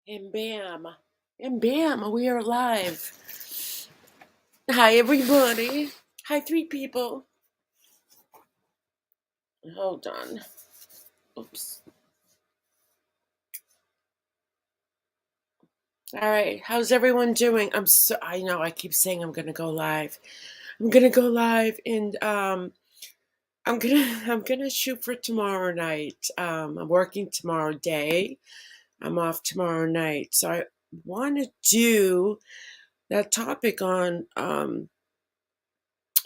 And bam. And bam, we are live. Hi, everybody. Hi, three people. Hold on. Oops. All right. How's everyone doing? I know I keep saying I'm going to go live. I'm going to go live and I'm going to shoot for tomorrow night. I'm working tomorrow day. I'm off tomorrow night. So I want to do that topic on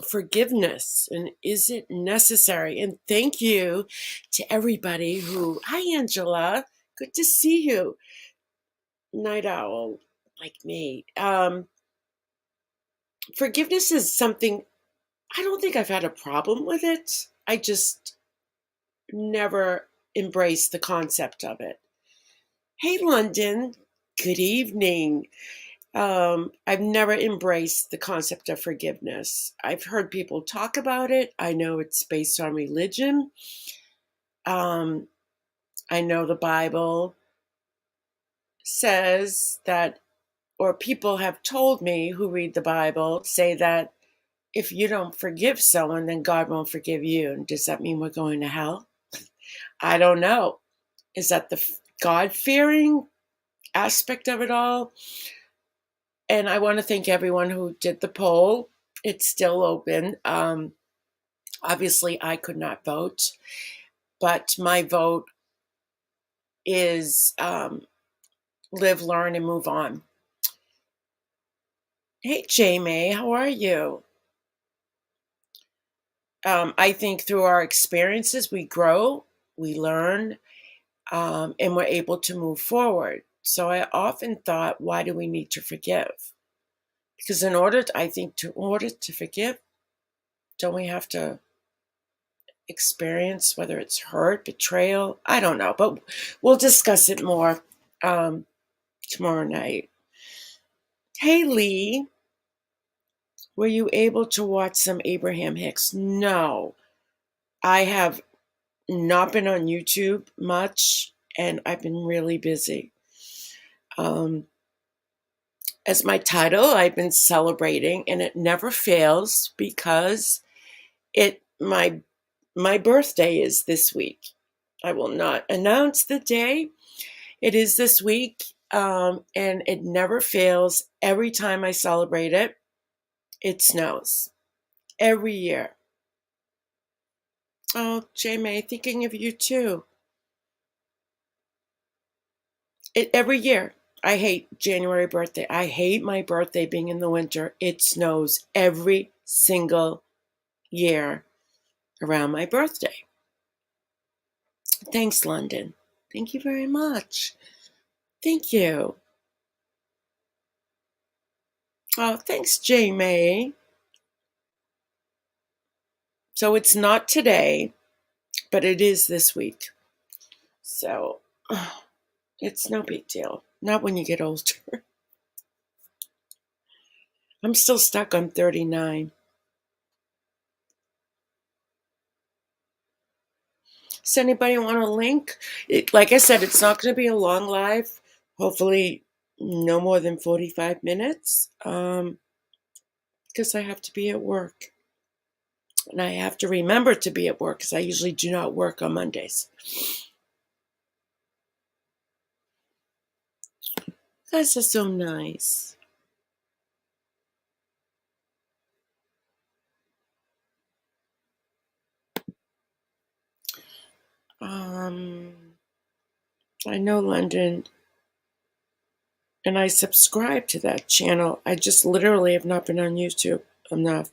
forgiveness and is it necessary? And thank you to everybody hi Angela, good to see you, night owl like me. Forgiveness is something, I don't think I've had a problem with it. I just never embraced the concept of it. Hey London, good evening. I've never embraced the concept of forgiveness. I've heard people talk about it. I know it's based on religion. Um, I know the Bible says that, or people have told me who read the Bible say that if you don't forgive someone, then God won't forgive you. And does that mean we're going to hell? I don't know. Is that the God fearing aspect of it all? And I want to thank everyone who did the poll. It's still open. Obviously, I could not vote, but my vote is live, learn, and move on. Hey, Jamie, how are you? I think through our experiences, we grow, we learn, and we're able to move forward. So I often thought, why do we need to forgive? Because in order to forgive, don't we have to experience whether it's hurt, betrayal? I don't know, but we'll discuss it more tomorrow night. Hey, Lee, were you able to watch some Abraham Hicks? No, I have not been on YouTube much, and I've been really busy. As my title, I've been celebrating, and it never fails because my birthday is this week. I will not announce the day. It is this week, and it never fails. Every time I celebrate it, it snows every year. Oh, Jamie, thinking of you too. Every year. I hate January birthday. I hate my birthday being in the winter. It snows every single year around my birthday. Thanks, London. Thank you very much. Thank you. Oh, thanks, Jamie. So it's not today, but it is this week. So it's no big deal. Not when you get older. I'm still stuck on 39. Does anybody want a link? Like I said, it's not going to be a long live. Hopefully, no more than 45 minutes. Because I have to be at work. And I have to remember to be at work because I usually do not work on Mondays. You guys are so nice. I know London, and I subscribe to that channel. I just literally have not been on YouTube enough.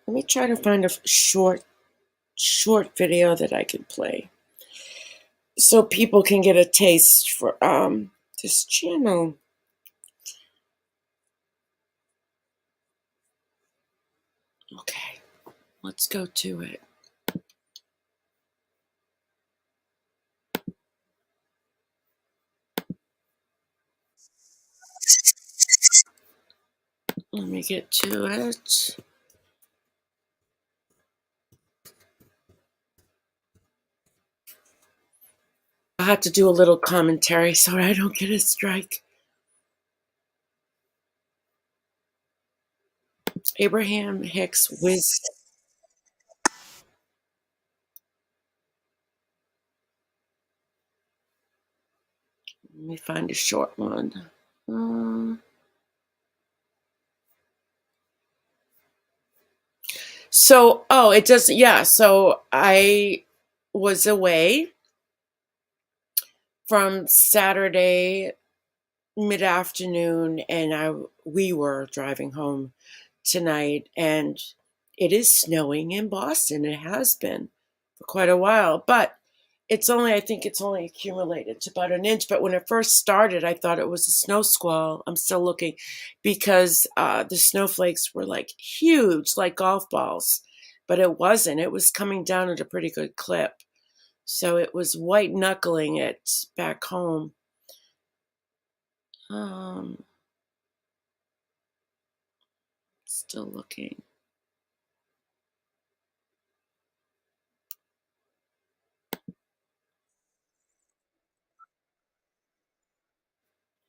Let me try to find a short video that I can play so people can get a taste for this channel. Okay, let's go to it. me get to it. I'll have to do a little commentary so I don't get a strike. Abraham Hicks Wisdom. Let me find a short one. It doesn't, yeah. So I was away from Saturday mid-afternoon, and we were driving home tonight, and it is snowing in Boston. It has been for quite a while, but I think it's only accumulated to about an inch. But when it first started, I thought it was a snow squall. I'm still looking because the snowflakes were like huge, like golf balls, but it wasn't. It was coming down at a pretty good clip. So it was white knuckling it back home. Still looking.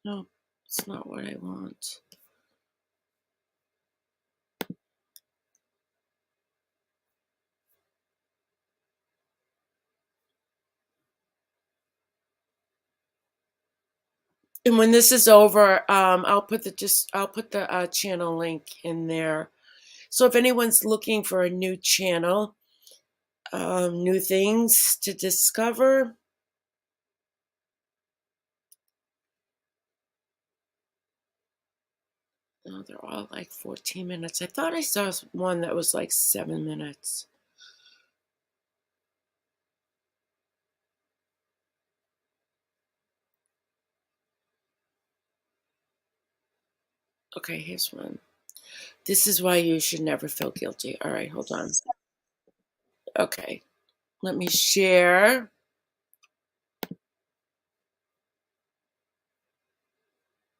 No, it's not what I want. And when this is over, I'll put the channel link in there. So if anyone's looking for a new channel, new things to discover, no, they're all like 14 minutes. I thought I saw one that was like 7 minutes. Okay, here's one. This is why you should never feel guilty. All right, hold on. Okay, let me share.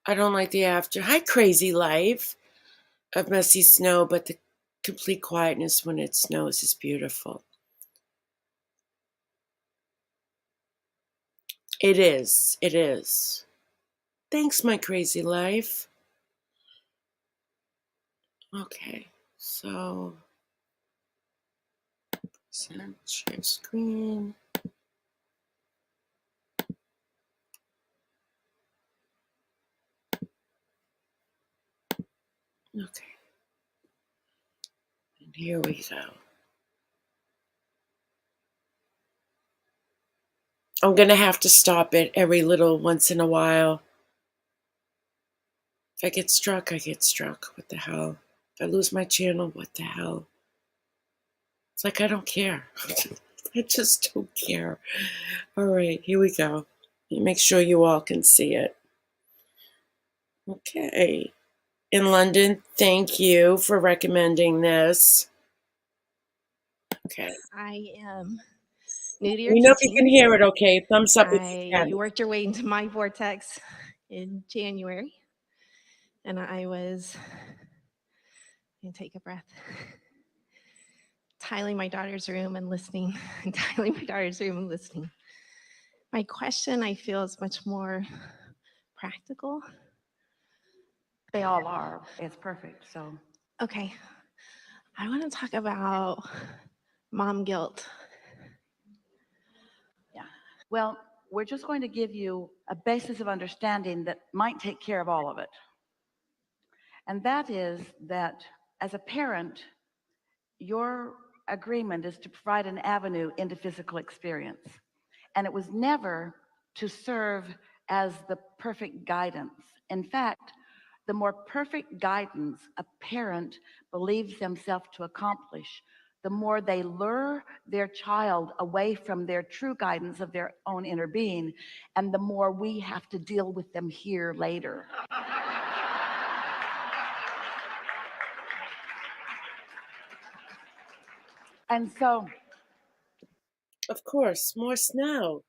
I don't like the after. Hi, crazy life of messy snow, but the complete quietness when it snows is beautiful. It is. It is. Thanks, my crazy life. Okay, so share screen. Okay, and here we go. I'm gonna have to stop it every little once in a while. If I get struck, I get struck. What the hell? If I lose my channel, what the hell? It's like I don't care. I just don't care. All right, here we go. Make sure you all can see it. Okay. In London, thank you for recommending this. Okay. I am new to your You know if you teaching. can hear it, okay? Thumbs up if you can. You worked your way into my vortex in January, and I was, and take a breath, tiling my daughter's room and listening, and tiling my daughter's room and listening. My question, I feel, is much more practical. They all are. It's perfect. So, okay, I want to talk about mom guilt. yeah. Well, we're just going to give you a basis of understanding that might take care of all of it. And that is that as a parent, your agreement is to provide an avenue into physical experience. And it was never to serve as the perfect guidance. In fact, the more perfect guidance a parent believes themselves to accomplish, the more they lure their child away from their true guidance of their own inner being, and the more we have to deal with them here later. And so, Of course, more snow.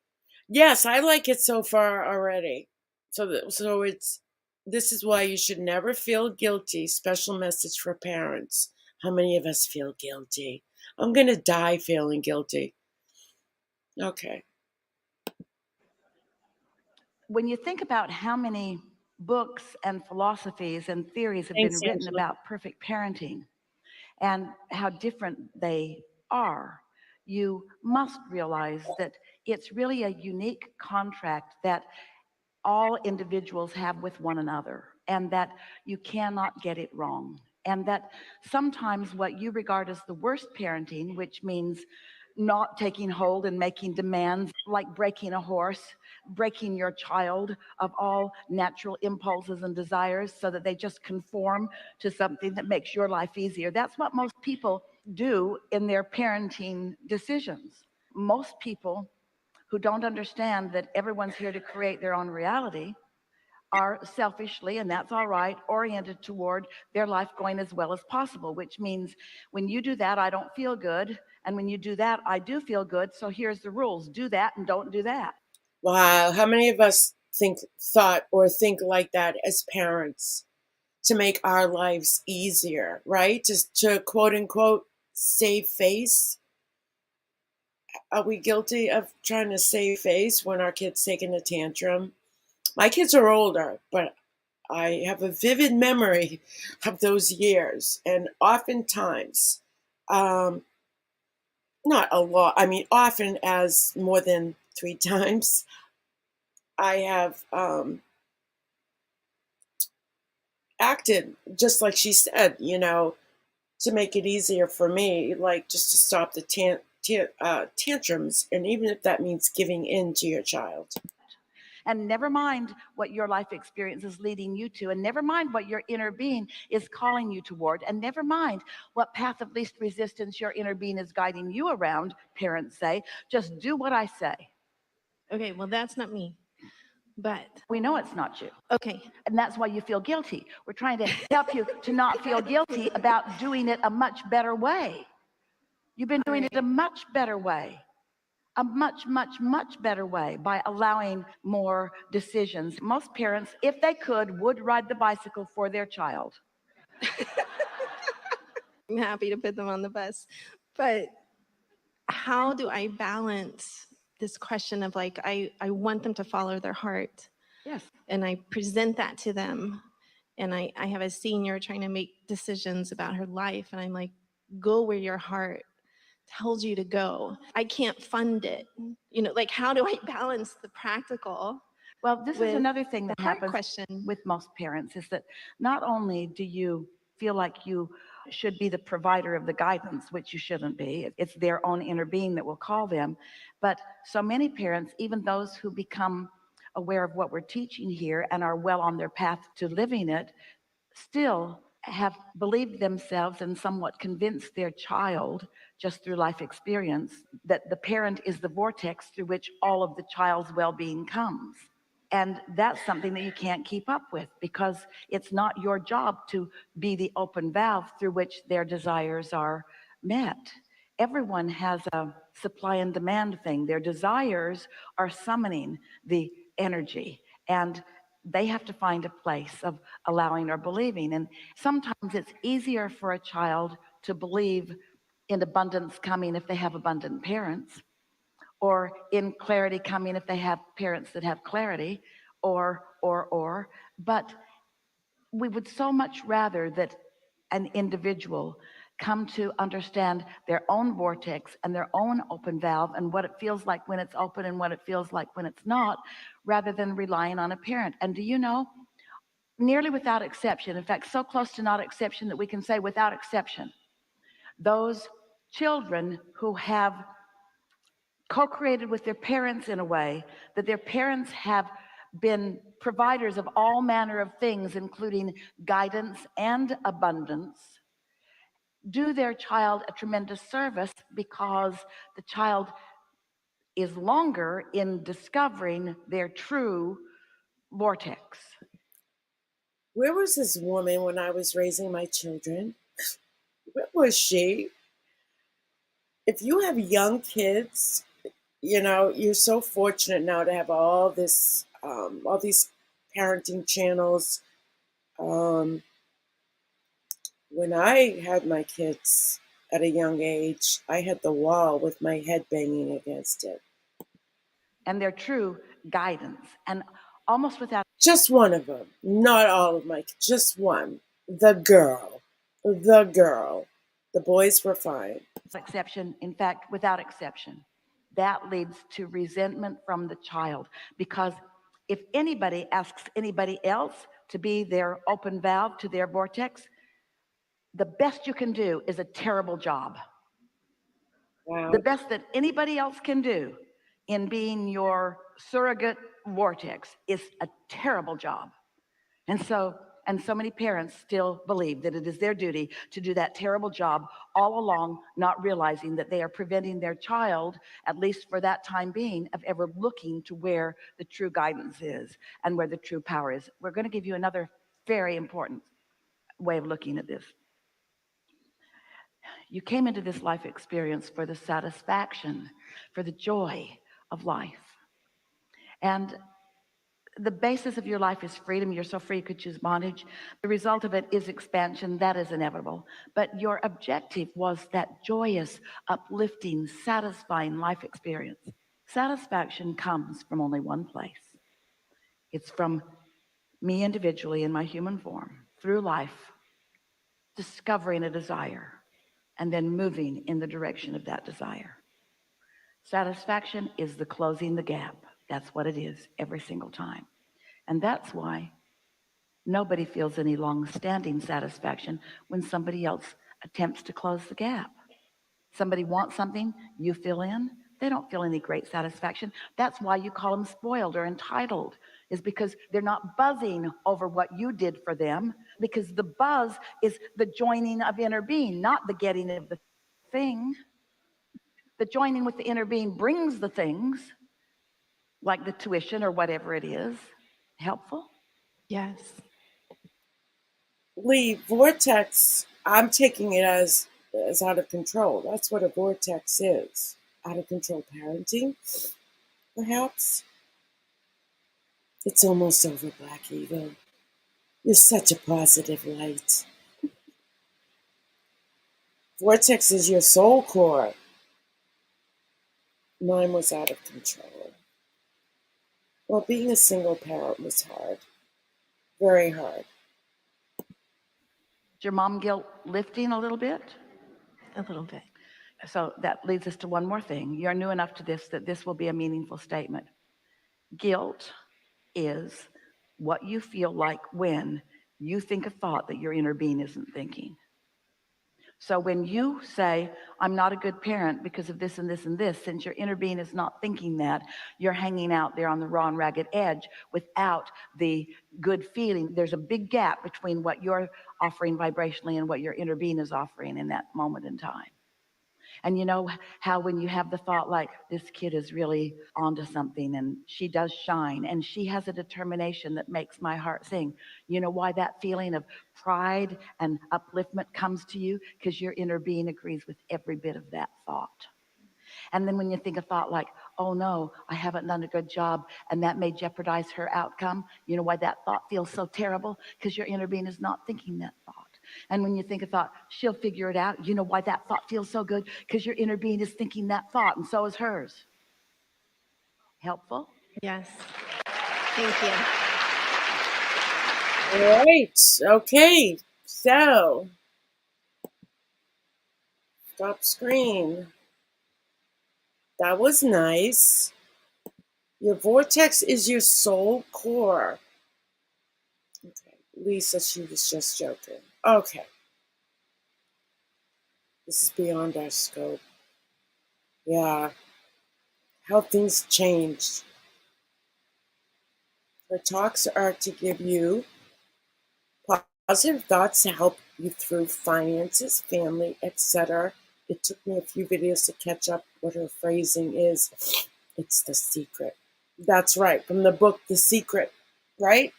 Yes, I like it so far already. So it's This is why you should never feel guilty. Special message for parents. How many of us feel guilty? I'm going to die feeling guilty. Okay. When you think about how many books and philosophies and theories have been Thanks, written Angela. about perfect parenting and how different they are, you must realize that it's really a unique contract that all individuals have with one another, and that you cannot get it wrong. And that sometimes what you regard as the worst parenting, which means not taking hold and making demands like breaking a horse, breaking your child of all natural impulses and desires so that they just conform to something that makes your life easier. That's what most people do in their parenting decisions. Most people who don't understand that everyone's here to create their own reality are selfishly, and that's all right, oriented toward their life going as well as possible, which means when you do that, I don't feel good. And when you do that, I do feel good. So here's the rules: do that and don't do that. Wow. How many of us thought or think like that as parents to make our lives easier, right? Just to quote unquote save face. Are we guilty of trying to save face when our kids taking a tantrum? My kids are older, but I have a vivid memory of those years. And oftentimes, um, not a lot, I mean, often as more than 3 times, I have acted just like she said, to make it easier for me, like just to stop the tantrums. And even if that means giving in to your child. And never mind what your life experience is leading you to, and never mind what your inner being is calling you toward, and never mind what path of least resistance your inner being is guiding you around. Parents say, just do what I say. Okay, well, that's not me. But We know it's not you. okay, And that's why you feel guilty. We're trying to help you to not feel guilty about doing it a much better way. You've been doing it a much better way. A much, much, much better way by allowing more decisions. Most parents, if they could, would ride the bicycle for their child. I'm happy to put them on the bus. But how do I balance this question of like, I want them to follow their heart, Yes. and I present that to them. And I have a senior trying to make decisions about her life, and I'm like, go where your heart tells you to go. I can't fund it. Like, how do I balance the practical? Well, this is With another thing that the heart happens question. with most parents is that not only do you feel like you should be the provider of the guidance, which you shouldn't be, it's their own inner being that will call them, but so many parents, even those who become aware of what we're teaching here and are well on their path to living it, still have believed themselves and somewhat convinced their child just through life experience that the parent is the vortex through which all of the child's well-being comes. And that's something that you can't keep up with, because it's not your job to be the open valve through which their desires are met. Everyone has a supply and demand thing. Their desires are summoning the energy, and they have to find a place of allowing or believing. And sometimes it's easier for a child to believe in abundance coming if they have abundant parents, or in clarity coming if they have parents that have clarity, but we would so much rather that an individual come to understand their own vortex and their own open valve and what it feels like when it's open and what it feels like when it's not, rather than relying on a parent. And do you know, nearly without exception, in fact, so close to not exception that we can say without exception, those children who have co-created with their parents in a way that their parents have been providers of all manner of things, including guidance and abundance, do their child a tremendous service, because the child is longer in discovering their true vortex. Where was this woman when I was raising my children? Where was she? If you have young kids, you're so fortunate now to have all these parenting channels Um, when I had my kids at a young age, I had the wall with my head banging against it. And their true guidance. And almost without Just one of them, not all of my, just one. The girl. The girl. The boys were fine. exception, in fact, without exception, that leads to resentment from the child. Because if anybody asks anybody else to be their open valve to their vortex, the best you can do is a terrible job. Wow. The best that anybody else can do in being your surrogate vortex is a terrible job. And so many parents still believe that it is their duty to do that terrible job all along, not realizing that they are preventing their child, at least for that time being, of ever looking to where the true guidance is and where the true power is. We're going to give you another very important way of looking at this. You came into this life experience for the satisfaction, for the joy of life. And the basis of your life is freedom. You're so free you could choose bondage. The result of it is expansion. That is inevitable. But your objective was that joyous, uplifting, satisfying life experience. Satisfaction comes from only one place. It's from me individually in my human form, through life, discovering a desire, and then moving in the direction of that desire. Satisfaction is the closing the gap. That's what it is every single time. And that's why nobody feels any long-standing satisfaction when somebody else attempts to close the gap. Somebody wants something, you fill in, they don't feel any great satisfaction. That's why you call them spoiled or entitled, is because they're not buzzing over what you did for them, because the buzz is the joining of inner being, not the getting of the thing. The joining with the inner being brings the things, like the tuition or whatever it is. Helpful? Yes. Lee, vortex, I'm taking it as out of control. That's what a vortex is. Out of control parenting, perhaps. It's almost over, Black Eagle. You're such a positive light. Vortex is your soul core. Mine was out of control. Well, being a single parent was hard. Very hard. Is your mom guilt lifting a little bit? A little bit. So that leads us to one more thing. You're new enough to this that this will be a meaningful statement. Guilt is what you feel like when you think a thought that your inner being isn't thinking. So when you say, I'm not a good parent because of this and this and this, since your inner being is not thinking that, you're hanging out there on the raw and ragged edge without the good feeling. There's a big gap between what you're offering vibrationally and what your inner being is offering in that moment in time. And you know how when you have the thought like, this kid is really onto something and she does shine and she has a determination that makes my heart sing. You know why that feeling of pride and upliftment comes to you? Because your inner being agrees with every bit of that thought. And then when you think a thought like, oh no, I haven't done a good job and that may jeopardize her outcome, you know why that thought feels so terrible? Because your inner being is not thinking that thought. And when you think a thought, she'll figure it out, you know why that thought feels so good? Because your inner being is thinking that thought, and so is hers. Helpful? Yes. Thank you. All right. Okay. So, stop screen. That was nice. Your vortex is your soul core. Okay. Lisa, she was just joking. Okay. This is beyond our scope. Yeah. How things changed. Her talks are to give you positive thoughts to help you through finances, family, etc. It took me a few videos to catch up what her phrasing is. It's the secret. That's right, from the book The Secret, right?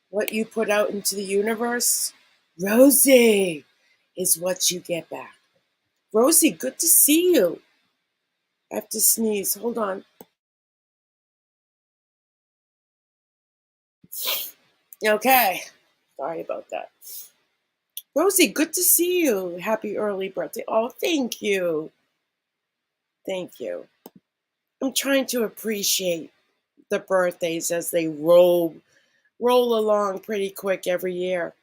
What you put out into the universe, Rosie, is what you get back. Rosie, good to see you. I have to sneeze. Hold on. Okay. Sorry about that. Rosie, good to see you. Happy early birthday. Oh, thank you. Thank you. I'm trying to appreciate the birthdays as they roll along pretty quick every year.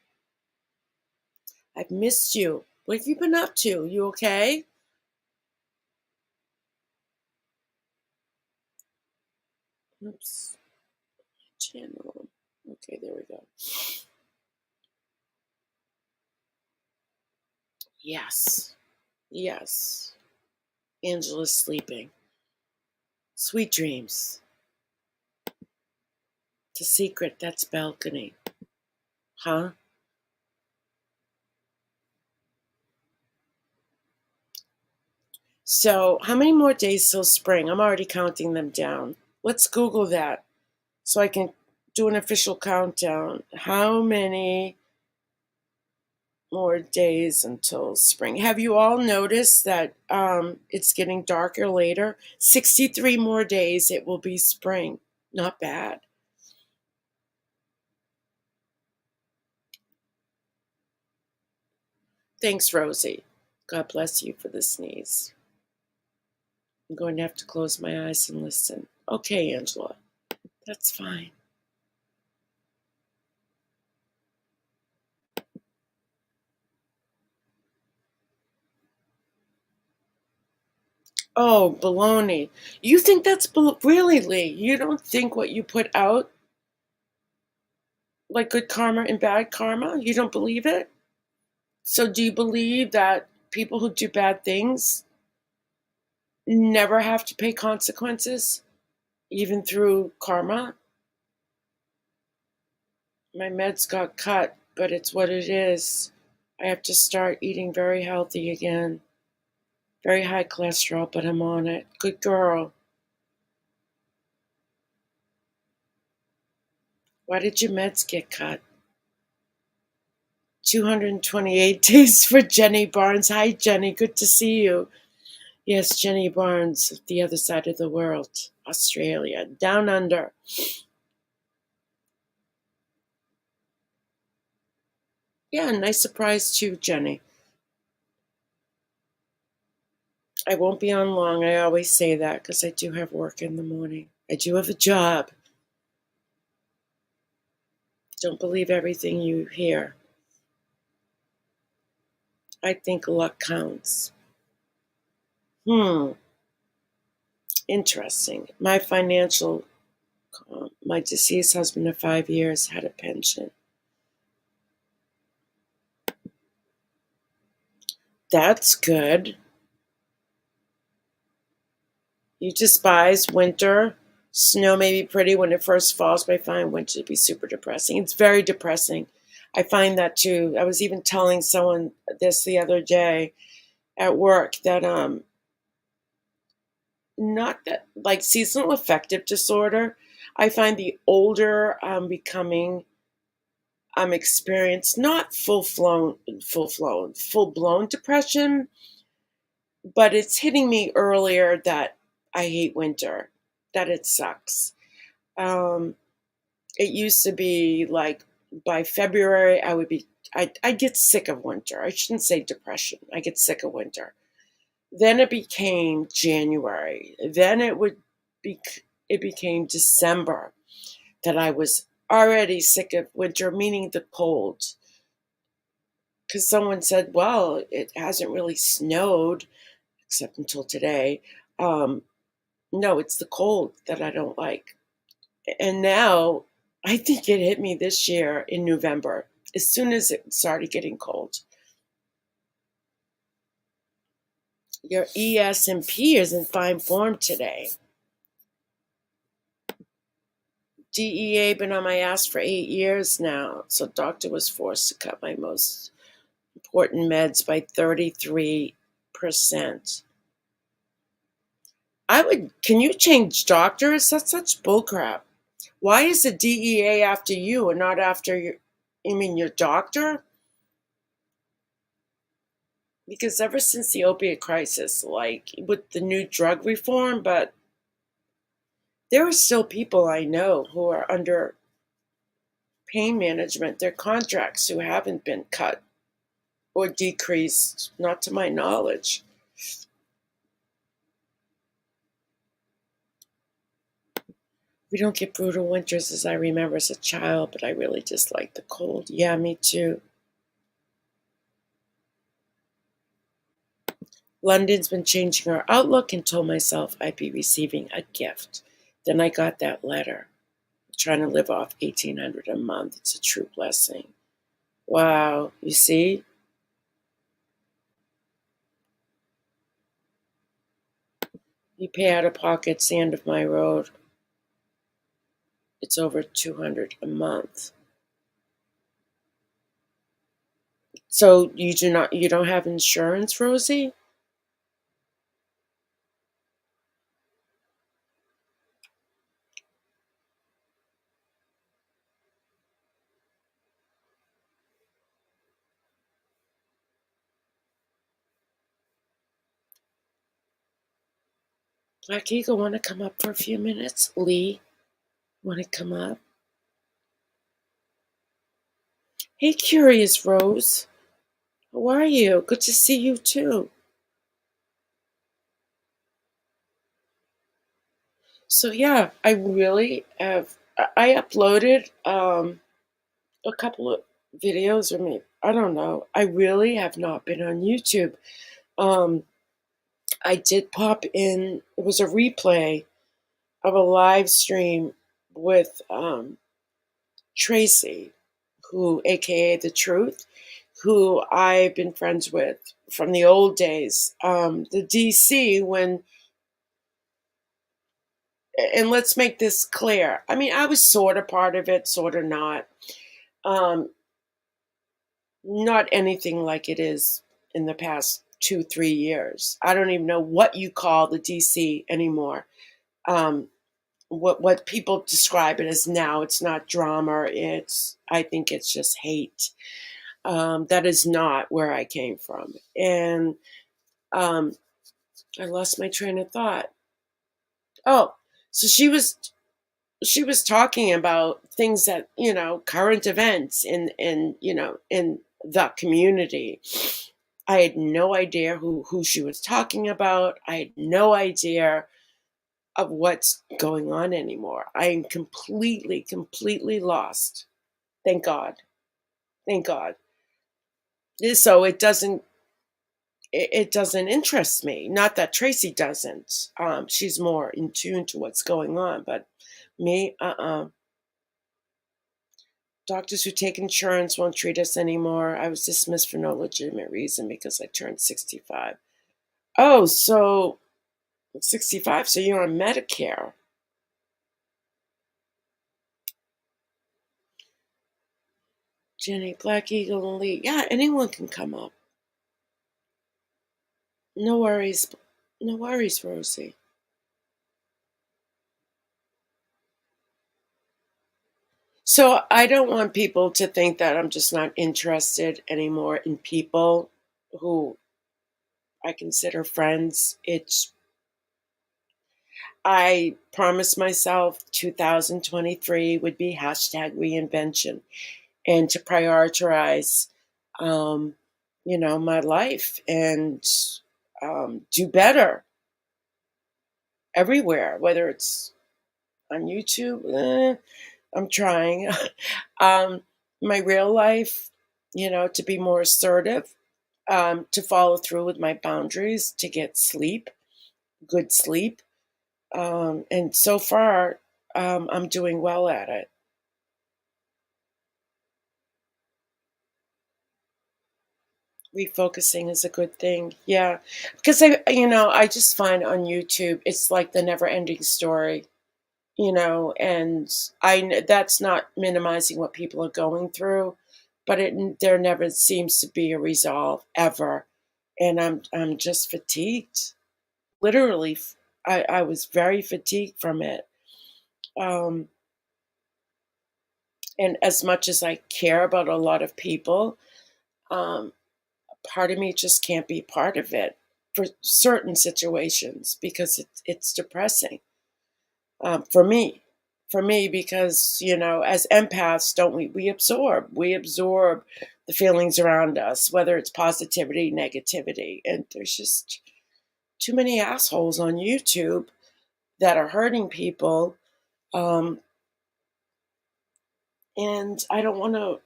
I've missed you. What have you been up to? You okay? Oops. Channel. Okay, there we go. Yes. Yes. Angela's sleeping. Sweet dreams. It's a secret. That's balcony. Huh? So, how many more days till spring? I'm already counting them down. Let's Google that so I can do an official countdown. How many more days until spring? Have you all noticed that it's getting darker later? 63 more days, it will be spring. Not bad. Thanks, Rosie. God bless you for the sneeze. I'm going to have to close my eyes and listen. Okay, Angela. That's fine. Oh, baloney. You think that's really, Lee? You don't think what you put out, like good karma and bad karma? You don't believe it? So do you believe that people who do bad things never have to pay consequences, even through karma? My meds got cut, but it's what it is. I have to start eating very healthy again. Very high cholesterol, but I'm on it. Good girl. Why did your meds get cut? 228 days for Jenny Barnes. Hi, Jenny. Good to see you. Yes, Jenny Barnes, the other side of the world, Australia, down under. Yeah, nice surprise too, Jenny. I won't be on long. I always say that because I do have work in the morning. I do have a job. Don't believe everything you hear. I think luck counts. Interesting. My deceased husband of 5 years had a pension. That's good. You despise winter. Snow may be pretty when it first falls, but I find winter to be super depressing. It's very depressing. I find that too. I was even telling someone this the other day at work that not that like seasonal affective disorder. I find the older I'm becoming, I'm experienced not full blown depression, but it's hitting me earlier that I hate winter, that it sucks. Um, it used to be like by February I get sick of winter. I shouldn't say depression. I get sick of winter. Then it became January. Then it became December that I was already sick of winter, meaning the cold. Because someone said, well, it hasn't really snowed except until today. No, it's the cold that I don't like. And now I think it hit me this year in November, as soon as it started getting cold. Your ES&P is in fine form today. DEA been on my ass for 8 years now, so doctor was forced to cut my most important meds by 33%. Can you change doctors? That's such bullcrap. Why is the DEA after you and not after your doctor? Because ever since the opiate crisis, like with the new drug reform, but there are still people I know who are under pain management, their contracts who haven't been cut or decreased, not to my knowledge. We don't get brutal winters as I remember as a child, but I really dislike the cold. Yeah, me too. London's been changing our outlook and told myself I'd be receiving a gift. Then I got that letter. I'm trying to live off $1,800 a month. It's a true blessing. Wow, you see? You pay out of pocket, it's the end of my road. It's over $200 a month. So you don't have insurance, Rosie? Black Eagle, want to come up for a few minutes? Lee, want to come up? Hey, Curious Rose. How are you? Good to see you too. So yeah, I really have. I uploaded a couple of videos, or maybe I don't know. I really have not been on YouTube. Um, I did pop in. It was a replay of a live stream with Tracy, who, AKA The Truth, who I've been friends with from the old days. The DC when. And let's make this clear. I mean, I was sort of part of it, sort of not. Um, Not anything like it is in the past 2, 3 years. I don't even know what you call the DC anymore. Um, what people describe it as now. It's not drama. I think it's just hate. That is not where I came from. And I lost my train of thought. Oh, so she was talking about things that, current events in the community. I had no idea who she was talking about. I had no idea of what's going on anymore. I am completely lost. Thank God. Thank God. So it doesn't interest me. Not that Tracy doesn't. She's more in tune to what's going on, but me, Doctors who take insurance won't treat us anymore. I was dismissed for no legitimate reason because I turned 65. Oh, so 65, so you're on Medicare. Jenny, Black Eagle, and Lee. Yeah, anyone can come up. No worries. No worries, Rosie. So I don't want people to think that I'm just not interested anymore in people who I consider friends. I promised myself 2023 would be hashtag reinvention and to prioritize, my life and do better everywhere, whether it's on YouTube. I'm trying. My real life, to be more assertive, to follow through with my boundaries, to get sleep, good sleep. And so far, I'm doing well at it. Refocusing is a good thing. Yeah. Because I just find on YouTube, it's like the never ending story, and that's not minimizing what people are going through, but there never seems to be a resolve ever. And I'm just fatigued. Literally, I was very fatigued from it. Um, and as much as I care about a lot of people, um, part of me just can't be part of it for certain situations because it's depressing for me. for me because, as empaths, don't we absorb the feelings around us, whether it's positivity, negativity. And there's just too many assholes on YouTube that are hurting people. And I don't want to,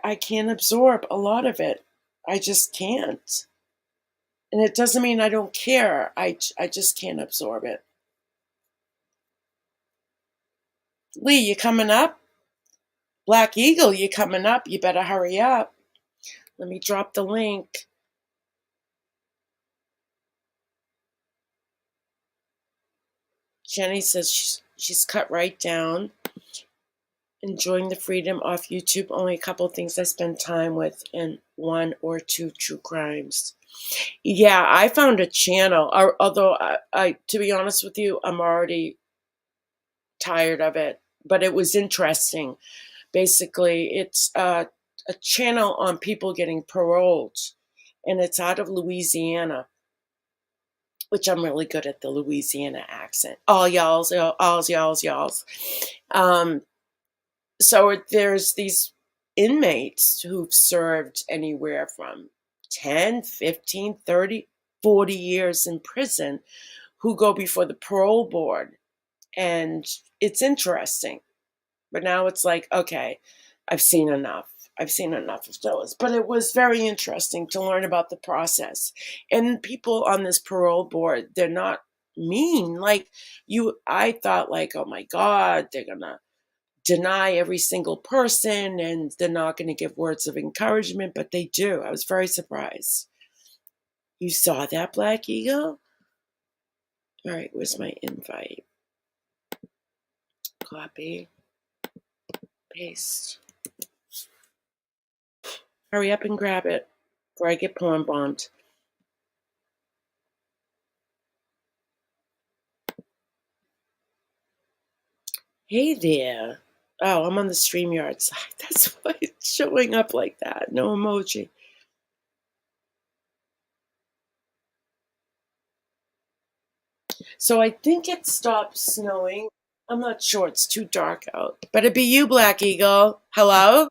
I can't absorb a lot of it. I just can't. And it doesn't mean I don't care. I just can't absorb it. Lee, you coming up? Black Eagle, you coming up? You better hurry up. Let me drop the link. Jenny says she's cut right down. Enjoying the freedom off YouTube. Only a couple of things I spend time with, and 1 or 2 true crimes. Yeah, I found a channel. Although I to be honest with you, I'm already tired of it. But it was interesting. Basically, it's a channel on people getting paroled, and it's out of Louisiana, which I'm really good at the Louisiana accent. All y'alls. So there's these inmates who've served anywhere from 10, 15, 30, 40 years in prison who go before the parole board. And it's interesting. But now it's like, okay, I've seen enough. I've seen enough of those. But it was very interesting to learn about the process. And people on this parole board, they're not mean. I thought oh my God, they're going to deny every single person and they're not going to give words of encouragement, but they do. I was very surprised. You saw that, Black Eagle? All right, where's my invite? Copy. Paste. Hurry up and grab it before I get porn bombed. Hey there. Oh, I'm on the StreamYard side. That's why it's showing up like that. No emoji. So I think it stopped snowing. I'm not sure. It's too dark out. Better be you, Black Eagle. Hello?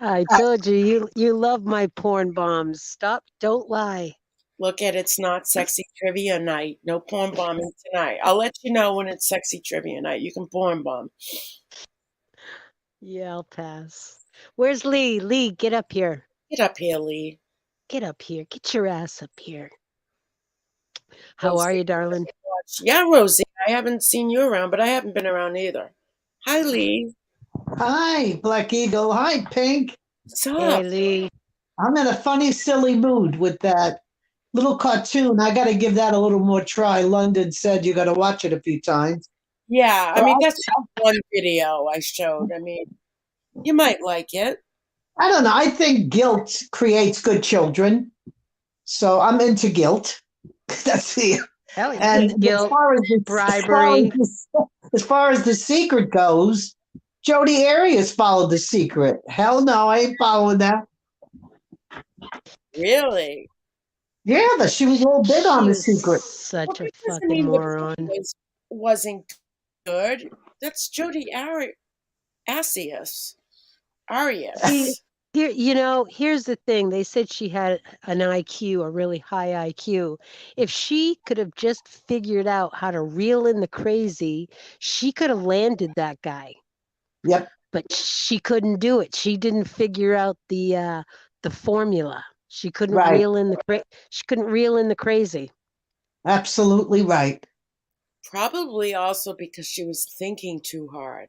I told you, you love my porn bombs. Stop, don't lie. Look at it's not sexy trivia night. No porn bombing tonight. I'll let you know when it's sexy trivia night. You can porn bomb. Yeah, I'll pass. Where's Lee? Lee, get up here. Get up here, Lee. Get up here. Get your ass up here. How Rosie, are you, darling? yeah, Rosie. I haven't seen you around, but I haven't been around either. Hi, Lee. Hi, Black Eagle. Hi, Pink. What's Hey, up? Lee. I'm in a funny, silly mood with that little cartoon. I got to give that a little more try. London said you got to watch it a few times. Yeah, I So mean, that's just one video I showed. I mean, you might like it. I don't know. I think guilt creates good children. So I'm into guilt. That's the Hell yeah. and Guilt, bribery. as far as the secret goes, Jodi Arias followed the secret. Hell no, I ain't following that. Really? Yeah, but she was all big on She the was secret. such Well, a that doesn't fucking mean the moron. video wasn't good. That's Jodi Arias. See, Arias. here's the thing. They said she had an IQ, a really high IQ. If she could have just figured out how to reel in the crazy, she could have landed that guy. Yep. But she couldn't do it. She didn't figure out the formula. She couldn't Right. reel in the crazy. Absolutely right. Probably also because she was thinking too hard.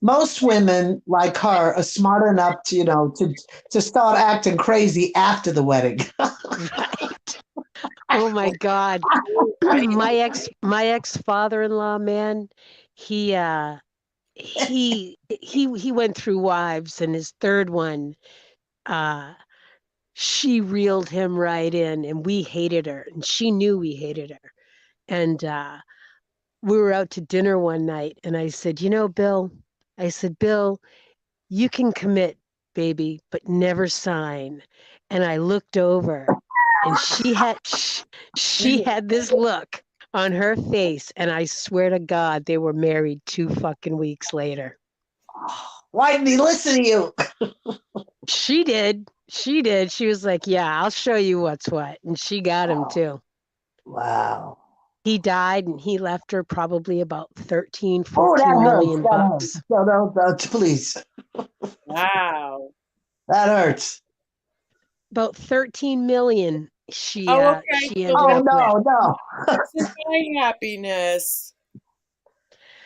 Most women like her are smart enough to, to start acting crazy after the wedding. Right. Oh my God. My ex father-in-law, man, he went through wives, and his third one, she reeled him right in, and we hated her, and she knew we hated her. And we were out to dinner one night, and I said, Bill, you can commit, baby, but never sign. And I looked over, and she had this look on her face, and I swear to God, they were married 2 fucking weeks later. Why didn't he listen to you? She did. She did. She was like, "Yeah, I'll show you what's what," and she got him too. Wow. He died, and he left her probably about 13, Oh, that 14 hurts. million That hurts. bucks. No, no, no, please. Wow. That hurts. About 13 million Oh, okay. she So ended Oh, up with. no, no. this is my happiness.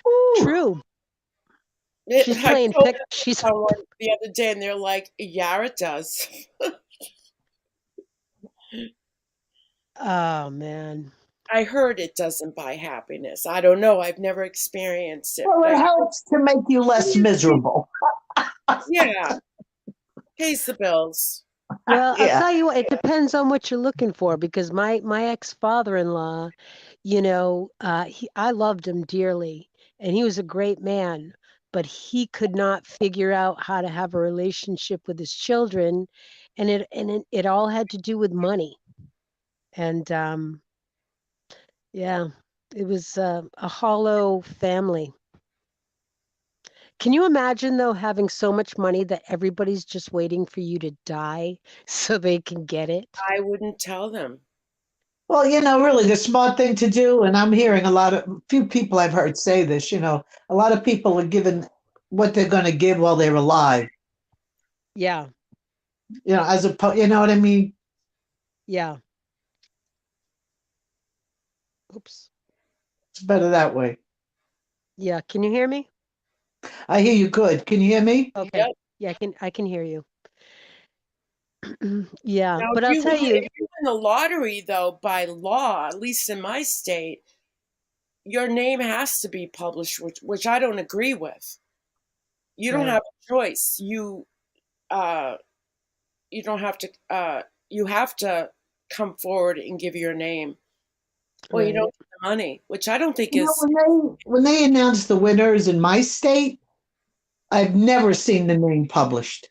Ooh. True. She's I playing told pick. She's someone the other day, and they're like, "Yeah, it does." oh man. I heard it doesn't buy happiness. I don't know. I've never experienced it, Well, but it helps to make you less miserable. yeah, pays the bills. Well, I'll Yeah. tell you what, it depends on what you're looking for because my ex-father-in-law, I loved him dearly and he was a great man, but he could not figure out how to have a relationship with his children, and it all had to do with money. And yeah, it was a hollow family. Can you imagine though having so much money that everybody's just waiting for you to die so they can get it? I wouldn't tell them. Well, really the smart thing to do, and I'm hearing few people I've heard say this, a lot of people are given what they're going to give while they're alive, Yeah, as opposed, you know what I mean? yeah. Oops. It's better that way. Yeah, can you hear me? I hear you good. Can you hear me? Okay. Yep. Yeah, I can hear you. Yeah, Now, but I'll tell you, if you win the lottery, though, by law, at least in my state, your name has to be published, which I don't agree with. You don't Right. have a choice. Uh, you don't have to. You have to come forward and give your name, or you Right. don't get the money, which I don't think is When they announce the winners in my state, I've never seen the name published.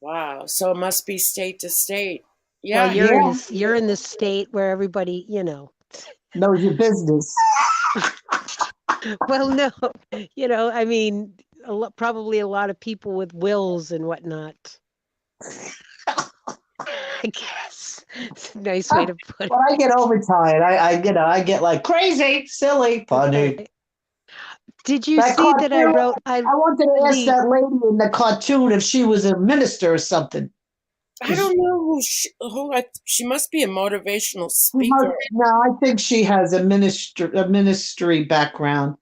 wow. So it must be state to state. Well, Yeah, you're in this state where everybody, Knows your business. well, no, I mean, probably a lot of people with wills and whatnot. I guess it's a nice way to put When I get overtired, I get like crazy, silly, funny. it. Did you That see that I cartoon, wrote? I wanted to ask Lee, that lady in the cartoon if she was a minister or something. I don't know she must be a motivational speaker. No, I think she has a ministry background.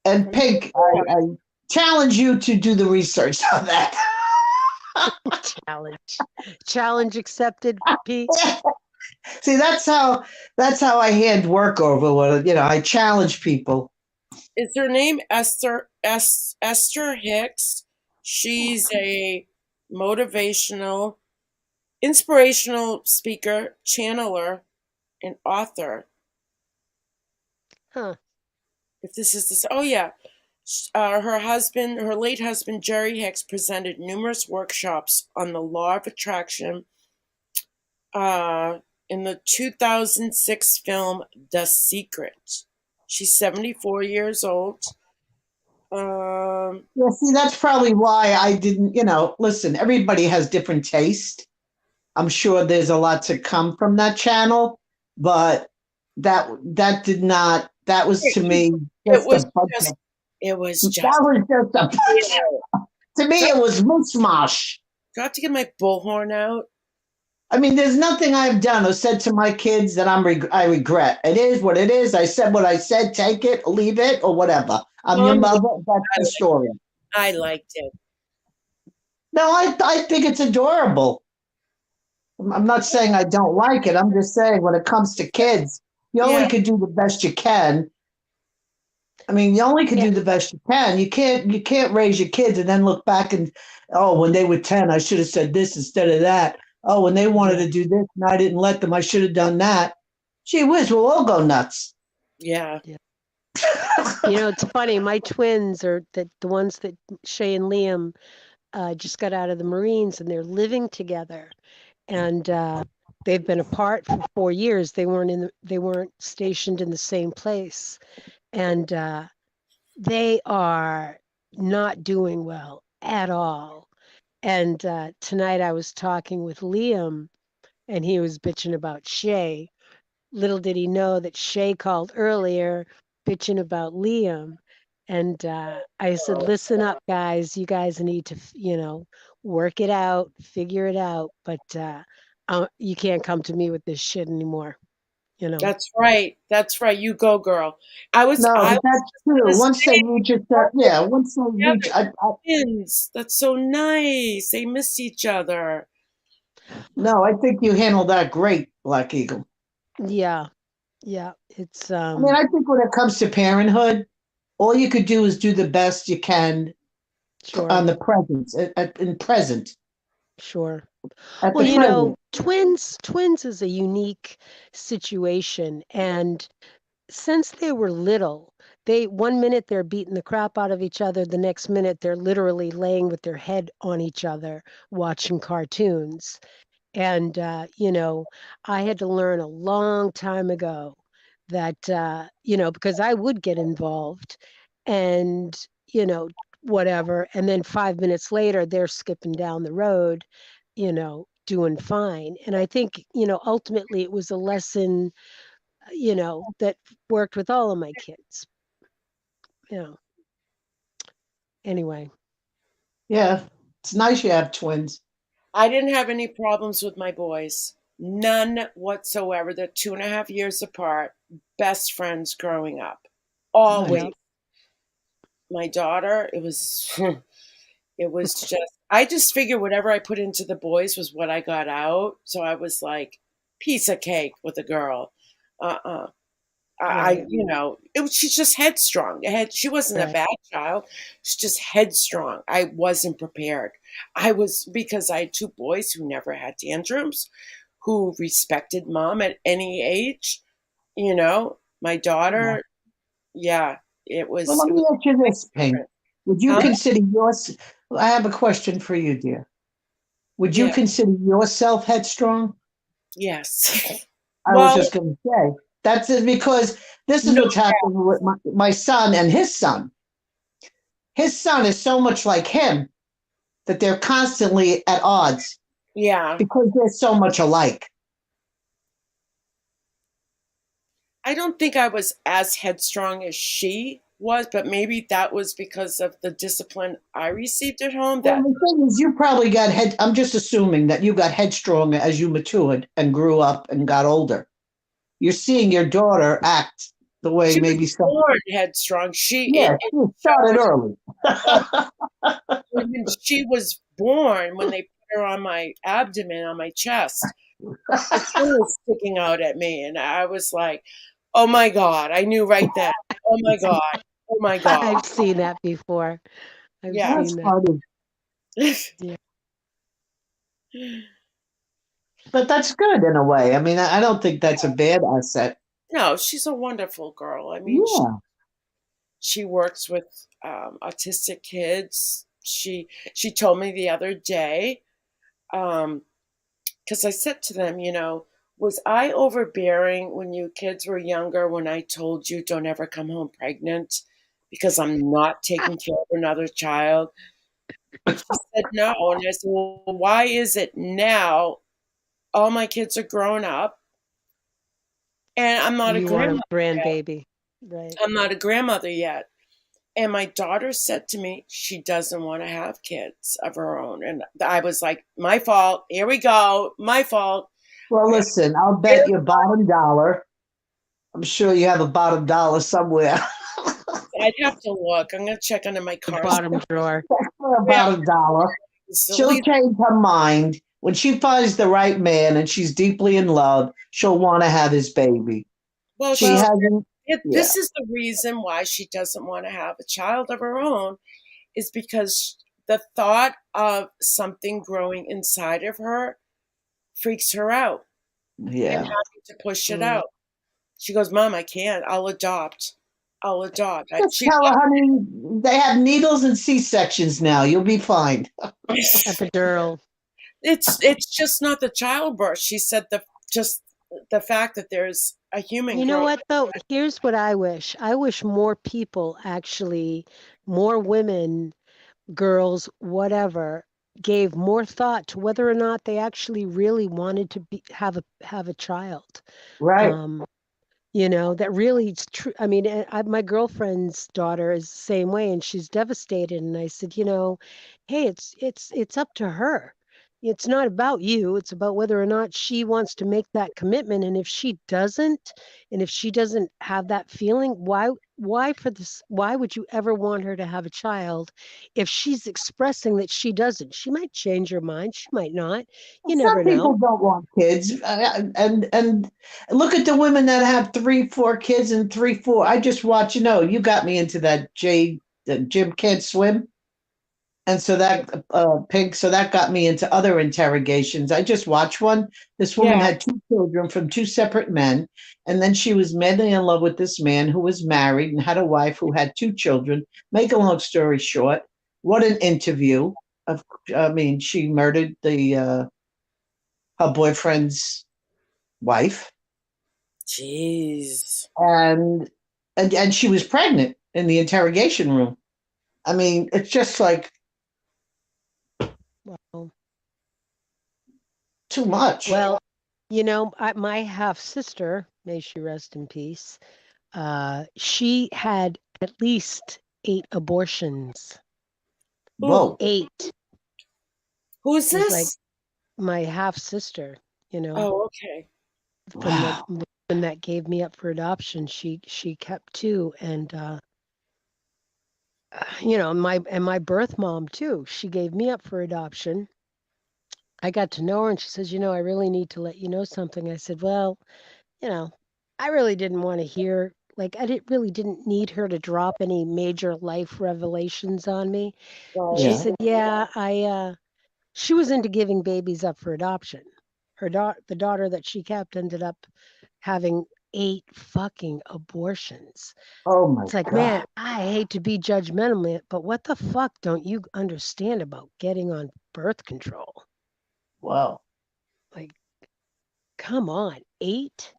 And Pink, I challenge you to do the research on that. challenge accepted, Pete. See, that's how I hand work over. I challenge people. Is her name Esther Hicks? She's a motivational, inspirational speaker, channeler, and author. Huh. If this is this, oh yeah, her late husband Jerry Hicks, presented numerous workshops on the law of attraction. In the 2006 film The Secret. She's 74 years old. Yeah, see, that's probably why I didn't, listen, everybody has different taste. I'm sure there's a lot to come from that channel, but that was to me It was a bunch just, of- it was that just, was just a bunch to me it was mushmash. do I have to get my bullhorn out? I mean, there's nothing I've done or said to my kids that I regret. It is what it is. I said what I said. Take it, leave it, or whatever. I'm your mother. That's the story. I liked it. No, I think it's adorable. I'm not saying I don't like it. I'm just saying when it comes to kids, you only can do the best you can. I mean, you only can do the best you can. You can't raise your kids and then look back and, oh, when they were 10, I should have said this instead of that. Oh, when they wanted to do this and I didn't let them, I should have done that. Gee whiz, we'll all go nuts. Yeah. It's funny. My twins are the ones that Shay and Liam just got out of the Marines, and they're living together. And they've been apart for 4 years. They weren't stationed in the same place, and they are not doing well at all. And tonight I was talking with Liam, and he was bitching about Shay. Little did he know that Shay called earlier, bitching about Liam. And I said, listen up, guys. You guys need to, work it out, figure it out. But you can't come to me with this shit anymore. That's right. That's right. You go, girl. I was No, but that's true. gonna Once they say, reach a certain, yeah, once they yeah, reach, twins. That's so nice. They miss each other. no, I think you handled that great, Black Eagle. Yeah. Yeah. It's, I mean, I think when it comes to parenthood, all you could do is do the best you can sure. on the present, in present, Sure. at Well, the present. twins is a unique situation. And since they were little, they 1 minute they're beating the crap out of each other, the next minute they're literally laying with their head on each other watching cartoons. And I had to learn a long time ago that because I would get involved and whatever, and then 5 minutes later they're skipping down the road, doing fine. And I think ultimately it was a lesson that worked with all of my kids. Anyway. Yeah, it's nice you have twins. I didn't have any problems with my boys. None whatsoever. They're 2.5 years apart. Best friends growing up. Always. Yep. My daughter, it was it was just I just figured whatever I put into the boys was what I got out. So I was like piece of cake with a girl. Uh-uh. Right. She's just headstrong. She wasn't a Right. bad child. She's just headstrong. I wasn't prepared. Because I had two boys who never had tantrums, who respected mom at any age. My daughter, yeah, it was. Well, let It me was ask you this, Pink. different. Would you Huh? consider yours? I have a question for you, dear. Would you Yeah. consider yourself headstrong? Yes. I was Well, just going to say that's it, because this is no. what's happening with my son and his son. His son is so much like him that they're constantly at odds Yeah. because they're so much alike. I don't think I was as headstrong as she was, but maybe that was because of the discipline I received at home. Well, That the thing is, you probably got I'm just assuming that you got headstrong as you matured and grew up and got older. You're seeing your daughter act the way she was maybe some. born headstrong. Yeah, she started early. When she was born, when they put her on my abdomen, on my chest, the thing was sticking out at me, and I was like, "Oh my God!" I knew right then. Oh my God! Oh my God! I've seen that before. I've Yeah. That's seen that. funny. But that's good in a way. I mean, I don't think that's a bad asset. No, she's a wonderful girl. I mean, Yeah. she works with autistic kids. She told me the other day, because I said to them, was I overbearing when you kids were younger when I told you don't ever come home pregnant because I'm not taking care of another child? She said no. And I said, well, why is it now all my kids are grown up and I'm not a You want grandmother a yet? grandbaby. Right. I'm not a grandmother yet. And my daughter said to me, she doesn't want to have kids of her own. And I was like, my fault. Here we go. My fault. Well, listen, I'll bet your bottom dollar. I'm sure you have a bottom dollar somewhere. I'd have to look. I'm going to check under my The car. bottom drawer. For a bottom dollar. She'll change her mind. When she finds the right man and she's deeply in love, she'll want to have his baby. Well, She hasn't. this is the reason why she doesn't want to have a child of her own, is because the thought of something growing inside of her freaks her out and Yeah. having to push it out. She goes, Mom, I can't. I'll adopt. Just tell her, honey, they have needles and C-sections now. You'll be fine. Epidural. It's just not the childbirth. She said the just the fact that there's a human You know growing. what, though? Here's what I wish. I wish more people actually, more women, girls, whatever, gave more thought to whether or not they actually really wanted to have a child. Right. You know, that really it's true. I mean, my girlfriend's daughter is the same way, and she's devastated. And I said, hey, it's up to her. It's not about you. It's about whether or not she wants to make that commitment. And if she doesn't, and if she doesn't have that feeling, why would you ever want her to have a child if she's expressing that she doesn't? She might change her mind. She might not. You Some never know. people don't want kids, and look at the women that have 3, 4 kids and 3, 4. I just watch. You got me into that Jim Can't Swim, and so that Pink. So that got me into other interrogations. I just watched one. This woman Yeah. had 2 children from 2 separate men, and then she was madly in love with this man who was married and had a wife who had 2 children. Make a long story short, what an interview! I mean, she murdered her boyfriend's wife, Jeez. and she was pregnant in the interrogation room. I mean, it's just like Well, too much. Well, my half sister, may she rest in peace, she had at least 8 abortions. Whoa. 8. Who's It was like this? my half sister, Oh, okay. from Wow. the woman that gave me up for adoption. She kept 2, and my birth mom too. She gave me up for adoption. I got to know her, and she says, I really need to let you know something. I said, well, you know, I really didn't want to hear, like, really didn't need her to drop any major life revelations on me. And she Right. Yeah. said, yeah, she was into giving babies up for adoption. The daughter that she kept ended up having 8 fucking abortions. Oh my It's like, God. man, I hate to be judgmental, but what the fuck don't you understand about getting on birth control? Wow. Like, come on, 8?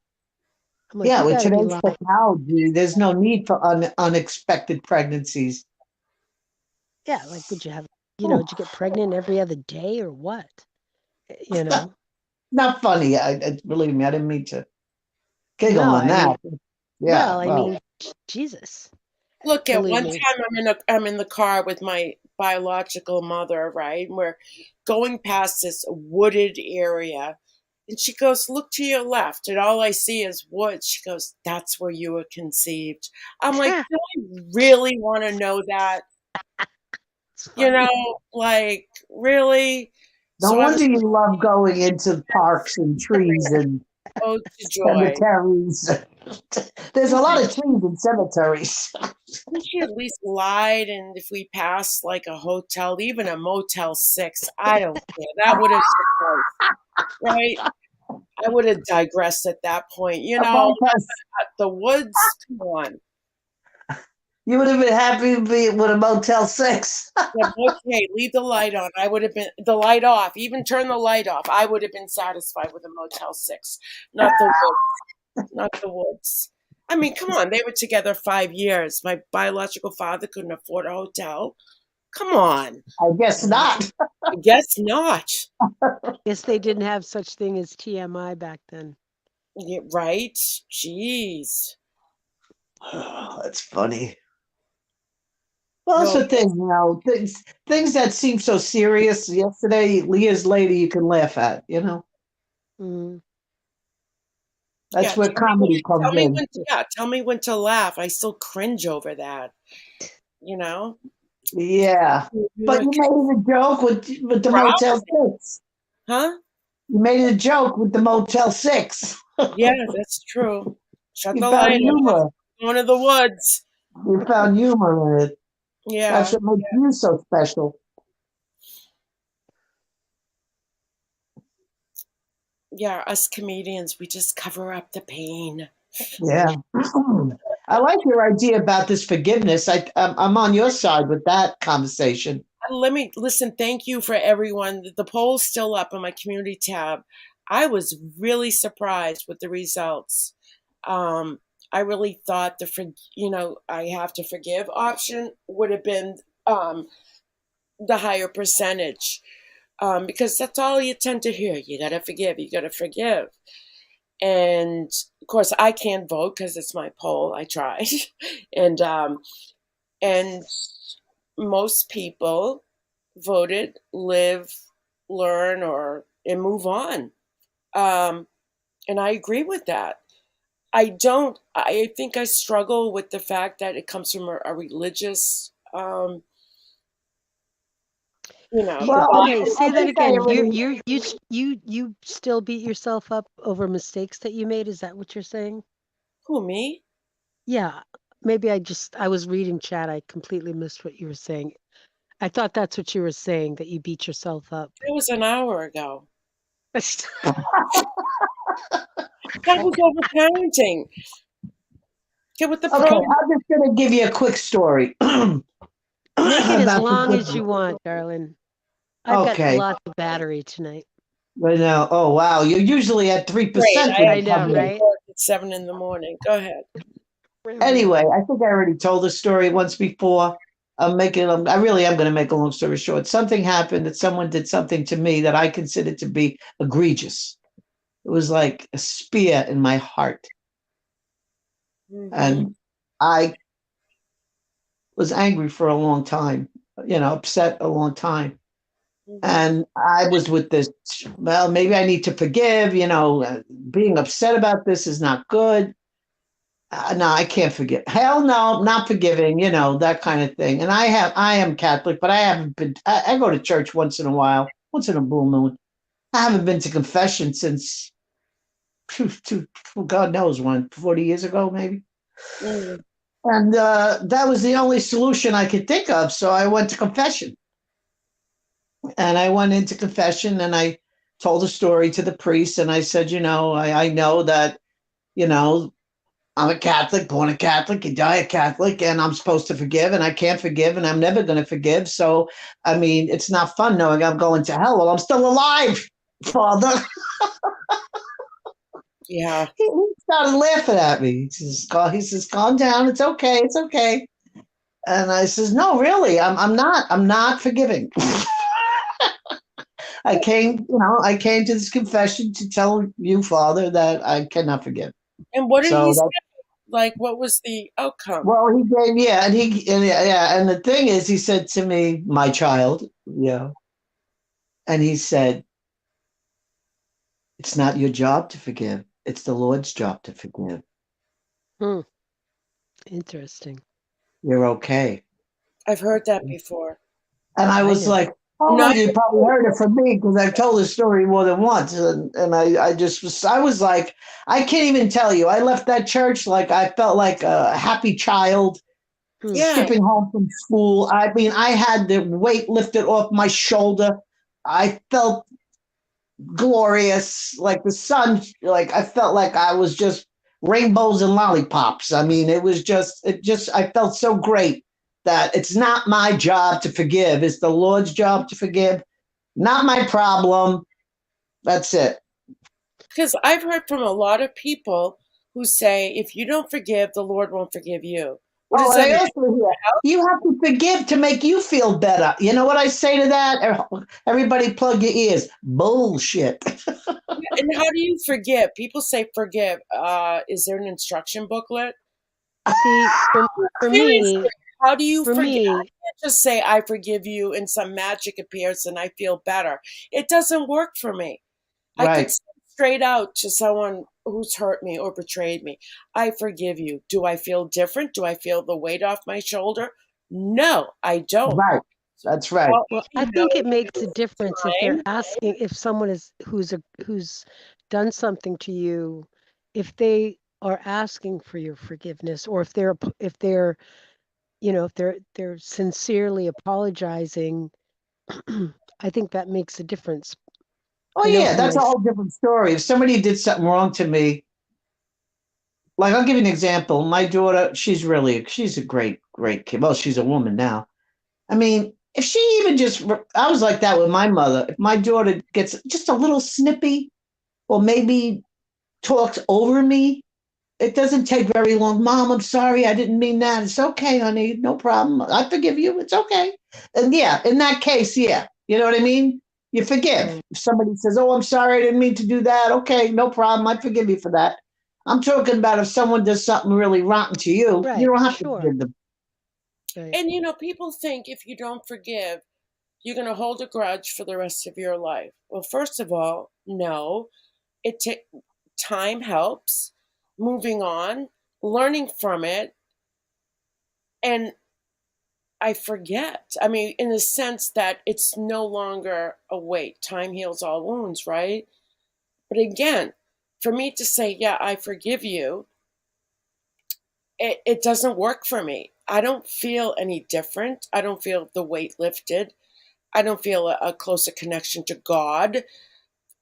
I'm like, Yeah, you with got to be today's lying. technology, there's no need for unexpected pregnancies. Yeah, like, would you have, Ooh. did you get pregnant every other day or what? You know? Not funny. Believe me, I didn't mean to giggle No, on I mean, that. Yeah. well, I Wow. mean, Jesus, Look, at believe one me. time I'm in the car with my biological mother, right? And we're going past this wooded area. And she goes, look to your left. And all I see is woods. She goes, that's where you were conceived. I'm like, do I really want to know that? It's You funny. know, like, really? No So I was wonder you love going into parks and trees and so to joy. cemeteries. There's a lot of trees in cemeteries. Couldn't she at least lied? And if we passed like a hotel, even a Motel 6, I don't care. That would have sufficed, right? I would have digressed at that point. The woods, come on. You would have been happy to be with a Motel 6. Yeah, okay, leave the light on. I would have been the light off. Even turn the light off. I would have been satisfied with a Motel 6, not the woods. Not the woods. I mean, come on. They were together 5 years. My biological father couldn't afford a hotel. Come on. I guess not. I guess not. Guess they didn't have such thing as TMI back then. Yeah, right? Jeez. That's funny. Well, that's No, the thing, things that seem so serious yesterday, years later, you can laugh at, Mm. That's where comedy comes in. tell me when to laugh. I still cringe over that. You know? Yeah. But you made it a joke with the Motel 6. Huh? You made it a joke with the Motel 6. Yeah, that's true. Shut You the found light off. humor. Going to the woods. You found humor in it. Yeah. That's what makes you so special. Yeah, us comedians, we just cover up the pain. Yeah. I like your idea about this forgiveness. I'm on your side with that conversation. Let me listen. Thank you for everyone. The poll's still up on my community tab. I was really surprised with the results. I really thought I have to forgive option would have been the higher percentage, because that's all you tend to hear. You got to forgive. You got to forgive. And of course, I can't vote because it's my poll. I tried, and most people voted live, learn, and move on. And I agree with that. I think I struggle with the fact that it comes from a religious, Well, Okay, I say that think I again. already. You still beat yourself up over mistakes that you made. Is that what you're saying? who, me? Yeah. Maybe I was reading chat. I completely missed what you were saying. I thought that's what you were saying, that you beat yourself up. It was an hour ago. That was overparenting. Get with the Okay, program. I'm just going to give you a quick story Make it as about long as forgiveness. you want, darling. I've got Okay, lots of battery tonight. right now. Oh wow, you're usually at Great. 3% I when have I you know, come to in. right? work at 7 in the morning. Go ahead. Anyway, I think I already told the story once before. I really am going to make a long story short. Something happened that someone did something to me that I considered to be egregious. It was like a spear in my heart. Mm-hmm. And I was angry for a long time, upset a long time. Mm-hmm. And I was with this, well, maybe I need to forgive, being upset about this is not good. No, I can't forgive. Hell no, not forgiving, that kind of thing. And I am Catholic, but I haven't been, I go to church once in a while, once in a blue moon. I haven't been to confession since, God knows when, 40 years ago, maybe. Mm-hmm. And that was the only solution I could think of. So I went to confession. And I went into confession and I told a story to the priest. And I said, I know that, I'm a Catholic, born a Catholic, you die a Catholic, and I'm supposed to forgive, and I can't forgive, and I'm never going to forgive. So, I mean, it's not fun knowing I'm going to hell. Well, I'm still alive, Father. Yeah. He started laughing at me. He says, calm down. It's okay. It's okay. And I says, no, really, I'm not forgiving. I came to this confession to tell you, Father, that I cannot forgive. And what did So he say? that, Like, what was the outcome? well, he gave, yeah, and the thing is, he said to me, my child, and he said, it's not your job to forgive. It's the Lord's job to forgive. Hmm. Interesting. You're okay. I've heard that before. And I I was know. like, oh, Not you probably heard it from me because I've told this story more than once. And I was like, I can't even tell you. I left that church like I felt like a happy child yeah. skipping home from school. I mean, I had the weight lifted off my shoulder. I felt glorious, like the sun, like I felt like I was just rainbows and lollipops. I mean, I felt so great that it's not my job to forgive. It's the Lord's job to forgive, not my problem. That's it. Because I've heard from a lot of people who say, if you don't forgive, the Lord won't forgive you. What does And that I mean? also hear you have to forgive to make you feel better. You know what I say to that? Everybody plug your ears. Bullshit. And how do you forgive? People say forgive. Is there an instruction booklet? See, for Seriously, me, how do you for forgive? I me, can't just say I forgive you and some magic appears and I feel better. It doesn't work for me. I could Right. say straight out to someone who's hurt me or betrayed me, I forgive you. Do I feel different? Do I feel the weight off my shoulder? No, I don't. Right. That's right. Well, well, you I know, think it makes a difference if they're time. asking, if someone who's done something to you, if they are asking for your forgiveness, or if they're if they're sincerely apologizing. I think that makes a difference. Oh I know yeah, for that's my a whole different story. If somebody did something wrong to me, like I'll give you an example. My daughter, she's a great, great kid. Well, she's a woman now. I mean, if she even I was like that with my mother. If my daughter gets just a little snippy, or maybe talks over me, it doesn't take very long. Mom, I'm sorry. I didn't mean that. It's okay, honey. No problem. I forgive you. It's okay. And yeah, in that case, yeah. You know what I mean? You forgive. Right. If somebody says, oh, I'm sorry. I didn't mean to do that. Okay, no problem. I forgive you for that. I'm talking about if someone does something really rotten to you, you Right. don't have to Sure. forgive them. Right. And people think if you don't forgive, you're going to hold a grudge for the rest of your life. Well, first of all, no. Time helps. Moving on, learning from it, and I forget. I mean, in the sense that it's no longer a weight. Time heals all wounds, right? But again, for me to say, yeah, I forgive you, it doesn't work for me. I don't feel any different. I don't feel the weight lifted. I don't feel a closer connection to God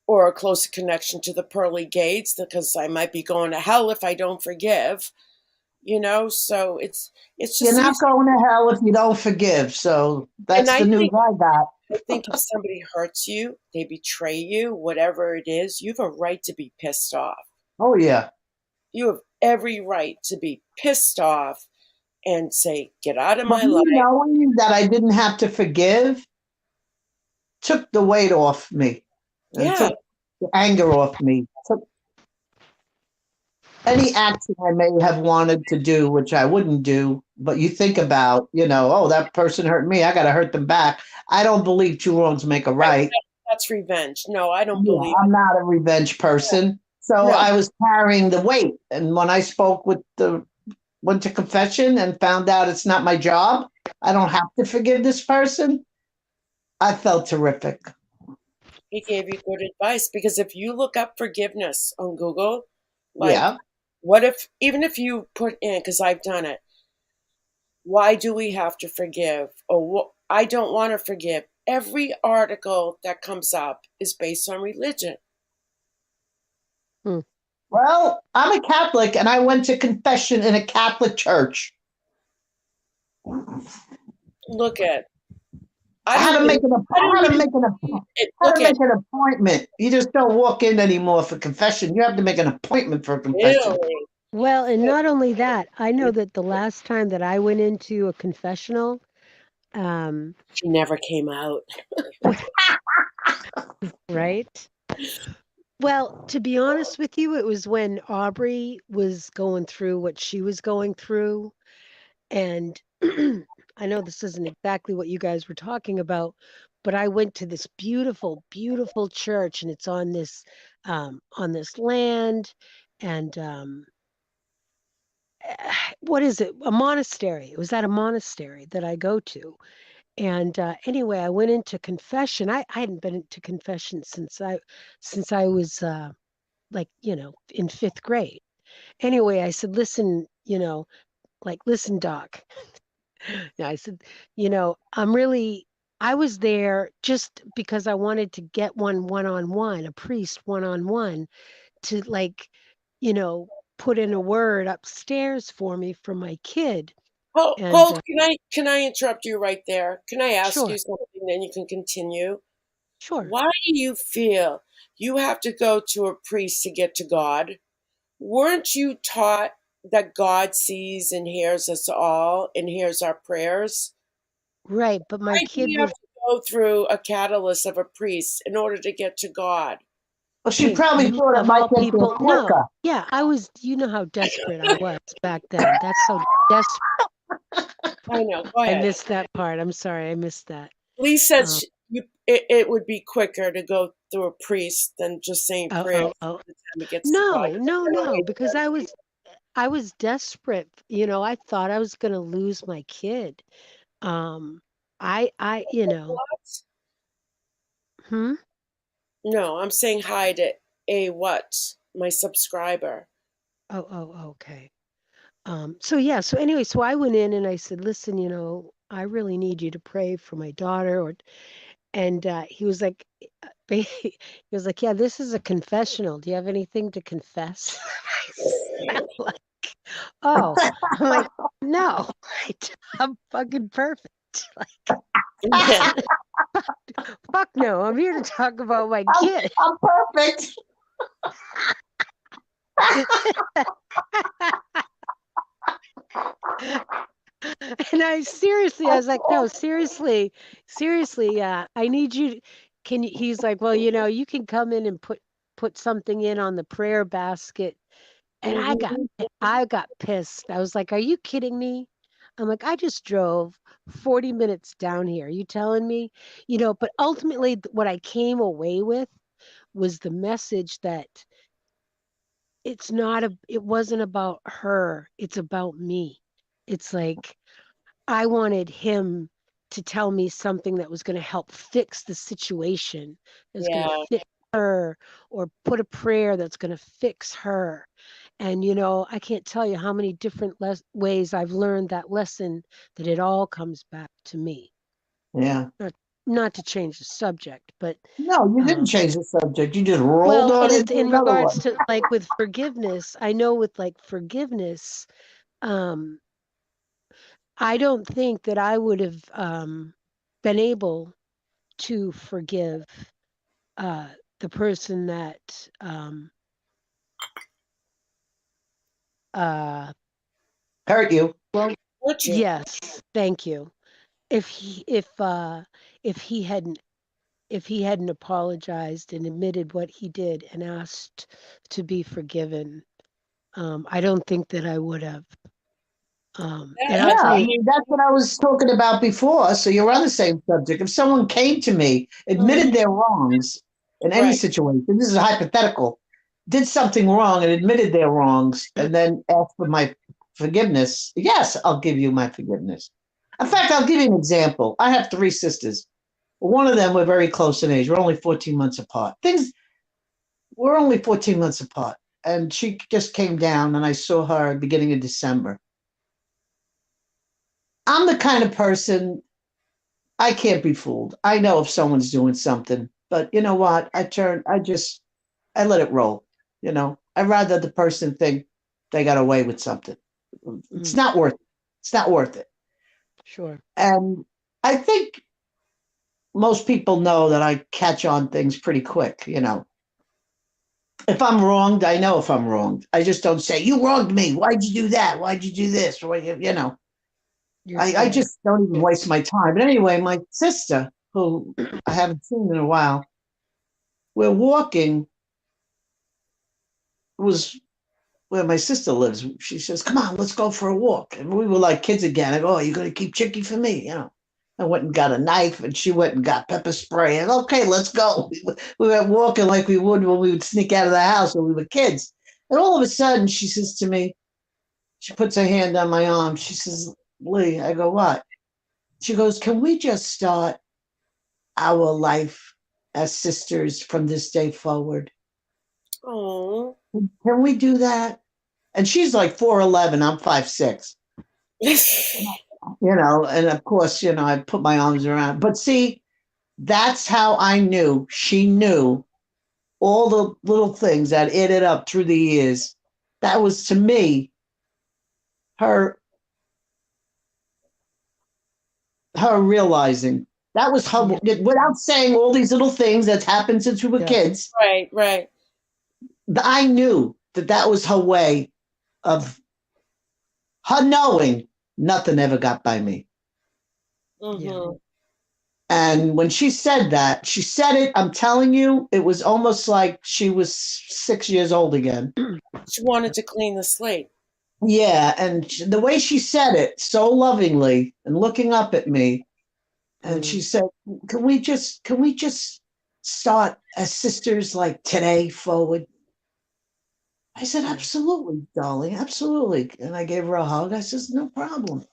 or a closer connection to the pearly gates because I might be going to hell if I don't forgive. So it's You're just not going to hell if you don't forgive. So and that's the news I got. I think if somebody hurts you, they betray you, whatever it is, you have a right to be pissed off. Oh, yeah. You have every right to be pissed off and say, get out of But my me life. knowing that I didn't have to forgive took the weight off me and Yeah. took the anger off me. Took any action I may have wanted to do, which I wouldn't do, but you think about, oh, that person hurt me. I got to hurt them back. I don't believe two wrongs make a Right. right. That's revenge. No, I don't Yeah, believe I'm not a revenge person. So No. I was carrying the weight. And when I went to confession and found out it's not my job, I don't have to forgive this person, I felt terrific. he gave you good advice because if you look up forgiveness on Google, Yeah. even if you put in, because I've done it, why do we have to forgive? Or I don't want to forgive. Every article that comes up is based on religion. Well, I'm a Catholic and I went to confession in a Catholic church. Look at. I had to make an appointment. You just don't walk in anymore for confession. You have to make an appointment for a confession. Really? Well, and not only that, I know that the last time that I went into a confessional, She never came out. right? Well, to be honest with you, it was when Aubrey was going through what she was going through. And I know this isn't exactly what you guys were talking about, but I went to this beautiful, beautiful church, and it's on this land, and what is it? A monastery. It was at a monastery that I go to. And anyway, I went into confession. I hadn't been into confession since I was like, in fifth grade. Anyway, I said, listen, listen, doc. Yeah, I said, I was there just because I wanted to get one-on-one, a priest one-on-one to you know, put in a word upstairs for me for my kid. And Hold. Can I interrupt you right there? Can I ask sure, you something? Then you can continue. sure. Why do you feel you have to go to a priest to get to God? Weren't you taught that God sees and hears us all and hears our prayers? Right, but my Why do kid you have was to go through a catalyst of a priest in order to get to God? Well, she hey, probably thought it of might all get there people. No, quicker. yeah, I was. You know how desperate I was back then. That's how desperate. I know. Go I ahead. missed that part. I'm sorry, I missed that. Lee Um, says it would be quicker to go through a priest than just saying prayers oh. by the time it gets to God. No, because I was desperate. I thought I was going to lose my kid. Um, I, What? hmm? No, I'm saying hi to a what? My subscriber. Okay. So yeah, so anyway, so I went in and I said, listen, I really need you to pray for my daughter. And he was like, he was like, yeah, this is a confessional. Do you have anything to confess? I'm like, oh, I'm like, no, I'm fucking perfect. Fuck no, I'm here to talk about my kid. I'm perfect. And I was like, no, seriously, seriously, I need you. Can you, he's like, well, you can come in and put something in on the prayer basket. And Mhm. I got pissed. I was like, are you kidding me? I'm like, I just drove 40 minutes down here. Are you telling me? But ultimately what I came away with was the message that it wasn't about her. It's about me. It's like I wanted him to tell me something that was going to help fix the situation, that was going to Yeah. fix her, or put a prayer that's going to fix her. And, I can't tell you how many different ways I've learned that lesson, that it all comes back to me. Yeah. Not, not to change the subject, but, No, you didn't um, change the subject. You just rolled well, on and into it's in another regards one. to like with forgiveness. I know with like forgiveness, um, I don't think that I would have been able to forgive uh, the person that, uh, Hurt you. well, Hurt you. yes, thank you. If he if he hadn't if he hadn't apologized and admitted what he did and asked to be forgiven, I don't think that I would have. And I'll Yeah, tell I you, mean, that's what I was talking about before. So you're on the same subject. If someone came to me, admitted Mhm. their wrongs in any Right. situation, this is hypothetical, did something wrong and admitted their wrongs, and then asked for my forgiveness, yes, I'll give you my forgiveness. In fact, I'll give you an example. I have three sisters. One of them we're very close in age. We're only 14 months apart. We're only 14 months apart. And she just came down, and I saw her beginning of December. I'm the kind of person, I can't be fooled. I know if someone's doing something, but you know what? I let it roll. I'd rather the person think they got away with something. It's mm, not worth it. It's not worth it. sure, And I think most people know that I catch on things pretty quick. If I'm wronged, I know if I'm wronged. I just don't say, you wronged me. Why'd you do that? Why'd you do this? you're I fair. just don't even waste my time. But anyway, my sister, who I haven't seen in a while, we're walking, was where my sister lives. She says, come on, let's go for a walk. And we were like kids again. I go, oh, you're going to keep Chicky for me. I went and got a knife, and she went and got pepper spray. And okay, let's go. We went walking like we would when we would sneak out of the house when we were kids. And all of a sudden, she says to me, she puts her hand on my arm. She says, Lee, I go, what? She goes, can we just start our life as sisters from this day forward? Oh. Can we do that? And she's like 4'11, I'm 5'6. And of course, I put my arms around. But see, that's how I knew she knew all the little things that added up through the years. That was to me her her realizing. That was her Yeah, without saying all these little things that's happened since we were yeah, kids. Right. Right. I knew that was her way of her knowing nothing ever got by me. yeah. Hmm. And when she said that, she said it, I'm telling you, it was almost like she was 6 years old again. She wanted to clean the slate. Yeah. And the way she said it so lovingly and looking up at me, and she Mm, said, can we just start as sisters like today forward? I said, yeah. absolutely, darling, absolutely. And I gave her a hug. I says, no problem.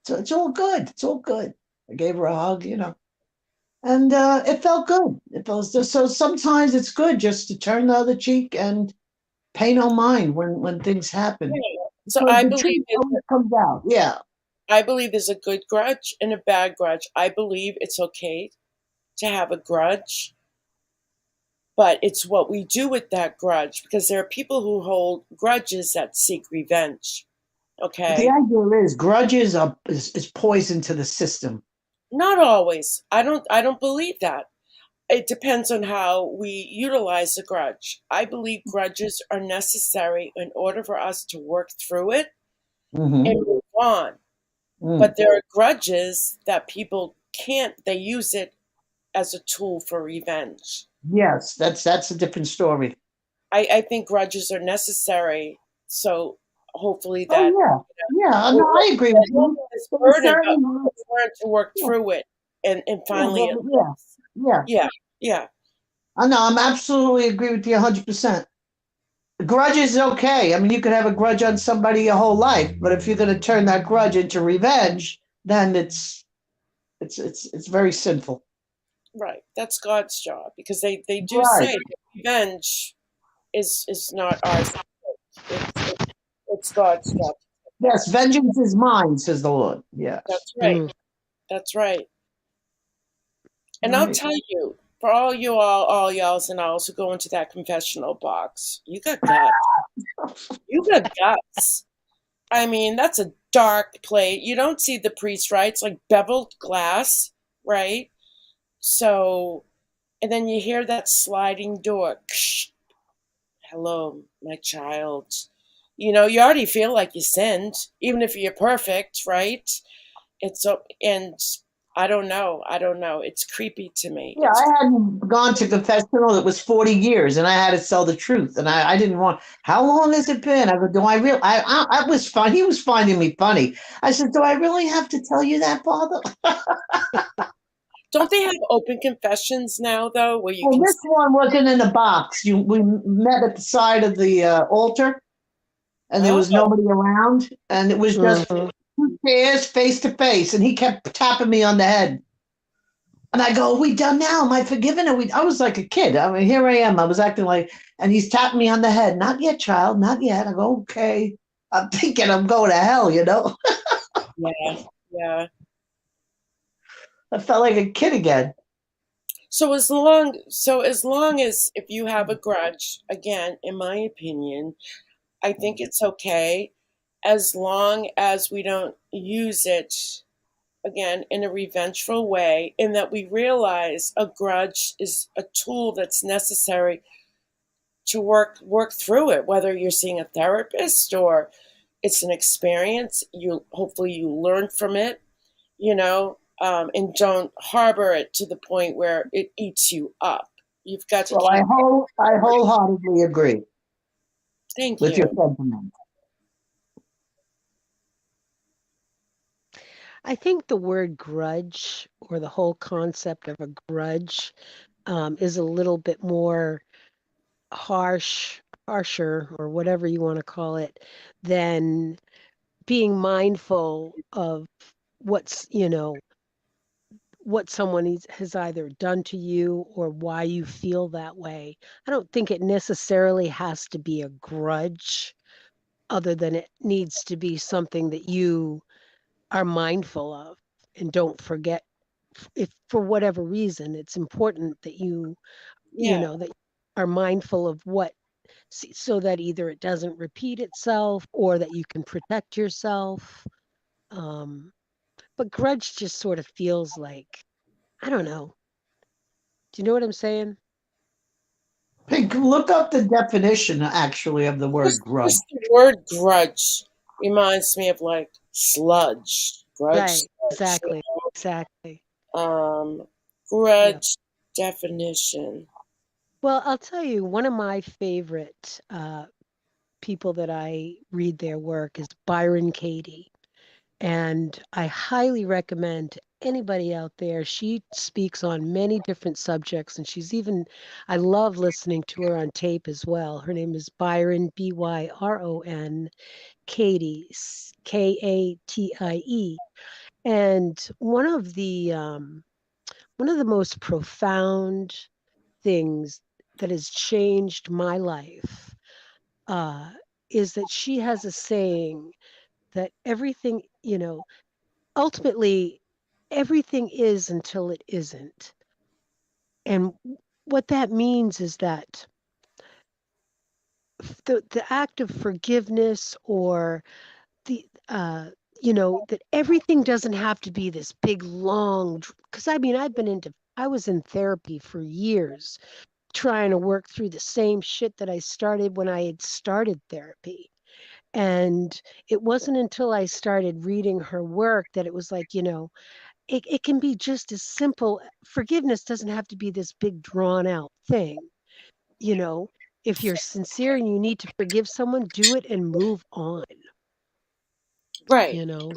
So it's all good. It's all good. I gave her a hug. And it felt good. It felt so. Sometimes it's good just to turn the other cheek and pay no mind when things happen. Yeah. So Because the truth always comes out. Yeah, I believe there's a good grudge and a bad grudge. I believe it's okay to have a grudge, but it's what we do with that grudge, because there are people who hold grudges that seek revenge. but the Okay? idea is grudges is poison to the system. Not always. I don't believe that. it depends on how we utilize the grudge. I believe grudges are necessary in order for us to work through it Hmm. and move on. But there are grudges that people can't, they use it as a tool for revenge. Yes, that's a different story. I think grudges are necessary. So hopefully Oh that yeah. No, we're I agree with you. this There's burden, but certain, let's learn to work yeah, through it and yeah, finally well, it yeah, lives. yeah. Yeah, yeah, I know. I'm absolutely agree with you 100%. Grudge is okay. I mean, you could have a grudge on somebody your whole life, but if you're going to turn that grudge into revenge, then it's very sinful. right. That's God's job because they do Right. say that revenge is not ours. It's God's job. Yes, vengeance is mine, says the Lord. Yes. That's right. Mm. That's right. And I'll Right. tell you, for all y'alls and alls who go into that confessional box, you got guts. You got guts. I mean, that's a dark plate. You don't see the priest, right? It's like beveled glass, right? So, and then you hear that sliding door. Hello, my child. You know, you already feel like you sinned, even if you're perfect, right? It's so, and I don't know. I don't know. It's creepy to me. Yeah, It's I hadn't gone to confessional. It was 40 years, and I had to tell the truth. And I didn't want. How long has it been? I go, do I really? I was fine. He was finding me funny. I said, do I really have to tell you that, Father? Don't they have open confessions now though, where you Well, can? this one wasn't in a box. We met at the side of the altar, and there Oh, was nobody around, and it was just Mhm. two chairs face to face, and he kept tapping me on the head. And I go, are we done now? Am I forgiven? I was like a kid. I mean, here I am. I was acting like, and he's tapping me on the head. Not yet, child. Not yet. I go, okay. I'm thinking I'm going to hell. yeah, yeah. I felt like a kid again. So as long as if you have a grudge, again, in my opinion, I think it's okay as long as we don't use it again in a revengeful way, in that we realize a grudge is a tool that's necessary to work through it, whether you're seeing a therapist or it's an experience. You hopefully you learn from it, and don't harbor it to the point where it eats you up. You've got to Well, I keep. wholeheartedly agree Thank with your you. sentiment. I think the word grudge or the whole concept of a grudge is a little bit more harsher, or whatever you want to call it, than being mindful of what's, what someone has either done to you or why you feel that way. I don't think it necessarily has to be a grudge, other than it needs to be something that you are mindful of and don't forget. If for whatever reason it's important that Yeah, that you are mindful of what, so that either it doesn't repeat itself or that you can protect yourself. um but grudge just sort of feels like, I don't know. Do you know what I'm saying? Hey, look up the definition, actually, of the word grudge. just the word grudge reminds me of like sludge, grudge, Right, sludge. exactly, exactly. Um, Yep. grudge definition. Well, I'll tell you, one of my favorite people that I read their work is Byron Katie. And I highly recommend to anybody out there. She speaks on many different subjects, and I love listening to her on tape as well. Her name is Byron, Byron Katie, Katie. And one of the most profound things that has changed my life uh, is that she has a saying that everything, ultimately, everything is until it isn't. And what that means is that the act of forgiveness, or the that everything doesn't have to be this big long, because I mean, I was in therapy for years trying to work through the same shit that I started when I had started therapy. And it wasn't until I started reading her work that it was like, it can be just as simple. Forgiveness doesn't have to be this big drawn out thing. You know, if you're sincere and you need to forgive someone, do it and move on, Right. you know.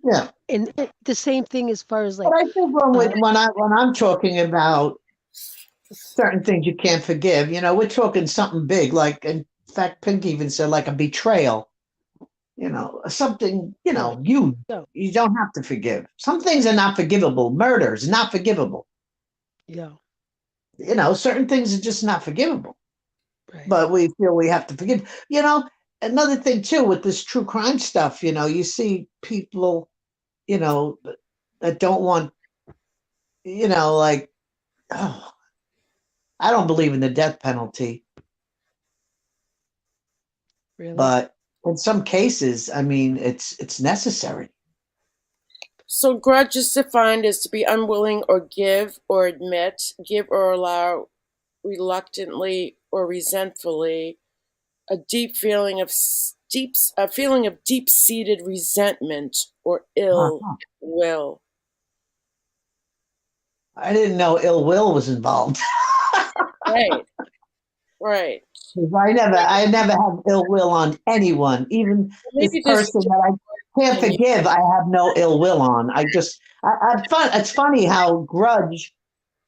Yeah. And the same thing as far as But like, I think when uh, I'm talking about certain things you can't forgive, we're talking something big, like in fact, Pink even said like a betrayal, something, right. So, you don't have to forgive. Some things are not forgivable. Murder is not forgivable. yeah, Certain things are just not forgivable. right. But we feel we have to forgive. Another thing too with this true crime stuff, you see people, you know, that don't want, like, oh, I don't believe in the death penalty, Really? but in some cases, I mean, it's necessary. So grudge is defined as to be unwilling or give or admit, give or allow reluctantly or resentfully a deep feeling of deep seated resentment or ill Uh-huh. will. I didn't know ill will was involved. Right, right. 'Cause I never have ill will on anyone, even this Maybe this person that I can't and you, forgive. I have no ill will on. It's funny how grudge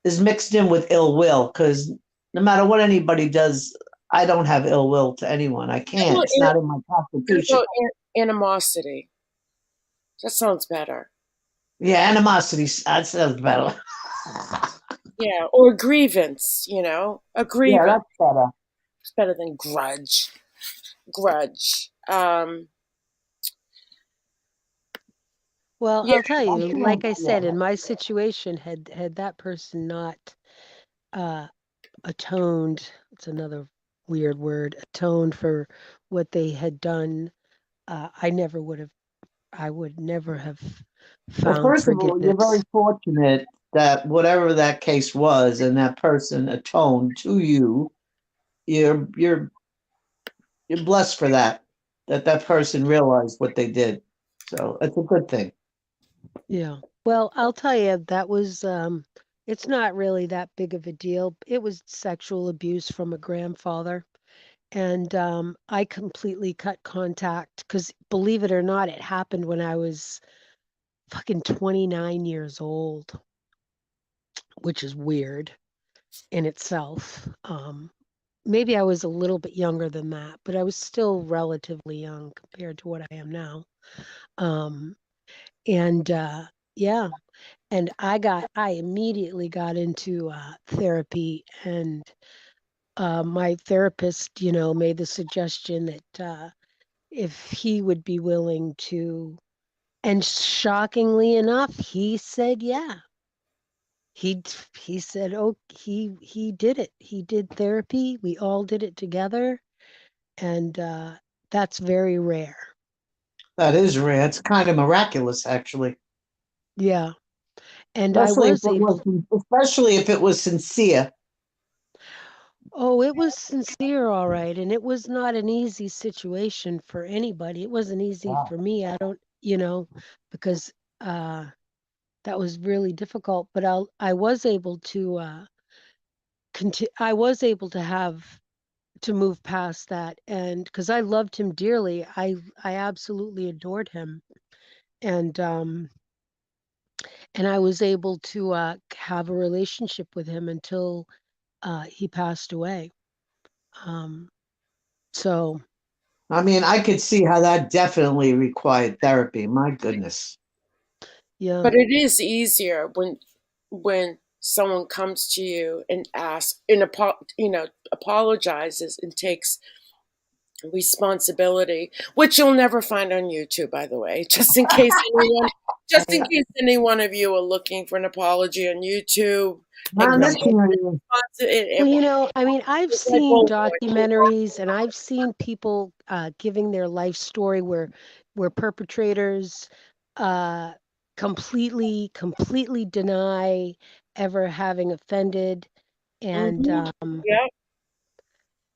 is mixed in with ill will because no matter what anybody does, I don't have ill will to anyone. I how can't. about, It's not in my how constitution. about animosity? That sounds better. Yeah, animosity. That sounds better. Yeah, or grievance. A Yeah, grievance. that's better. It's better than grudge. Grudge. Well, Yeah, I'll tell I you, like can't. I Yeah. said, in my situation, had that person not uh, atoned, it's another weird word, atoned for what they had done, I would never have Well, found first of all, you're very forgiveness. fortunate that whatever that case was, and that person atoned to you. You're blessed for that. That person realized what they did. So it's a good thing. Yeah. Well, I'll tell you, that was, it's not really that big of a deal. It was sexual abuse from a grandfather. And I completely cut contact because, believe it or not, it happened when I was fucking 29 years old, which is weird in itself. Maybe I was a little bit younger than that, but I was still relatively young compared to what I am now. Um, and yeah, and I immediately got into therapy, and my therapist, made the suggestion that if he would be willing to, and shockingly enough, he said, yeah. He said, oh, he did it. He did therapy. We all did it together, and that's very rare. That is rare. It's kind of miraculous, actually. Yeah, and I Especially if was it was, able. especially if it was sincere. Oh, it was sincere, all right, and it was not an easy situation for anybody. It wasn't easy Wow. for me. I don't, because uh, that was really difficult. But I was able to I was able to have to move past that, and because I loved him dearly, I absolutely adored him, and I was able to have a relationship with him until he passed away. Um, so I mean, I could see how that definitely required therapy. My goodness. yeah, but it is easier when someone comes to you and asks and apologizes and takes responsibility, which you'll never find on YouTube, by the way. Just in case any one of you are looking for an apology on YouTube, Not in this acknowledge community. it well, won't, I mean, I've it seen won't work. documentaries and I've seen people giving their life story where perpetrators uh, completely deny ever having offended, and Yep.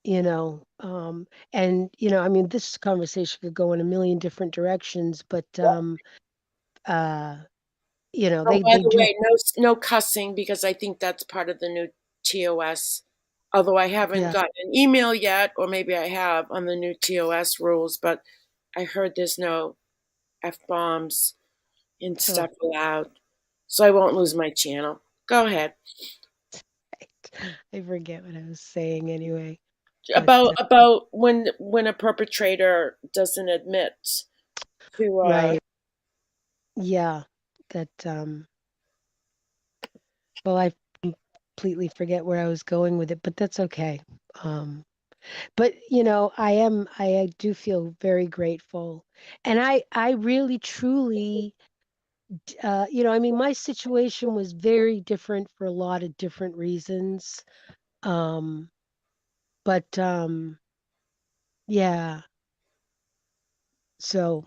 you know, I mean, this conversation could go in a million different directions, but uh, Oh, by they the do. way, no cussing, because I think that's part of the new TOS. Although I haven't Yeah. gotten an email yet, or maybe I have on the new TOS rules, but I heard there's no F bombs and Oh, stuff allowed. So I won't lose my channel. Go ahead. I forget what I was saying anyway, but About when a perpetrator doesn't admit to right. Yeah, that well, I completely forget where I was going with it, but that's okay. Um, but I do feel very grateful, and I really truly, I mean, my situation was very different for a lot of different reasons. Um, but yeah, so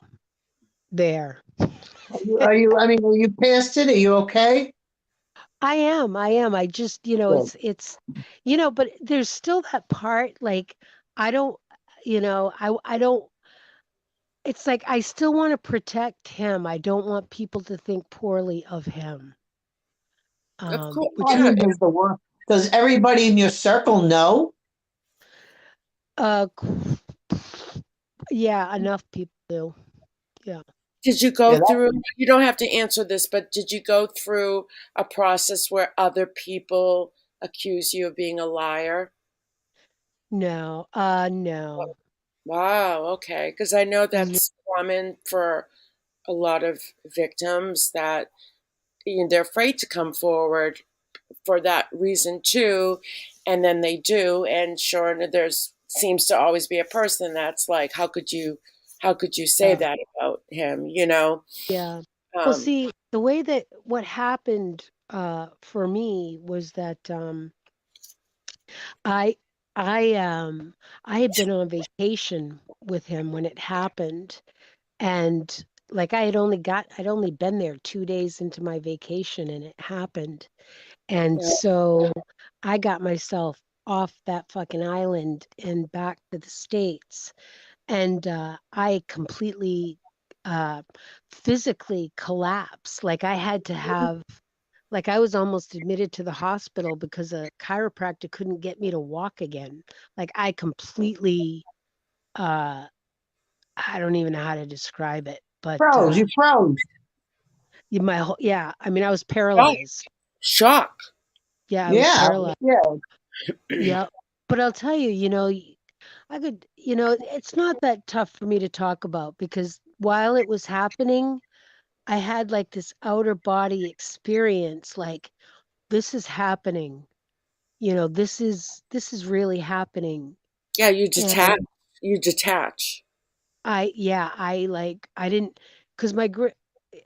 there. I mean, are you past it? Are you okay? I am. I just, Good. but there's still that part, like, I don't, I don't, it's like I still want to protect him. I don't want people to think poorly of him. Of course, I Which, yeah. mean, does everybody in your circle know? uh, yeah, enough people do. Yeah. Did you go Yeah, through, you don't have to answer this, but did you go through a process where other people accuse you of being a liar? No, no. Wow, okay. Because I know Yeah, that's common for a lot of victims that they're afraid to come forward for that reason too, and then they do, and sure, there's seems to always be a person that's like, how could you say yeah. that about him? You know, Yeah. Well, um, see, the way that what happened for me was that I I I had been on vacation with him when it happened, and like I'd only been there 2 days into my vacation and it happened. And so I got myself off that fucking island and back to the States. And I completely uh, physically collapsed. Like I had to have, like I was almost admitted to the hospital because a chiropractor couldn't get me to walk again. Like I completely, uh, I don't even know how to describe it, but froze. You froze. yeah, I mean, I was oh, paralyzed. shock. Yeah, I was Yeah, paralyzed. yeah. Yeah. But I'll tell you, I could, it's not that tough for me to talk about because while it was happening, I had like this outer body experience, like this is happening. This is really happening. Yeah, And you detach. I didn't, because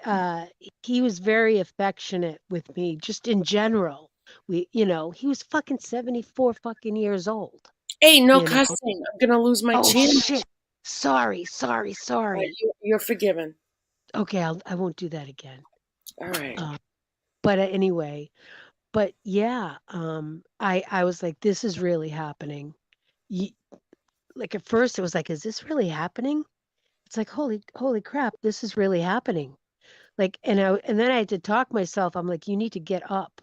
uh, he was very affectionate with me, just in general. He was fucking 74 fucking years old, Hey, no you know. cussing. I'm gonna lose my Oh channel. shit. Sorry. You're forgiven. Okay, I won't do that again. All right. Uh, but anyway, but yeah, I was like, this is really happening. Ye Like at first, it was like, is this really happening? It's like, holy crap, this is really happening. Like, and then I had to talk myself. I'm like, you need to get up.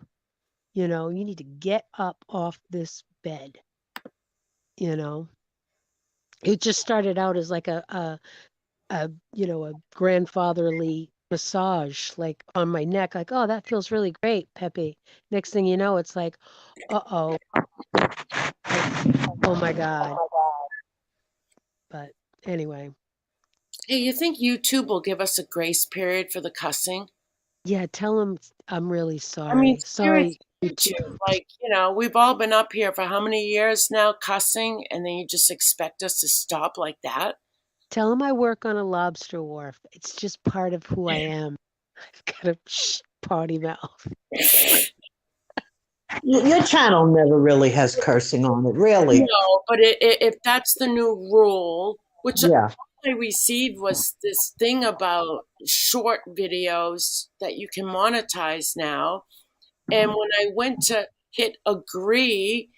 You need to get up off this bed. You know, it just started out as like a grandfatherly massage like on my neck, like, oh, that feels really great, Pepe. Next thing you know, it's like, uh-oh, like, oh my God. But anyway, Hey, you think YouTube will give us a grace period for the cussing? yeah, tell him I'm really I mean, sorry, seriously, YouTube. YouTube. Like, we've all been up here for how many years now cussing, and then you just expect us to stop like that? Tell him I work on a lobster wharf. It's just part of who I am. I've got a potty mouth. Your channel never really has cursing on it, really. No, but if that's the new rule, which Yeah. I received was this thing about short videos that you can monetize now. And when I went to hit agree,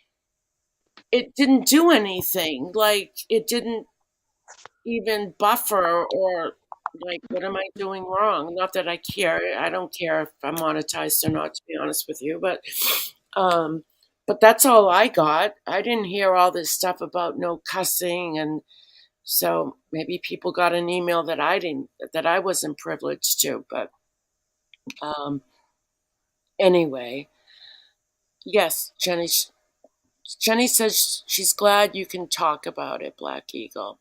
it didn't do anything. Like it didn't even buffer or like what am I doing wrong? Not that I care. I don't care if I'm monetized or not, to be honest with you. Um but that's all I got. I didn't hear all this stuff about no cussing, and so maybe people got an email that I wasn't privileged to. But um anyway, yes, Jenny says she's glad you can talk about it, Black Eagle.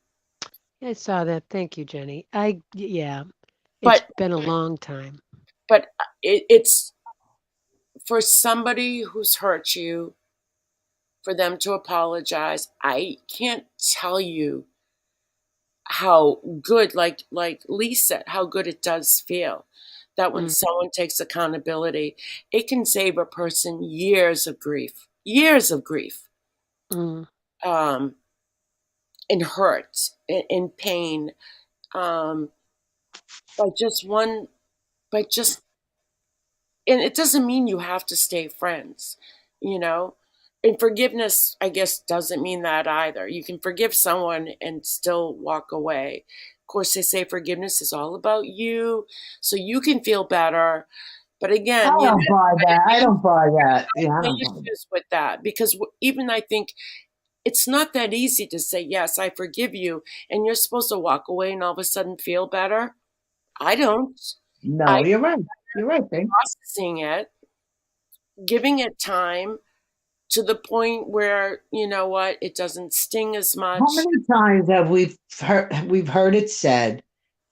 I saw that. Thank you, Jenny. Yeah, it's But been a long time. it's for somebody who's hurt you, for them to apologize. I can't tell you how good, like Lee said, how good it does feel that when Mm, someone takes accountability, it can save a person years of grief, mm. um, and hurt, and pain, um, by just one, by just, and it doesn't mean you have to stay friends, you know. And forgiveness, I guess, doesn't mean that either. You can forgive someone and still walk away. Of course, they say forgiveness is all about you, so you can feel better. But I again, don't buy that. I don't buy that. I Yeah, have I my don't buy that. issues with that because even I think it's not that easy to say yes, I forgive you, and you're supposed to walk away and all of a sudden feel better. I don't. I No, you're right. You're right, babe. processing it, giving it time to the point where you know what, it doesn't sting as How much. many times have we've heard it said,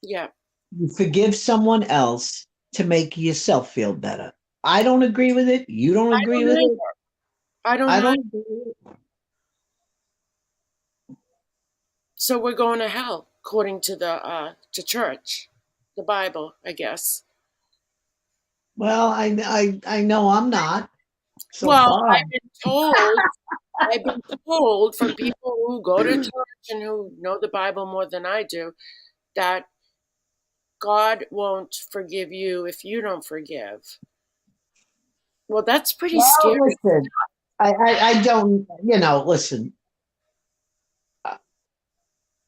Yeah, you forgive someone else to make yourself feel better? I don't agree with it. You don't I agree don't with it. either. I don't I know. don't agree with it. So we're going to hell according to the to church, the Bible, I guess. Well, I know I'm not so Well, far. I've been told from people who go to church and who know the Bible more than I do that God won't forgive you if you don't forgive. Well, that's pretty Well, scary. listen, I don't, listen.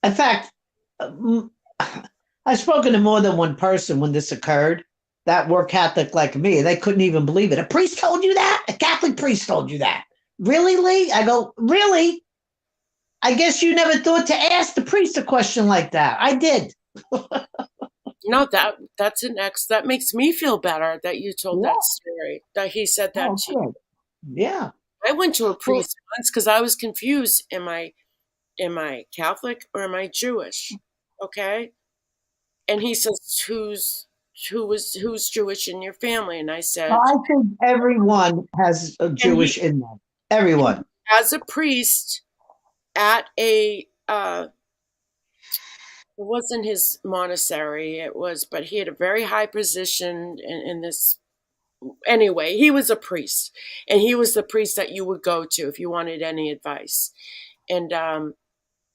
In fact, mm, I've spoken to more than one person when this occurred that were Catholic like me. They couldn't even believe it. A priest told you that? A Catholic priest told you that? Really, Lee? I go, really? I guess you never thought to ask the priest a question like that. I did. No, that makes me feel better that you told Yeah. that story. That he said that Oh, to you. good. Yeah. I went to a Well, priest once because I was confused. Am I Catholic or am I Jewish? Okay. And he says, who's Jewish in your family? And I said, I think everyone has a and he Jewish in them. Everyone. as a priest at it wasn't his monastery, it was, but he had a very high position in this. Anyway, he was a priest, and he was the priest that you would go to if you wanted any advice. And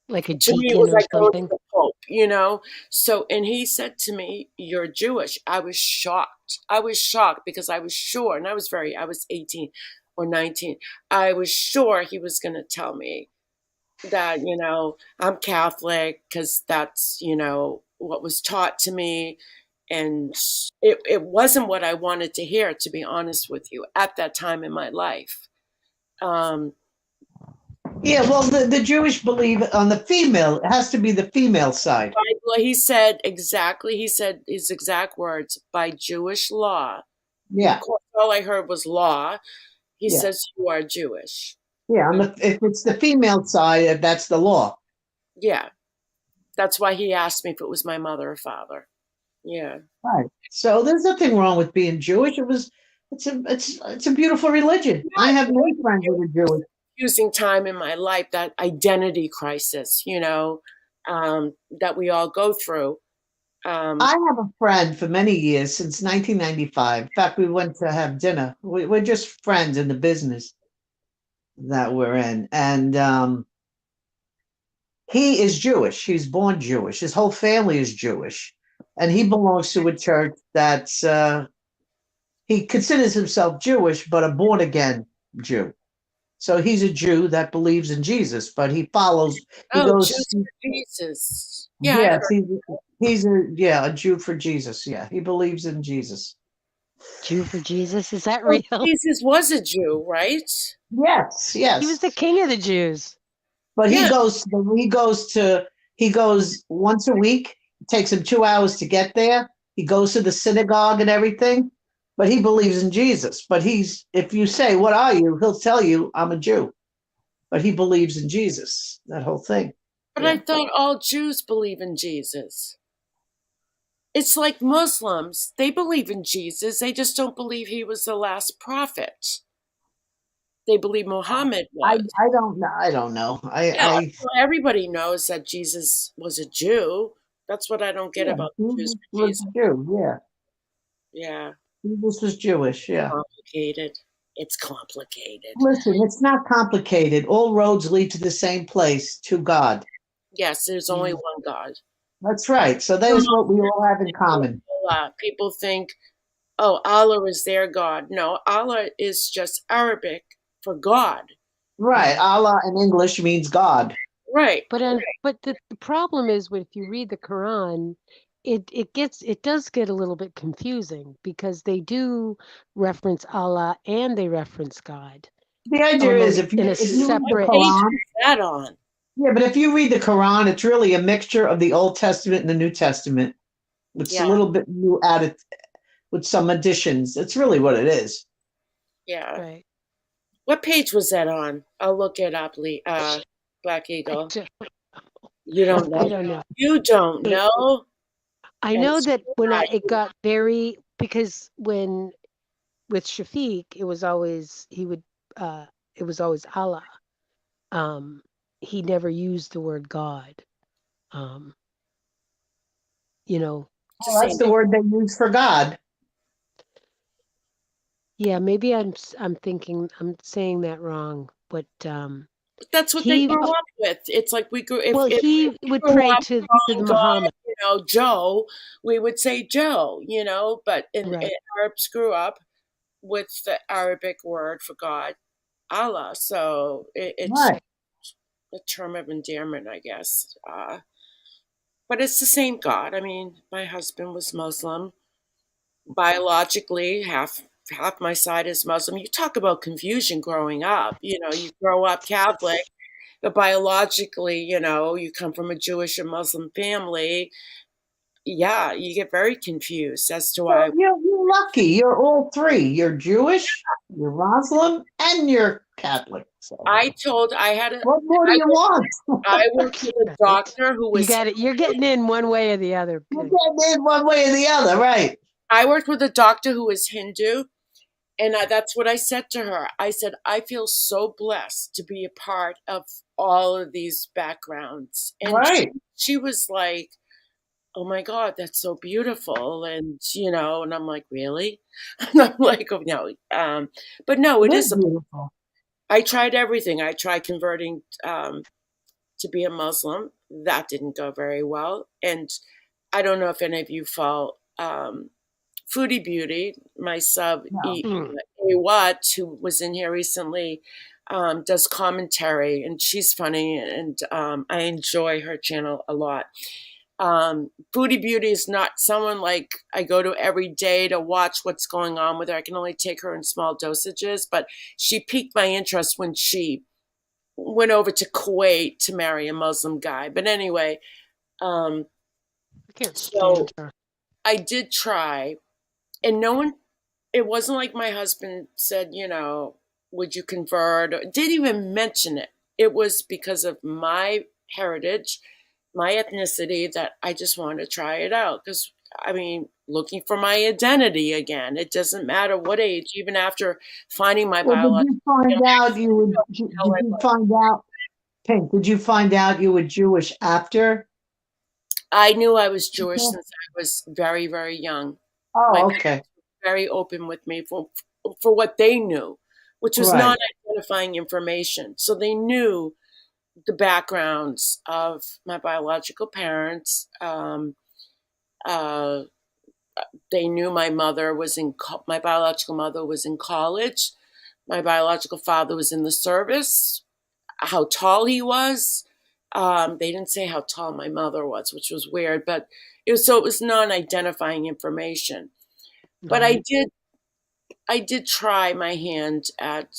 Like a to me, it deacon was or like going to something. the Pope, you know? So, and he said to me, "You're Jewish." I was shocked. I was shocked because I was sure, and I was 18 or 19. I was sure he was going to tell me that, I'm Catholic because that's, what was taught to me. And it wasn't what I wanted to hear, to be honest with you, at that time in my life. Um, Yeah, well, the Jewish believe on the female, it has to be the female side. Well, he said his exact words, by Jewish law. And of Yeah, course, all I heard was law. He yeah, says, you are Jewish. yeah. If it's the female side, that's the law. Yeah. That's why he asked me if it was my mother or father. Yeah. Right. So there's nothing wrong with being Jewish. It's a beautiful religion. I have many friends that are Jewish. Confusing time in my life, that identity crisis, that we all go through. I have a friend for many years, since 1995. In fact, we went to have dinner. We're just friends in the business that we're in. And he is Jewish. He's born Jewish. His whole family is Jewish. And he belongs to a church that's he considers himself Jewish, but a born again Jew. So he's a Jew that believes in Jesus, but he follows. He Oh, goes. Jews for Jesus. Yeah, I Yes, heard. he's a Jew for Jesus. Yeah, he believes in Jesus. Jew for Jesus. Is that Oh, real? Jesus was a Jew, right? Yes, He was yes. the king of the Jews. But Yeah. he goes once a week. It takes him 2 hours to get there. He goes to the synagogue and everything. But he believes in Jesus. But if you say, "What are you?" He'll tell you, "I'm a Jew." But he believes in Jesus. That whole thing. But I Yeah. thought all Jews believe in Jesus. It's like Muslims. They believe in Jesus. They just don't believe he was the last prophet. They believe Muhammad was. I don't know. I don't know. Yeah, well, everybody knows that Jesus was a Jew. That's what I don't get Yeah, about Jews Jesus for was Jesus. a Jew. Yeah, Yeah, Jesus was Jewish. Yeah. complicated. It's complicated. Listen, it's not complicated. All roads lead to the same place, to God. Yes, there's only Mm. one God. That's right. So there's what we all have in common. People think, oh, Allah is their God. No, Allah is just Arabic for God. Right. Allah in English means God. Right. But the problem is when if you read the Quran, it does get a little bit confusing because they do reference Allah and they reference God The idea is almost in a if you read the What separate. page Quran, is that on? yeah, but if you read the Quran, it's really a mixture of the Old Testament and the New Testament. It's a Yeah, little bit new added with some additions. It's really what it is. yeah. Right. What page was that on? I'll look it up, Black I Eagle. don't, You don't I know. don't know. You don't It, know? I And know so that when I, it got very because when with Shafiq it was always it was always Allah. Um, he never used the word God. Um, you know, it's the Well, that's same. the word they use for God. yeah, maybe I'm thinking I'm saying that wrong, but That's what they he grew up with. It's like we grew well if he we would grew pray up to the calling God, Muhammad, Joe, we would say Joe, but in right? Arabs grew up with the Arabic word for God, Allah. So it's Right. a term of endearment, I guess. But it's the same God. I mean, my husband was Muslim. Biologically, half my side is Muslim. You talk about confusion growing up. You grow up Catholic, but biologically, you come from a Jewish and Muslim family. Yeah, you get very confused as to Well, why. you're lucky. You're all three. You're Jewish, you're Muslim, and you're Catholic. So I had a what more do I you worked, want? I worked with a Right. doctor who You was got it. You're getting in one way or the other. You Good. can't name one way or the other, right? I worked with a doctor who was Hindu. And that's what I said to her. I said, I feel so blessed to be a part of all of these backgrounds. And Right. she was like, oh my God, that's so beautiful. And I'm like, really? And I'm like, oh no. But no, It it is is. beautiful. I tried everything. I tried converting to be a Muslim. That didn't go very well. And I don't know if any of you follow Foodie Beauty, my sub, No. Mm. Watt, who was in here recently, does commentary, and she's funny, and I enjoy her channel a lot. Foodie Beauty is not someone like I go to every day to watch what's going on with her. I can only take her in small dosages, but she piqued my interest when she went over to Kuwait to marry a Muslim guy. But anyway, um, I can't so stand her. I did try, and no one, it wasn't like my husband said, would you convert? Or didn't even mention it. It was because of my heritage, my ethnicity, that I just wanted to try it out. Because, I mean, looking for my identity again. It doesn't matter what age, even after finding my Well, did biological you find out you would? family, Did you find out, Pink? Did you find out you were Jewish after? I knew I was Jewish Okay. since I was very, very young. My Oh, parents okay. were very open with me for what they knew, which was Right. non-identifying information. So they knew the backgrounds of my biological parents, uh, They knew my mother was my biological mother was in college. My biological father was in the service, how tall he was. They didn't say how tall my mother was, which was weird, but it was non-identifying information. But Right. I did try my hand at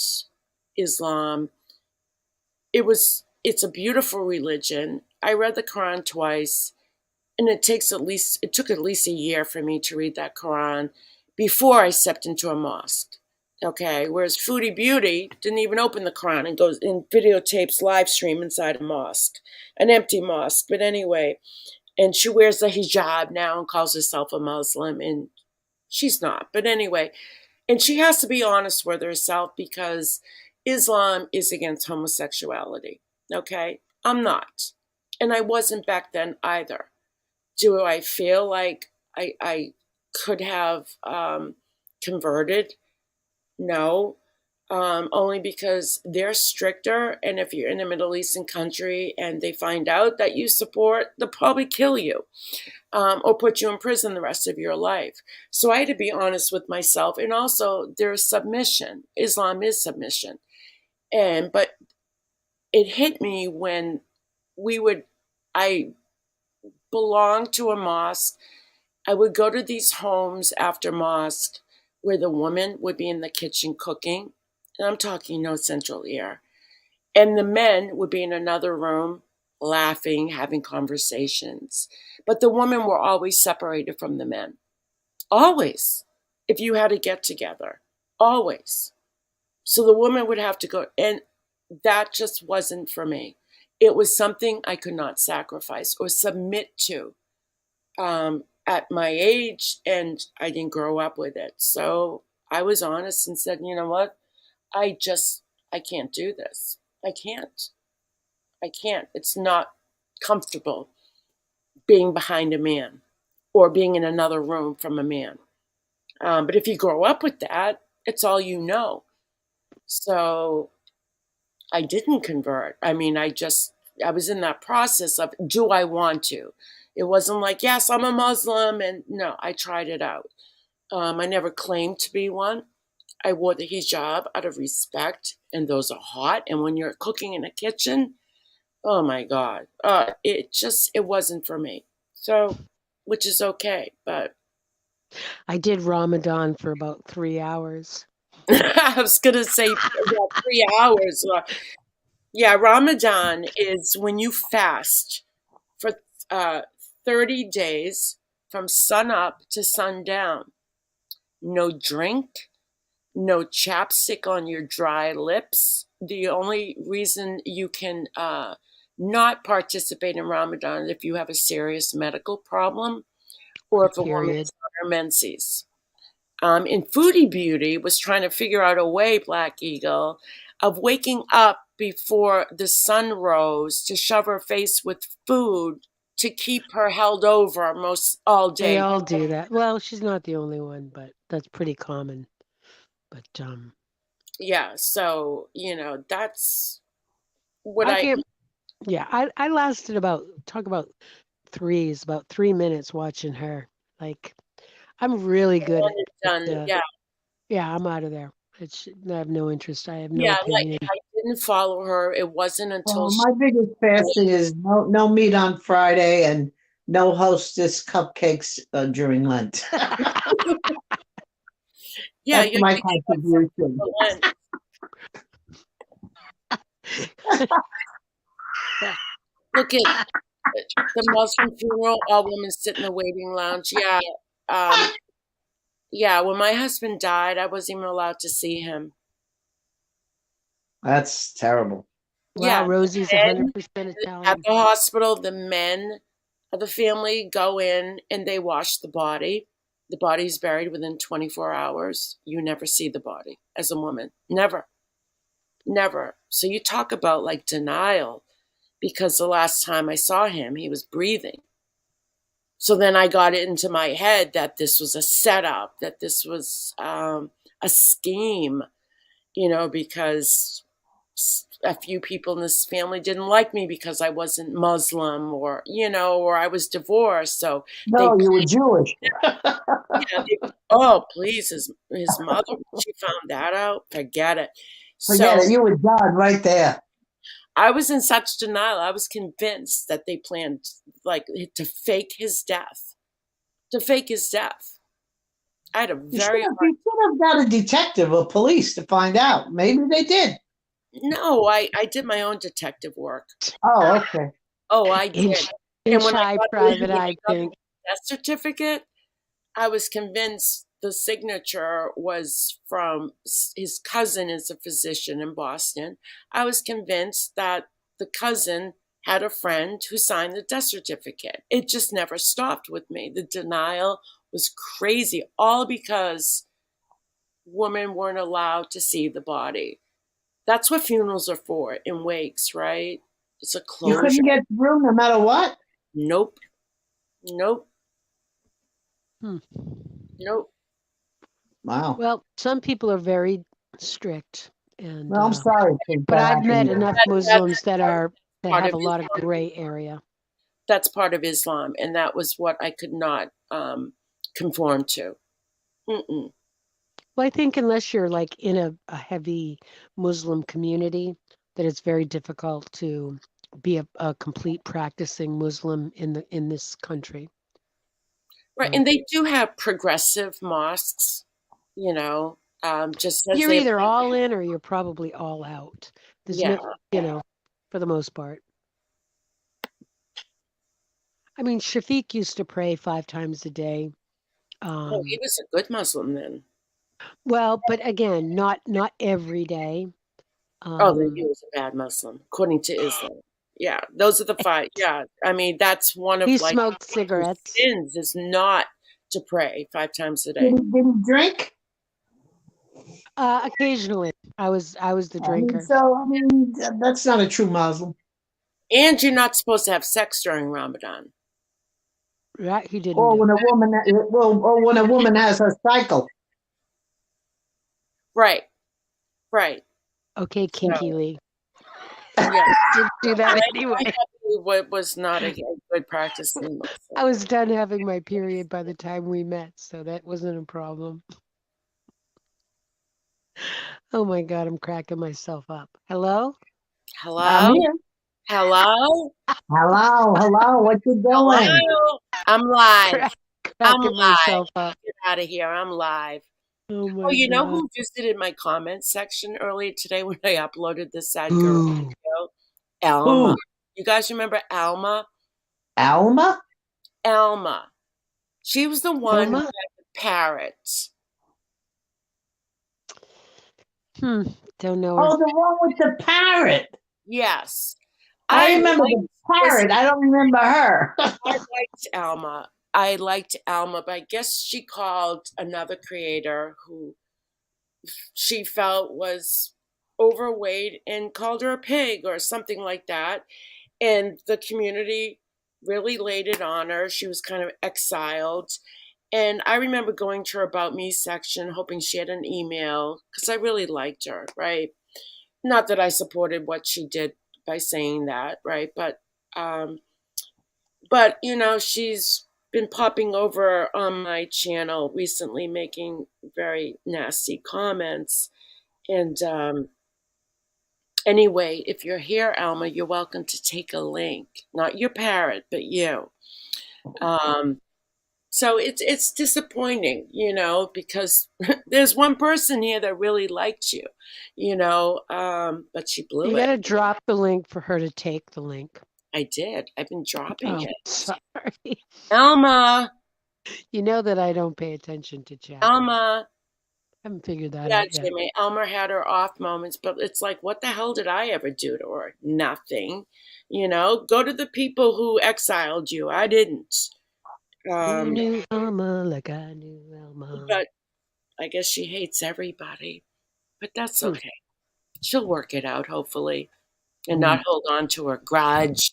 Islam. It's a beautiful religion. I read the Quran twice, and it took at least a year for me to read that Quran before I stepped into a mosque. Okay, whereas Foodie Beauty didn't even open the Quran and goes in videotapes live stream inside a mosque, an empty mosque. But anyway, and she wears the hijab now and calls herself a Muslim, and she's not. But anyway, and she has to be honest with herself because Islam is against homosexuality. Okay, I'm not, and I wasn't back then either. Do I feel like I could have converted? No, only because they're stricter. And if you're in a Middle Eastern country and they find out that you support, they'll probably kill you or put you in prison the rest of your life. So I had to be honest with myself. And also, there's submission. Islam is submission. But it hit me when I belonged to a mosque. I would go to these homes after mosque where the woman would be in the kitchen cooking, and I'm talking no central air, and the men would be in another room laughing, having conversations. But the women were always separated from the men. Always. If you had a get together. Always. So the woman would have to go, and that just wasn't for me. It was something I could not sacrifice or submit to. At my age, and I didn't grow up with it. So I was honest and said, you know what? I can't do this. I can't. I can't. It's not comfortable being behind a man or being in another room from a man. But if you grow up with that, it's all you know. So I didn't convert. I mean, I was in that process of, do I want to? It wasn't like, yes, I'm a Muslim. And no, I tried it out. I never claimed to be one. I wore the hijab out of respect, and those are hot. And when you're cooking in a kitchen, oh my God, it wasn't for me. So, which is okay. But I did Ramadan for about 3 hours. I was going to say 3 hours. Yeah, Ramadan is when you fast for 30 days from sun up to sundown. No drink, no chapstick on your dry lips. The only reason you can not participate in Ramadan is if you have a serious medical problem or if a woman is on her menses. And Foodie Beauty was trying to figure out a way, Black Eagle, of waking up before the sun rose to shove her face with food to keep her held over most all day. They all do that. Well, she's not the only one, but that's pretty common. But yeah, so that's what yeah, I lasted about 3 minutes watching her. Like, I'm really good done. Yeah, I'm out of there. I have no interest. I have no Like opinion. I didn't follow her. It wasn't until my biggest fasting is no meat on Friday and no Hostess cupcakes during Lent. Yeah, that's my contribution. Look at the Muslim funeral. All women sit in the waiting lounge. Yeah, yeah. When my husband died, I wasn't even allowed to see him. That's terrible. Wow, Yeah, Rosie's 100% Italian. At the hospital, the men of the family go in and they wash the body. The body's buried within 24 hours. You never see the body as a woman. Never. Never. So you talk about like denial, because the last time I saw him, he was breathing. So then I got it into my head that this was a setup, that this was a scheme, because a few people in this family didn't like me because I wasn't Muslim, or or I was divorced. So they, No, you were Jewish. oh please, his mother, when she found that out, forget it. Forget So it. You were done right there. I was in such denial. I was convinced that they planned like to fake his death. To fake his death. I had a very hard. You should have got a detective or police to find out. Maybe they did. No, I did my own detective work. Oh, okay. Oh, I Inch, did. inch when high, got the- private when eye got the pink. death certificate, I was convinced the signature was from his cousin is a physician in Boston. I was convinced that the cousin had a friend who signed the death certificate. It just never stopped with me. The denial was crazy, all because women weren't allowed to see the body. That's what funerals are for, in wakes, right? It's a You closure. couldn't get through no matter what? Nope. Nope. Hmm. Nope. Wow. Well, some people are very strict, and Well, I'm sorry. but I've met happened. enough That- Muslims that part have of a lot of Islam. gray area. That's part of Islam, and that was what I could not conform to. Mm-mm. Well, I think unless you're like in a heavy Muslim community, that it's very difficult to be a complete practicing Muslim in this country. Right, and they do have progressive mosques, just as You're they either all in or you're probably all out. There's yeah. no, for the most part. I mean, Shafiq used to pray 5 times a day. Oh, he was a good Muslim then. Well, but again, not every day. Oh, then he was a bad Muslim, according to Islam. Yeah, those are the 5. Yeah, I mean that's one of He like smoked cigarettes. sins is not to pray 5 times a day. Did he drink? Occasionally, I was the drinker. That's not a true Muslim. And you're not supposed to have sex during Ramadan. Right? He didn't. Or do when it. when a woman has her cycle. Right. Right. Okay, Kinky Lee. Yeah. Didn't do that anyway. What was not a good practice in Muslim. I was done having my period by the time we met, so that wasn't a problem. Oh my God, I'm cracking myself up. Hello? Hello? I'm here. Hello? Hello. What you doing? Hello? I'm live. Cracking myself up. Get out of here. I'm live. Oh my Oh, you know God. who visited my comments section earlier today when I uploaded the Sad Girl Ooh. video? Alma. Who? You guys remember Alma? Alma? Alma. She was the one who Alma? had the parrots. Don't know her. Oh, the one with the parrot. Yes. I remember the parrot. I don't remember her. I liked Alma. But I guess she called another creator who she felt was overweight and called her a pig or something like that. And the community really laid it on her. She was kind of exiled. And I remember going to her About Me section, hoping she had an email, because I really liked her, right? Not that I supported what she did by saying that, right? But she's been popping over on my channel recently, making very nasty comments. And anyway, if you're here, Alma, you're welcome to take a link. Not your parrot, but you. So it's disappointing, because there's one person here that really liked you, but she blew You it. gotta drop the link for her to take the link. I did. I've been dropping it. Sorry. Alma, You know that I don't pay attention to chat. Alma. Haven't figured that Yeah, out yet. Jimmy. Alma had her off moments, but it's like, what the hell did I ever do to her? Nothing. Go to the people who exiled you. I didn't. You knew Alma like I knew Alma. But I guess she hates everybody. But that's okay. She'll work it out, hopefully, and not hold on to her grudge.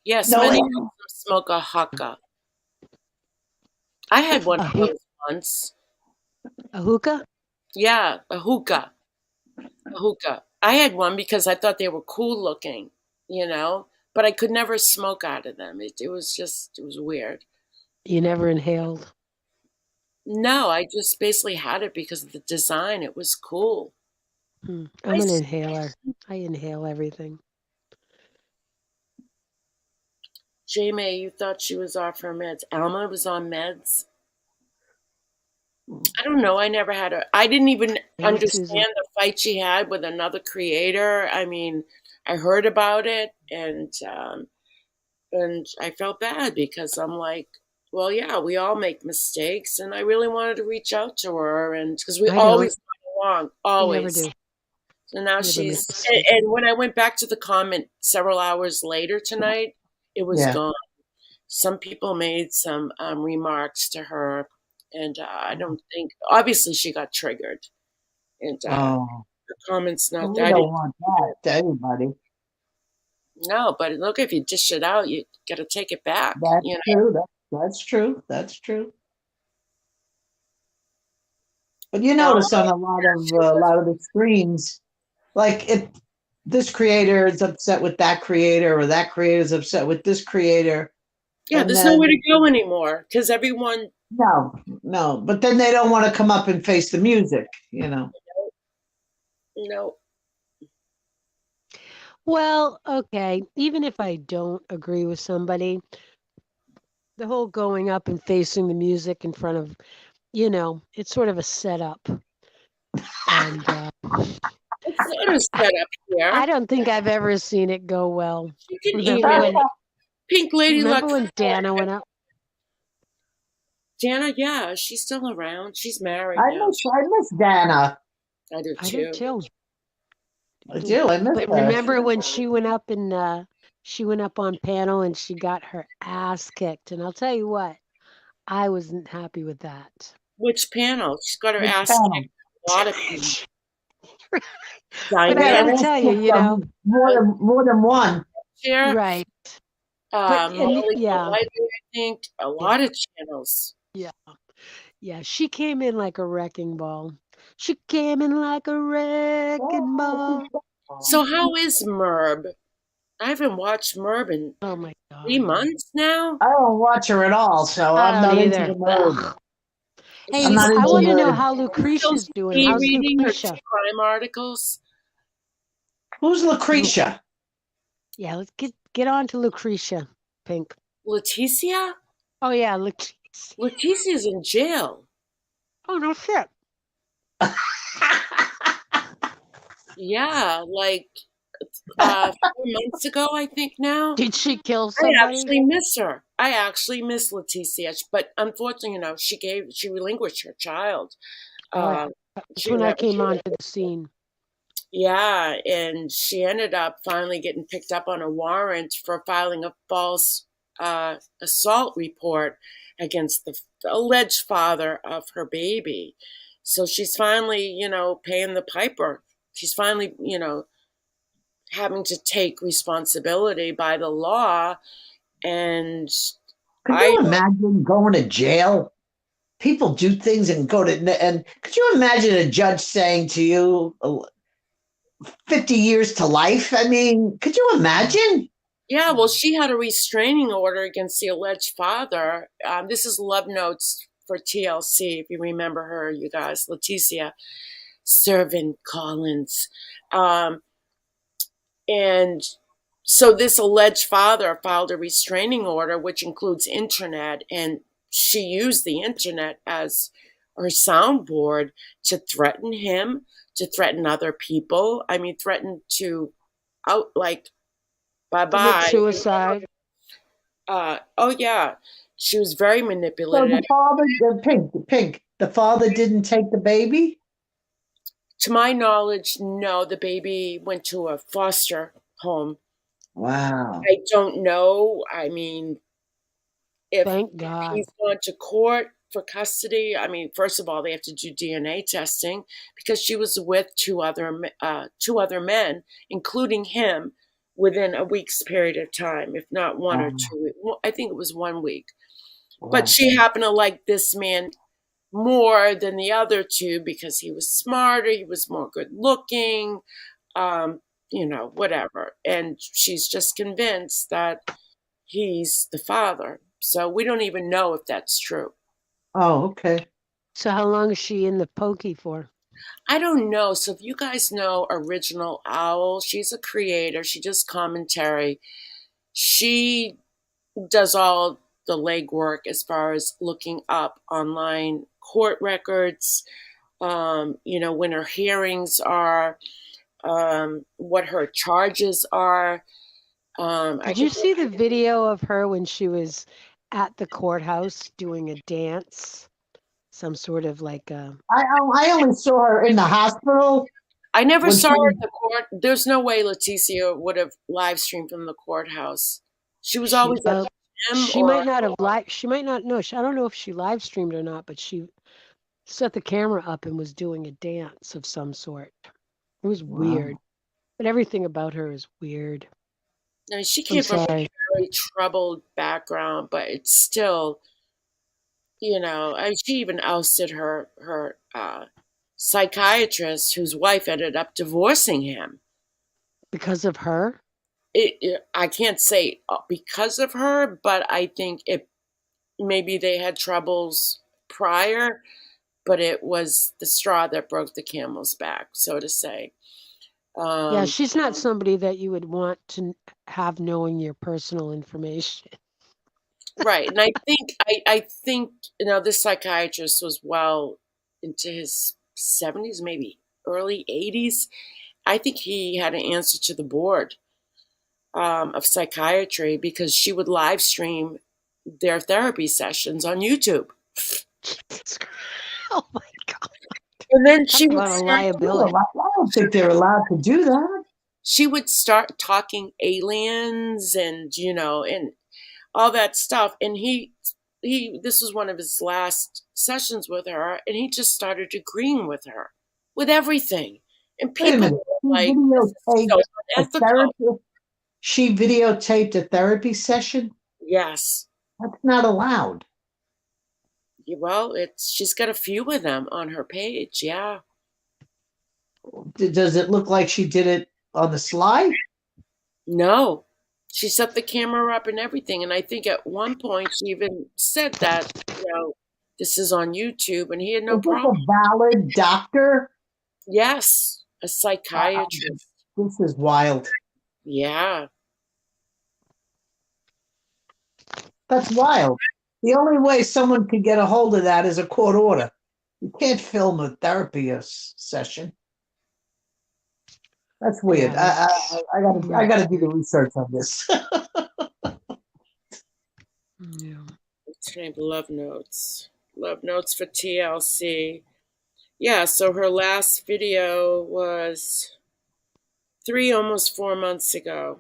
Yes, No, many Muslims smoke a hookah. I had one of those once. A hookah? Yeah, a hookah. A hookah. I had one because I thought they were cool looking, but I could never smoke out of them. It was weird. You never inhaled. No, I just basically had it because of the design. It was cool. I'm an inhaler. I inhale everything. Jamie, you thought she was off her meds. Alma was on meds. I don't know. I never had I didn't even understand the fight she had with another creator. I mean, I heard about it and I felt bad because I'm like, well, yeah, we all make mistakes, and I really wanted to reach out to her, and because we always got along, always. You never do. And now and when I went back to the comment several hours later tonight, it was gone. Some people made some remarks to her, and I don't think, obviously, she got triggered. And the comments not that. We don't want that to anybody. No, but look, if you dish it out, you got to take it back. That's true. That's true. That's true. But you notice on a lot of the streams, like if this creator is upset with that creator, or that creator is upset with this creator. Yeah, there's nowhere to go anymore because everyone. No, but then they don't want to come up and face the music, No. Well, okay. Even if I don't agree with somebody, the whole going up and facing the music in front of, it's sort of a setup. And it's not a setup here. I don't think I've ever seen it go well. You can email Pink Lady Luck. Remember when Dana went up? Dana, yeah, she's still around. She's married. I miss Dana. I do too. I do. I miss her. But remember when she went up and she went up on panel and she got her ass kicked? And I'll tell you what, I wasn't happy with that. Which panel? She's got her ass kicked. A lot of people. But I gotta tell you, more than one. Yeah. Right. I think a lot of channels. Yeah. She came in like a wrecking ball. She came in like a wrecking ball. So how is Merb? I haven't watched Merb in 3 months now. I don't watch her at all, so I'm not into the Merb. Hey, I want to know how Lucretia's doing. How's reading Lucretia? her crime articles? Who's Lucretia? Yeah, let's get on to Lucretia, Pink. Leticia? Oh yeah, Leticia. Leticia's in jail. Oh no shit. Yeah, like 4 months ago, I think now. Did she kill somebody? I actually miss her. I actually miss Leticia, but unfortunately, she relinquished her child. That's when I came onto the scene. Yeah, and she ended up finally getting picked up on a warrant for filing a false assault report against the alleged father of her baby. So she's finally, paying the piper. She's finally, having to take responsibility by the law. And could you imagine going to jail? People do things and and could you imagine a judge saying to you 50 years to life? I mean, could you imagine? Yeah, well, she had a restraining order against the alleged father. This is Love Notes for TLC, if you remember her, you guys, Leticia Servin Collins. And so this alleged father filed a restraining order, which includes internet, and she used the internet as her soundboard to threaten him, to threaten other people. I mean, threaten to bye-bye. Suicide. Oh, yeah. She was very manipulative. So the father, Pink, the father didn't take the baby? To my knowledge, no. The baby went to a foster home. Wow. I don't know. I mean, if Thank God. he's gone to court for custody, I mean, first of all, they have to do DNA testing because she was with two other men, including him, within a week's period of time, if not 1 or 2 weeks. I think it was 1 week. Wow. But she happened to like this man more than the other two because he was smarter, he was more good looking, whatever. And she's just convinced that he's the father. So we don't even know if that's true. Oh, okay. So how long is she in the pokey for? I don't know. So if you guys know Original Owl, she's a creator. She does commentary. She does all the legwork as far as looking up online court records, when her hearings are, what her charges are. Did you see the video of her when she was at the courthouse doing a dance? Some sort of like I only saw her in the hospital. I never When saw she- her at the court. There's no way Leticia would have live streamed from the courthouse. She was always at the gym. she might not have she might not know. I don't know if she live streamed or not, but she set the camera up and was doing a dance of some sort. It was weird. But everything about her is weird. No, she came from a very troubled background, but it's still, she even ousted her psychiatrist, whose wife ended up divorcing him. Because of her? I can't say because of her, but I think maybe they had troubles prior, but it was the straw that broke the camel's back, so to say. Yeah, she's not somebody that you would want to have knowing your personal information. Right. And I think, this psychiatrist was well into his 70s, maybe early 80s. I think he had an answer to the board of psychiatry because she would live stream their therapy sessions on YouTube. Oh my God. And then she would a liability. I don't think they're allowed to do that. She would start talking aliens and, and all that stuff. And this was one of his last sessions with her, and he just started agreeing with her with everything. And people were like, so unethical. She videotaped a therapy session? Yes. That's not allowed. Well, she's got a few of them on her page, yeah. Does it look like she did it on the slide? No. She set the camera up and everything. And I think at one point she even said that, this is on YouTube, and he had no problem. A valid doctor? Yes, a psychiatrist. This is wild. Yeah. That's wild. The only way someone could get a hold of that is a court order. You can't film a therapy session. That's weird. Yeah, I gotta do the research on this. Yeah. What's her name? Love Notes. Love Notes for TLC. Yeah, so her last video was almost 4 months ago.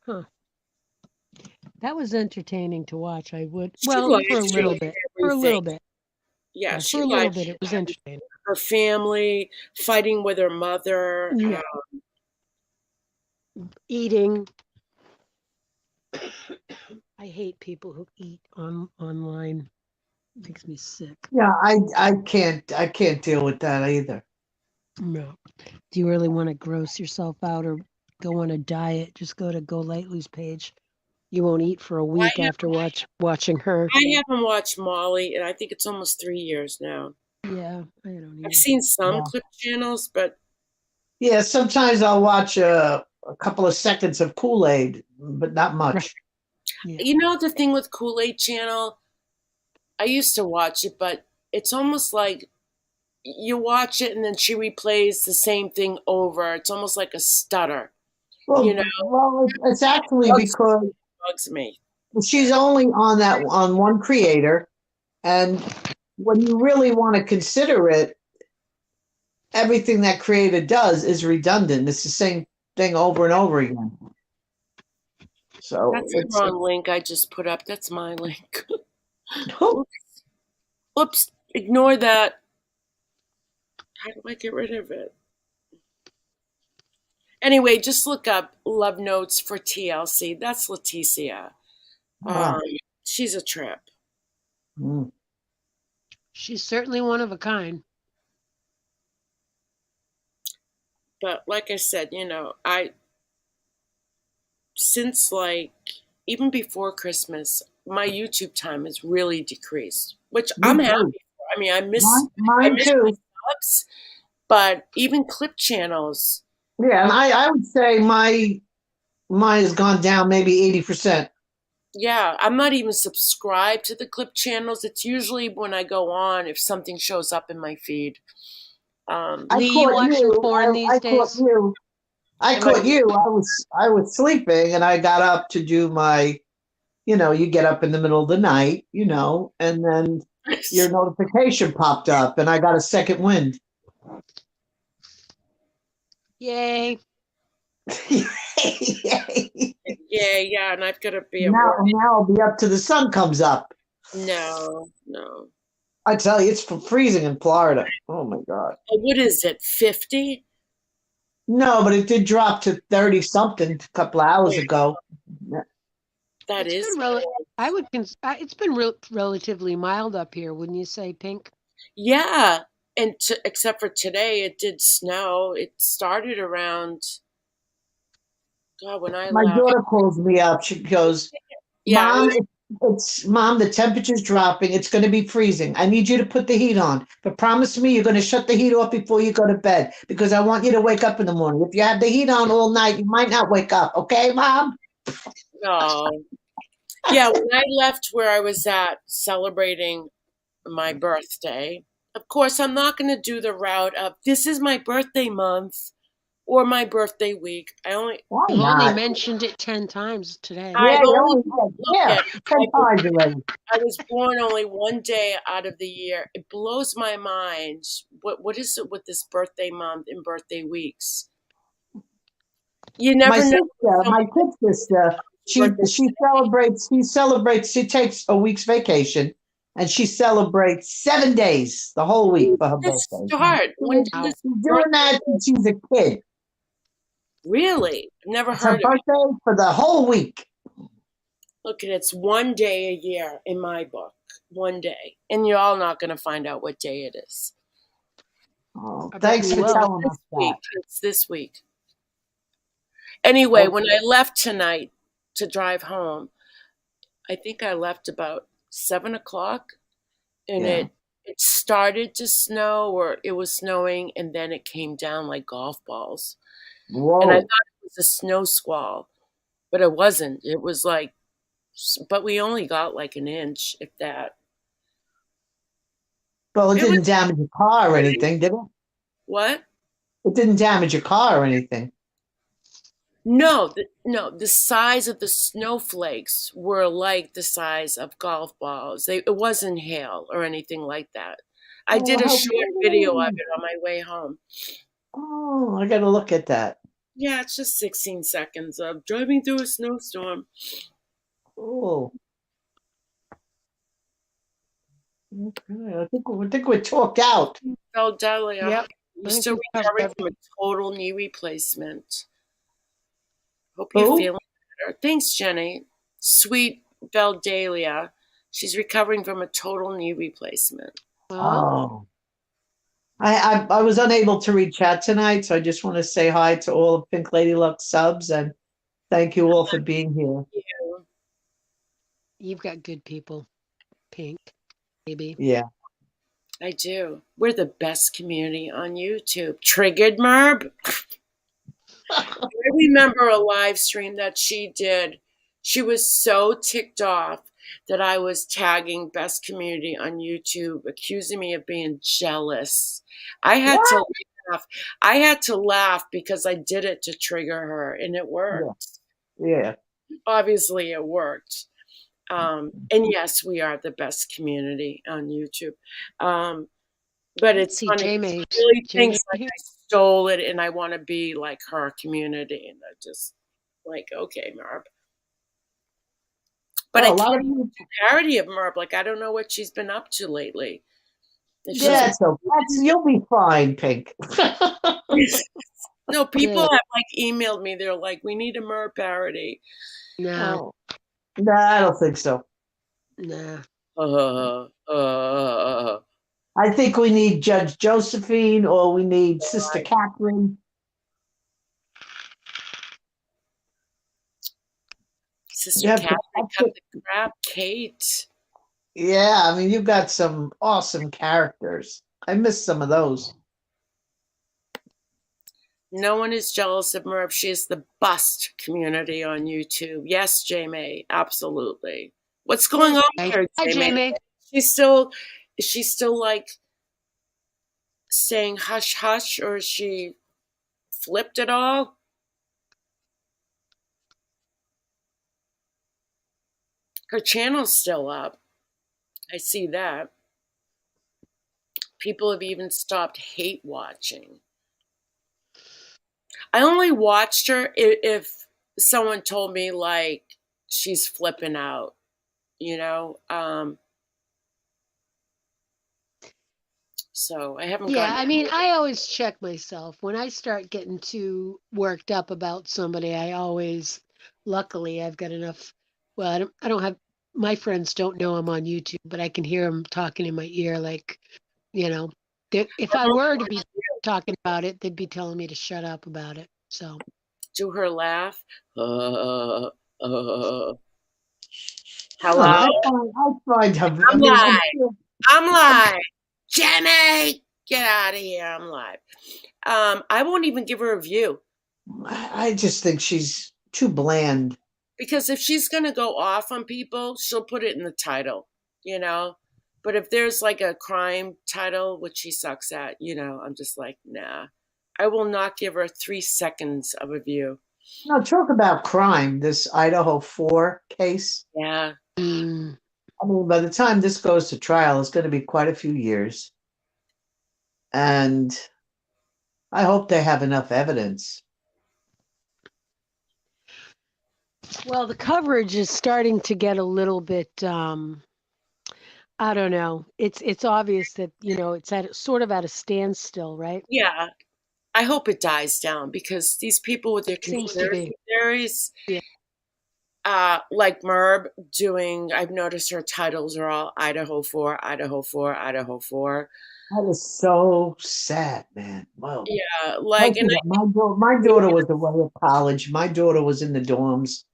Huh. That was entertaining to watch. I would. She Well, live for a little streamed bit. For a little bit. Yeah, For a little bit, it was entertaining. Her family, fighting with her mother. Yeah. Eating. I hate people who eat online. It makes me sick. Yeah, I can't deal with that either. No. Do you really want to gross yourself out or go on a diet? Just go to Go Lightly's page. You won't eat for a week after watching her. I haven't watched Molly, and I think it's almost 3 years now. Yeah, I don't know. I've seen some clip channels, but yeah, sometimes I'll watch a couple of seconds of Kool-Aid, but not much. Right. Yeah. You know the thing with Kool-Aid channel? I used to watch it, but it's almost like you watch it and then she replays the same thing over. It's almost like a stutter. Well, it's actually because bugs me. she's only on one creator, and when you really want to consider it, everything that creator does is redundant. It's the same thing over and over again. So that's the wrong link I just put up. That's my link. Oops. Ignore that. How do I get rid of it? Anyway, just look up Love Notes for TLC. That's Leticia. Wow. She's a trip. Mm. She's certainly one of a kind. But like I said, since like even before Christmas, my YouTube time has really decreased, which Me I'm happy too. for. I mean, I Mine miss my too. subs, but even clip channels. Yeah, and I would say mine has gone down maybe 80%. Yeah, I'm not even subscribed to the clip channels. It's usually when I go on if something shows up in my feed. I Lee, you caught watching you. porn these I caught days? you. I Am I- caught you. I was sleeping and I got up to do my, you get up in the middle of the night, and then your notification popped up and I got a second wind. Yay. yeah, and I've got to be at Now, work. now I'll be up till the sun comes up. No. I tell you, it's freezing in Florida. Oh my God. What is it? 50? No, but it did drop to 30 something a couple of hours ago. That It's is. been I would it's been relatively mild up here, wouldn't you say, Pink? Yeah, and except for today, it did snow. It started around God when I My left. daughter calls me up. She goes, Yeah, Mom, it's Mom, the temperature's dropping. It's going to be freezing. I need you to put the heat on. But promise me you're going to shut the heat off before you go to bed because I want you to wake up in the morning. If you have the heat on all night, you might not wake up. Okay, Mom? no. Yeah, when I left where I was at celebrating my birthday, of course, I'm not going to do the route of this is my birthday month or my birthday week. Why You've only not? mentioned it 10 times today. Yeah, I've you only only look yeah, at 10 times already. I was born only one day out of the year. It blows my mind. What is it with this birthday month and birthday weeks? You My never know. sister, my kid sister, Birthday. she takes a week's vacation and she celebrates 7 days, the whole week for her Let's birthday. start. When did Wow. this She's doing that since she's a kid. really? Never It's her heard of it. birthday for the whole week. Look, it's one day a year in my book. One day. And you're all not going to find out what day it is. Oh, I bet thanks we for will. telling us This that. week. It's this week. Anyway, Okay. when I left tonight to drive home, I think I left about 7 o'clock, and Yeah. it started to snow, or it was snowing, and then it came down like golf balls. And I Whoa. thought it was a snow squall, but it wasn't. It was like, but we only got like an inch, if that. Well, it It was didn't damage your car or anything, did it? what? It didn't damage your car or anything. No, the size of the snowflakes were like the size of golf balls. It wasn't hail or anything like that. I did Oh, a how short video of pretty. it on my way home. Oh, I got to look at that. Yeah, it's just 16 seconds of driving through a snowstorm. Oh, okay. I think we're talked out. Veldelia, Yep. you're I think still we've covered recovering from a total knee replacement. Hope Who? you're feeling better. Thanks, Jenny. Sweet Veldalia. She's recovering from a total knee replacement. Oh, I was unable to reach out tonight, so I just want to say hi to all of Pink Lady Luck subs and thank you all for being here. You've got good people, Pink, maybe. Yeah. I do. We're the best community on YouTube. Triggered Merb? I remember a live stream that she did. She was so ticked off that I was tagging best community on YouTube, accusing me of being jealous. I had What? to laugh. I had to laugh because I did it to trigger her, and it worked. Yeah. Obviously, it worked. And yes, we are the best community on YouTube. But it's See, funny. Jamie. She really Jamie thinks like here. I stole it and I want to be like her community. And I just like, okay, Merb. But Well, I a lot can't of you. do parody of Merb. Like, I don't know what she's been up to lately. If she's Yeah, so you'll be fine, Pink. no, people Good. have like emailed me. They're like, we need a Merb parody. No, Oh. Nah, I don't think so. no. I think we need Judge Josephine or we need Sister Catherine. Sister Yeah, Catherine, cut the crap. Kate. yeah, I mean, you've got some awesome characters. I miss some of those. No one is jealous of Merv. She is the bust community on YouTube. Yes, Jamie, absolutely. What's going on here, Hi, Jamie. Is she still like saying hush hush, or is she flipped at all? Her channel's still up. I see that. People have even stopped hate watching. I only watched her if someone told me like she's flipping out, you know. So I haven't Yeah, gotten. I mean, I always check myself. When I start getting too worked up about somebody, luckily, I've got enough. Well, I don't have, my friends don't know I'm on YouTube, but I can hear them talking in my ear, like, you know, if I were to be talking about it, they'd be telling me to shut up about it. So, Do her laugh. Hello. I find her. I'm live. I'm live. Jenny, get out of here. I'm live. I won't even give her a view I just think she's too bland. because if she's gonna go off on people, she'll put it in the title, you know. But if there's like a crime title, which she sucks at, you know, I'm just like, nah. I will not give her 3 seconds of a view. Now, talk about crime, this Idaho 4 case. Yeah. mm, I mean, by the time this goes to trial, it's going to be quite a few years. And I hope they have enough evidence. well, the coverage is starting to get a little bit, I don't know. It's obvious that, it's sort of at a standstill, right? Yeah. I hope it dies down because these people with their Seems to be. conspiracy theories, Yeah. like Merb doing, I've noticed her titles are all Idaho 4, Idaho 4, Idaho 4. That was so sad, man. Wow. Yeah, like, and My daughter was away at college. My daughter was in the dorms.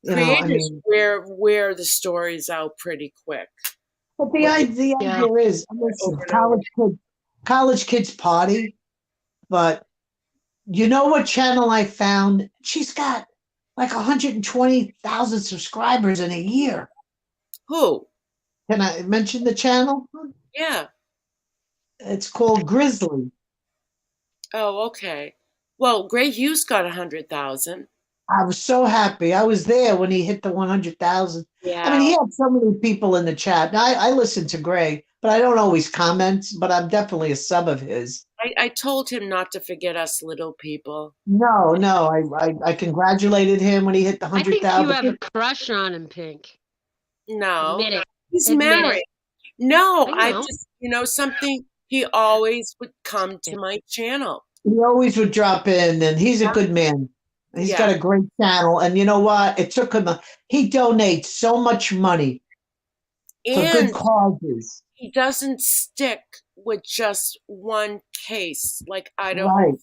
creators wear the stories out pretty quick. But the idea is, listen, college kids party, but you know what channel I found? She's got like 120,000 subscribers in a year. Who? Can I mention the channel? Yeah. It's called Grizzly. Oh, okay. Well, Gray Hughes got 100,000. I was so happy. I was there when he hit the 100,000. Yeah. I mean, he had so many people in the chat. Now, I listen to Gray, but I don't always comment, but I'm definitely a sub of his. I told him not to forget us little people. No, I congratulated him when he hit the I think 100,000. you have a crush on him, Pink. No. Admit it. He's Admit married. it. No, I I know. just, something, he always would come to my channel. He always would drop in, and he's a good man. He's got a great channel, and you know what? It took him. He donates so much money for good causes. He doesn't stick with just one case like Idaho. Right.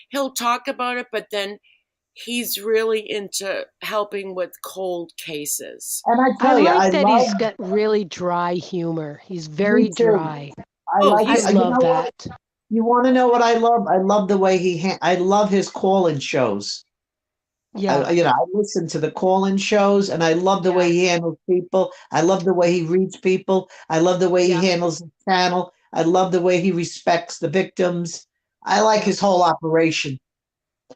He'll talk about it, but then he's really into helping with cold cases. And I tell you, like that he's got really dry humor. He's very dry. I love that. You want to know what I love? I love the way I love his call-in shows. Yeah. I listen to the call-in shows, and I love the way he handles people. I love the way he reads people. I love the way he handles the channel. I love the way he respects the victims. I like his whole operation.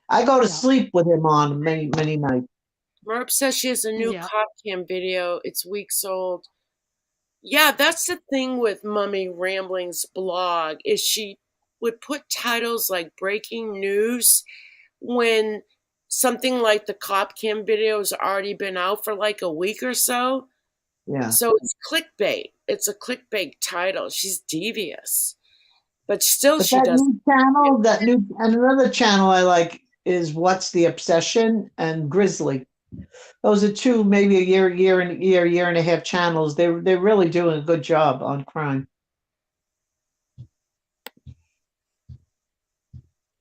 I go to sleep with him on many, many nights. Merp says she has a new cop cam video. It's weeks old. Yeah, that's the thing with Mummy Rambling's blog, is she would put titles like breaking news when something like the cop cam video has already been out for like a week or so. Yeah. So it's clickbait. It's a clickbait title. She's devious. But still she does. New channel, and another channel I like is What's the Obsession and Grizzly. Those are two, maybe a year and a half channels. They're really doing a good job on crime.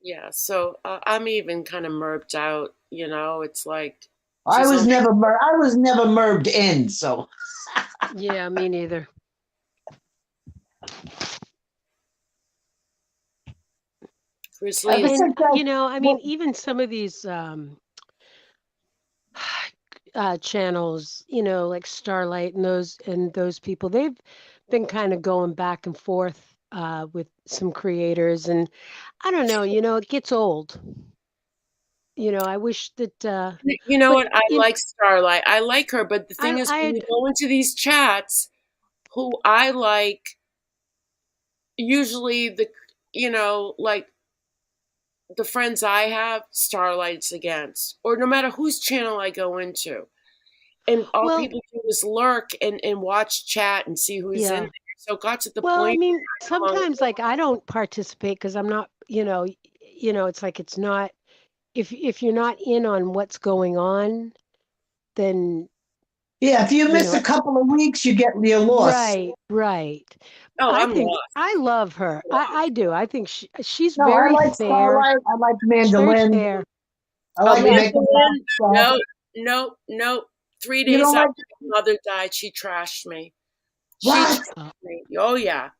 Yeah, so I'm even kind of merped out, it's like I she's was on. never I was never merged in, so Yeah, me neither. Grizzly ever is, And since I I mean, well, even some of these channels, like Starlight and those people, they've been kind of going back and forth with some creators, and I don't know, it gets old. I wish that, you know but what? I like Starlight. I like her, but the thing is, when I you go into these chats, who I like, usually like the friends I have, Starlight's against, or no matter whose channel I go into. And all well, people do is lurk and watch chat and see who's in yeah. there. So it got to the Well, I point mean, where I'm sometimes like I don't participate because I'm not, it's like it's not if you're not in on what's going on, then yeah, if you you miss know a couple of weeks, you're lost. right, right. oh, I I'm think lost. I love her. I do. I think she's No, I very like fair. Starlight. I like She's very Mandolin. fair. I Oh, like Yeah. Makeup Box Mandolin? stuff. No, no, no. 3 You days don't after like my mother died, she trashed me. She what? trashed Oh, me. Oh yeah.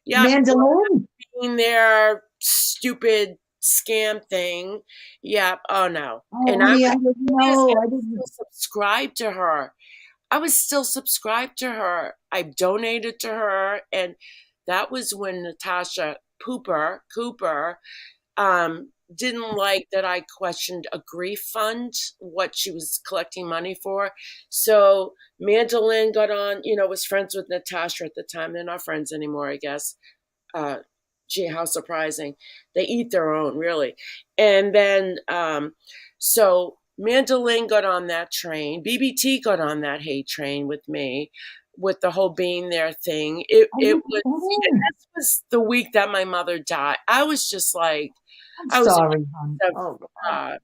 Yeah, Mandolin? being their stupid scam thing. Yeah. Oh no. Oh, And I honey, I was didn't yes, know. I I was didn't. still subscribed to her. I was still subscribed to her. I donated to her, and that was when Natasha Cooper didn't like that I questioned a grief fund, what she was collecting money for. So Mandolin got on, was friends with Natasha at the time. They're not friends anymore, I guess. Uh, Gee, how surprising. They eat their own, really. And then, so Mandolin got on that train. BBT got on that hate train with me, with the whole being there thing. I It didn't was, know. this was the week that my mother died. I was just like, I'm I was in sorry, hon. my Oh, God.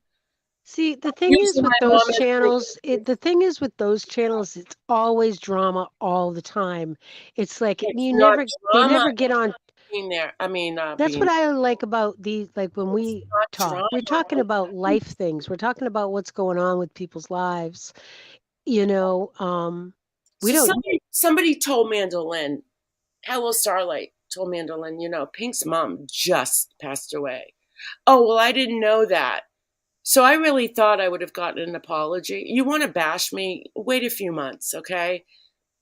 see, the thing is usually with my those mom is channels, the thing is with those channels, it's always drama all the time. It's like it's you not never they drama never get on. being there. I mean, That's being what I like about these, like when it's we not talk, we're drama. talking about life things. We're talking about what's going on with people's lives. You know, we So don't, somebody told Mandolin, Hello Starlight told Mandolin, Pink's mom just passed away. Oh, well, I didn't know that. So I really thought I would have gotten an apology. You want to bash me? Wait a few months, okay?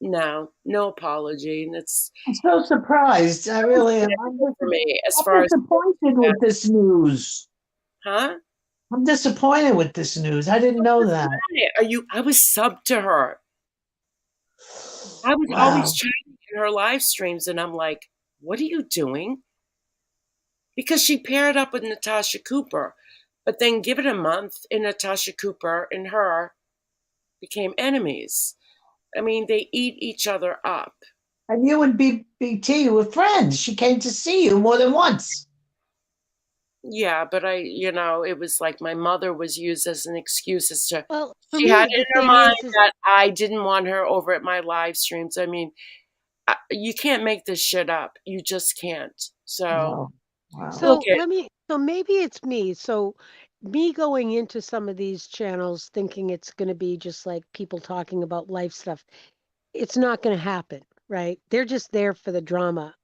No apology. And it's I'm so surprised. I really am. for me as I'm far as disappointed that. with this news. Huh? I'm disappointed with this news. I didn't know that. Are you? I was subbed to her. I was always Wow. chatting in her live streams, and I'm like, what are you doing? Because she paired up with Natasha Cooper. But then give it a month, and Natasha Cooper and her became enemies. I mean, they eat each other up. And you and BBT were friends. She came to see you more than once. Yeah, but it was like my mother was used as an excuse as to well, for she had me, it the in her thing mind is, that I didn't want her over at my live streams. I mean, you can't make this shit up. You just can't. So Wow. Wow. look at so maybe it's me. So me going into some of these channels thinking it's going to be just like people talking about life stuff, it's not going to happen, right? They're just there for the drama.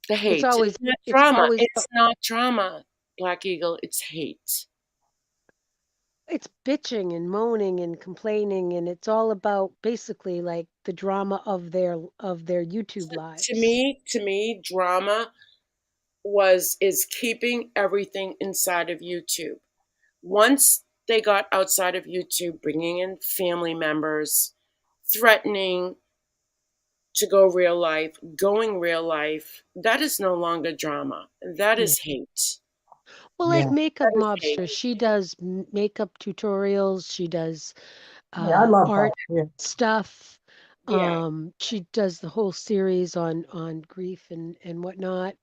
the It's hate. always, It's not it's drama. always, It's not drama, Black Eagle. It's hate. it's bitching and moaning and complaining, and it's all about basically like the drama of their YouTube To lives. me, to me, drama is keeping everything inside of YouTube. Once they got outside of YouTube, bringing in family members, threatening to go real life, going real life, that is no longer drama. That Yeah. is hate. Well, like Yeah. Makeup That is hate. Mobster, she does makeup tutorials, she does Yeah, I love her. art Yeah. stuff. Yeah. She does the whole series on grief and whatnot.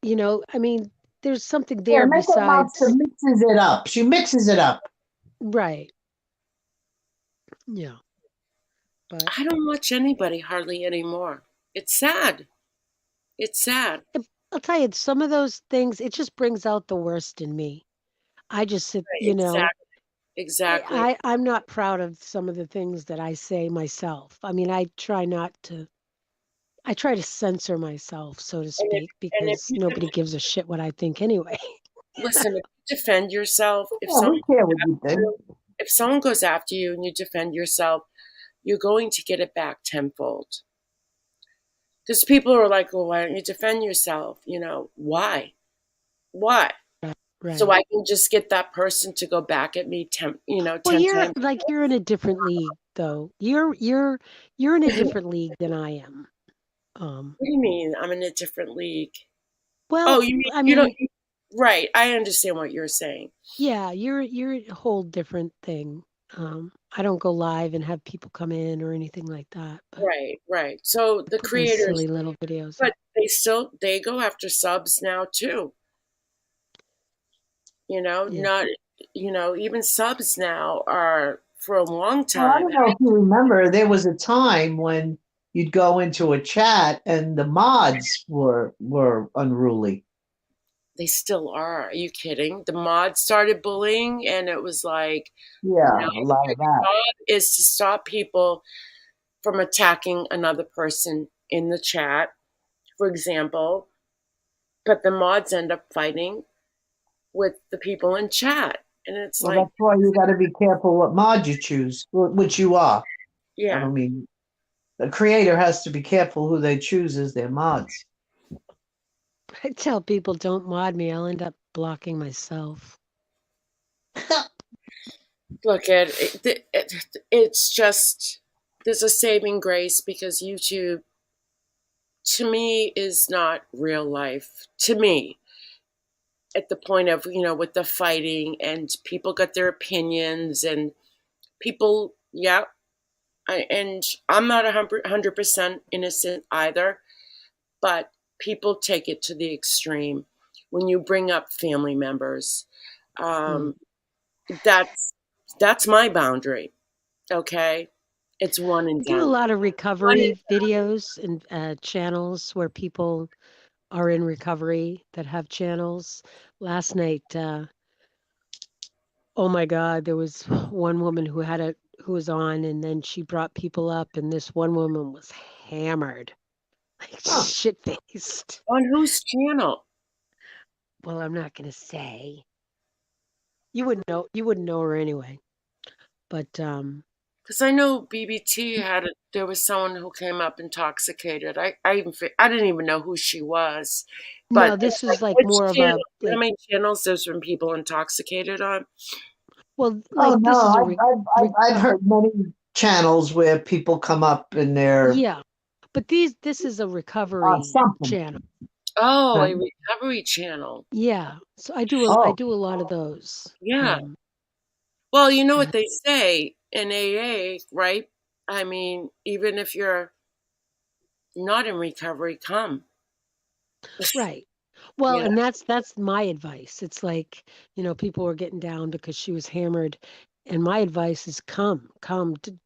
I mean, there's something Yeah, there Makeup Monster besides, mixes it up. She mixes it up. right. Yeah. But I don't watch anybody hardly anymore. It's sad. It's sad. I'll tell you, some of those things, it just brings out the worst in me. I just sit, Right, you know, exactly. I'm not proud of some of the things that I say myself. I mean, I try to censor myself, so to And speak, if because you nobody gives a shit what I think anyway. listen, if you defend yourself, Yeah, we care what you think. if someone goes after you and you defend yourself, you're going to get it back tenfold. Because people are like, well, why don't you defend yourself? You know, why? Why? So Right. I can just get that person to go back at me Well, 10 you're times. like you're in a different league though. You're in a different league than I am. What do you mean? I'm in a different league. Oh, Well, you mean I you don't mean, right. I understand what you're saying. yeah, you're a whole different thing. I don't go live and have people come in or anything like that, but Right, right. So the put my creators, silly little videos but up. they go after subs now too. You know, Yeah. not even subs now are for a long Well, I time. don't know if you remember, there was a time when you'd go into a chat and the mods were unruly. They still are. Are you kidding? The mods started bullying, and it was like, Yeah, no, a lot your of that. job is to stop people from attacking another person in the chat, for example. But the mods end up fighting with the people in chat, and it's Well, like, that's why you got to be careful what mod you choose, which you are. I yeah, don't mean the creator has to be careful who they choose as their mods. I tell people don't mod me, I'll end up blocking myself. look at it's just there's a saving grace because YouTube to me is not real life to me at the point of with the fighting and people got their opinions and people yeah and I'm not 100% innocent either, but people take it to the extreme when you bring up family members. Hmm. um, that's my boundary. Okay, it's one I and do a done. lot of One and recovery videos and channels where people are in recovery that have channels. Last night, oh my God, there was one woman who was on, and then she brought people up, and this one woman was hammered, like Huh. shit faced. on whose channel? Well, I'm not gonna say. You wouldn't know. You wouldn't know her anyway. But Because I know BBT there was someone who came up intoxicated. I didn't even know who she was, but no, it's this like was like which more of channel? a You know how like. many channels there's been people intoxicated on? Well, Oh like no, this is a I've heard many channels where people come up and they're yeah. But this is a on recovery something. channel. Oh, Huh? a recovery channel. Yeah. So I Oh, do a lot of those. Yeah. Well, you know Uh, what they say in AA, right? I mean, even if you're not in recovery, come. right. Well, Yeah. and that's my advice. It's like, people were getting down because she was hammered. And my advice is come.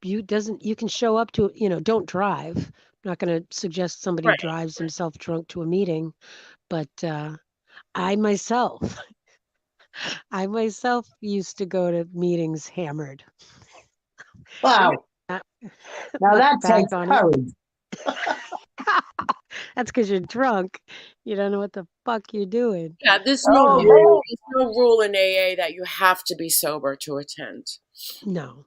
You can show up to, don't drive. I'm not going to suggest somebody Right. drives himself drunk to a meeting, but I myself, I myself used to go to meetings hammered. wow. Not, Now look that back takes on it. courage. That's because you're drunk. You don't know what the fuck you're doing. Yeah, Oh man. there's no rule in AA that you have to be sober to attend. No,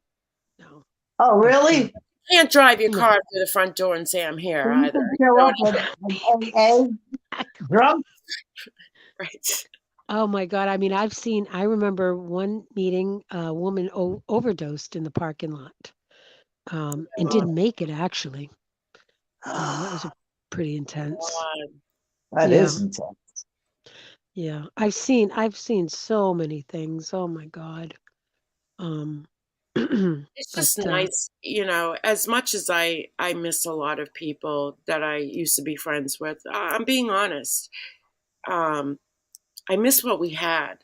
no. Oh But really? You can't drive your no. car through the front door and say I'm So here you either. can You show know up what at AA drunk? right. Oh my God. I mean, I remember one meeting, a woman overdosed in the parking lot, and Oh, didn't make it actually. That was pretty intense. that Yeah. is intense. Yeah. I've seen so many things. Oh my God. Um, It's but just nice, as much as I miss a lot of people that I used to be friends with. I'm being honest. Um, I miss what we had,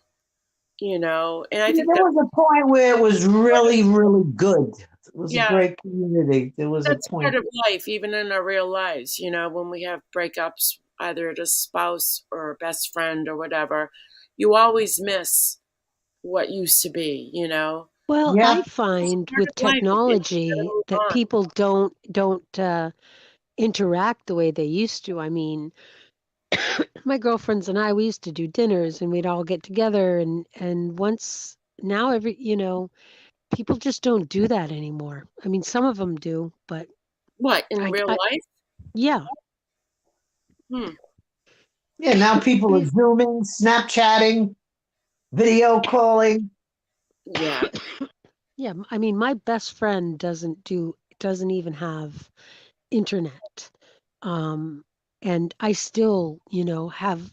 and I Yeah, think there that was a point where it was really, really good It was a Yeah, great community. There was a that's part point. of life, even in our real lives. When we have breakups, either at a spouse or a best friend or whatever, you always miss what used to be. Well, Yeah. I It's find part with of life. You gotta technology move that on. people don't interact the way they used to. I mean, my girlfriends and I, we used to do dinners and we'd all get together and once now people just don't do that anymore. I mean, some of them do, but What, in real I life? yeah. Hmm. Yeah, now people are I Zooming, Snapchatting, video calling. Yeah. yeah, I mean, my best friend doesn't even have internet. Um and I still, have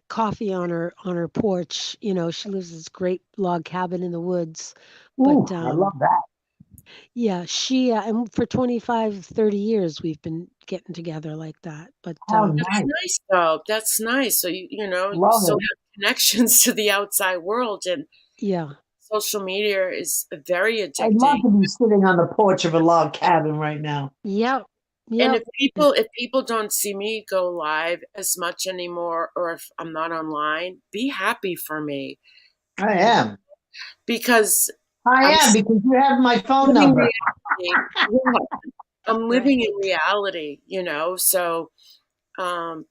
coffee on her porch. She lives in this great log cabin in the woods. But Ooh, I love that. yeah, she and for 25, 30 years we've been getting together like that. But How That's nice. nice, though. That's nice. So you Love still it. have connections to the outside world, and yeah. social media is very I'd love addicting. to be sitting on the porch of a log cabin right now. Yep. And Yep. if people don't see me go live as much anymore, or if I'm not online, be happy for me, I am. because I I'm am because you have my phone living number. reality. Yeah, I'm living in Right. reality. So um,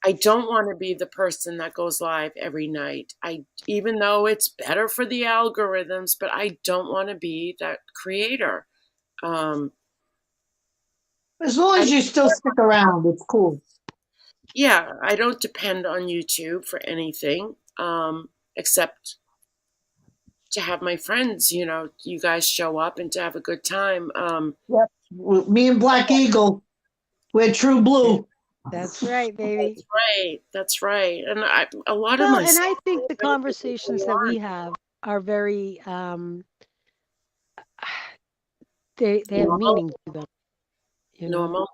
I don't want to be the person that goes live every night. Even though it's better for the algorithms, but I don't want to be that creator. Um, As long I as you still stick around, it's cool. Yeah, I don't depend on YouTube for anything, except to have my friends, you guys show up and to have a good time. Yep. Me and Black Eagle, we're true Th- blue. That's right, baby. That's right. That's right. And a lot of Well, my and stuff I think the really doesn't go conversations that on we have are very they have normal. meaning to them, you know. Normal.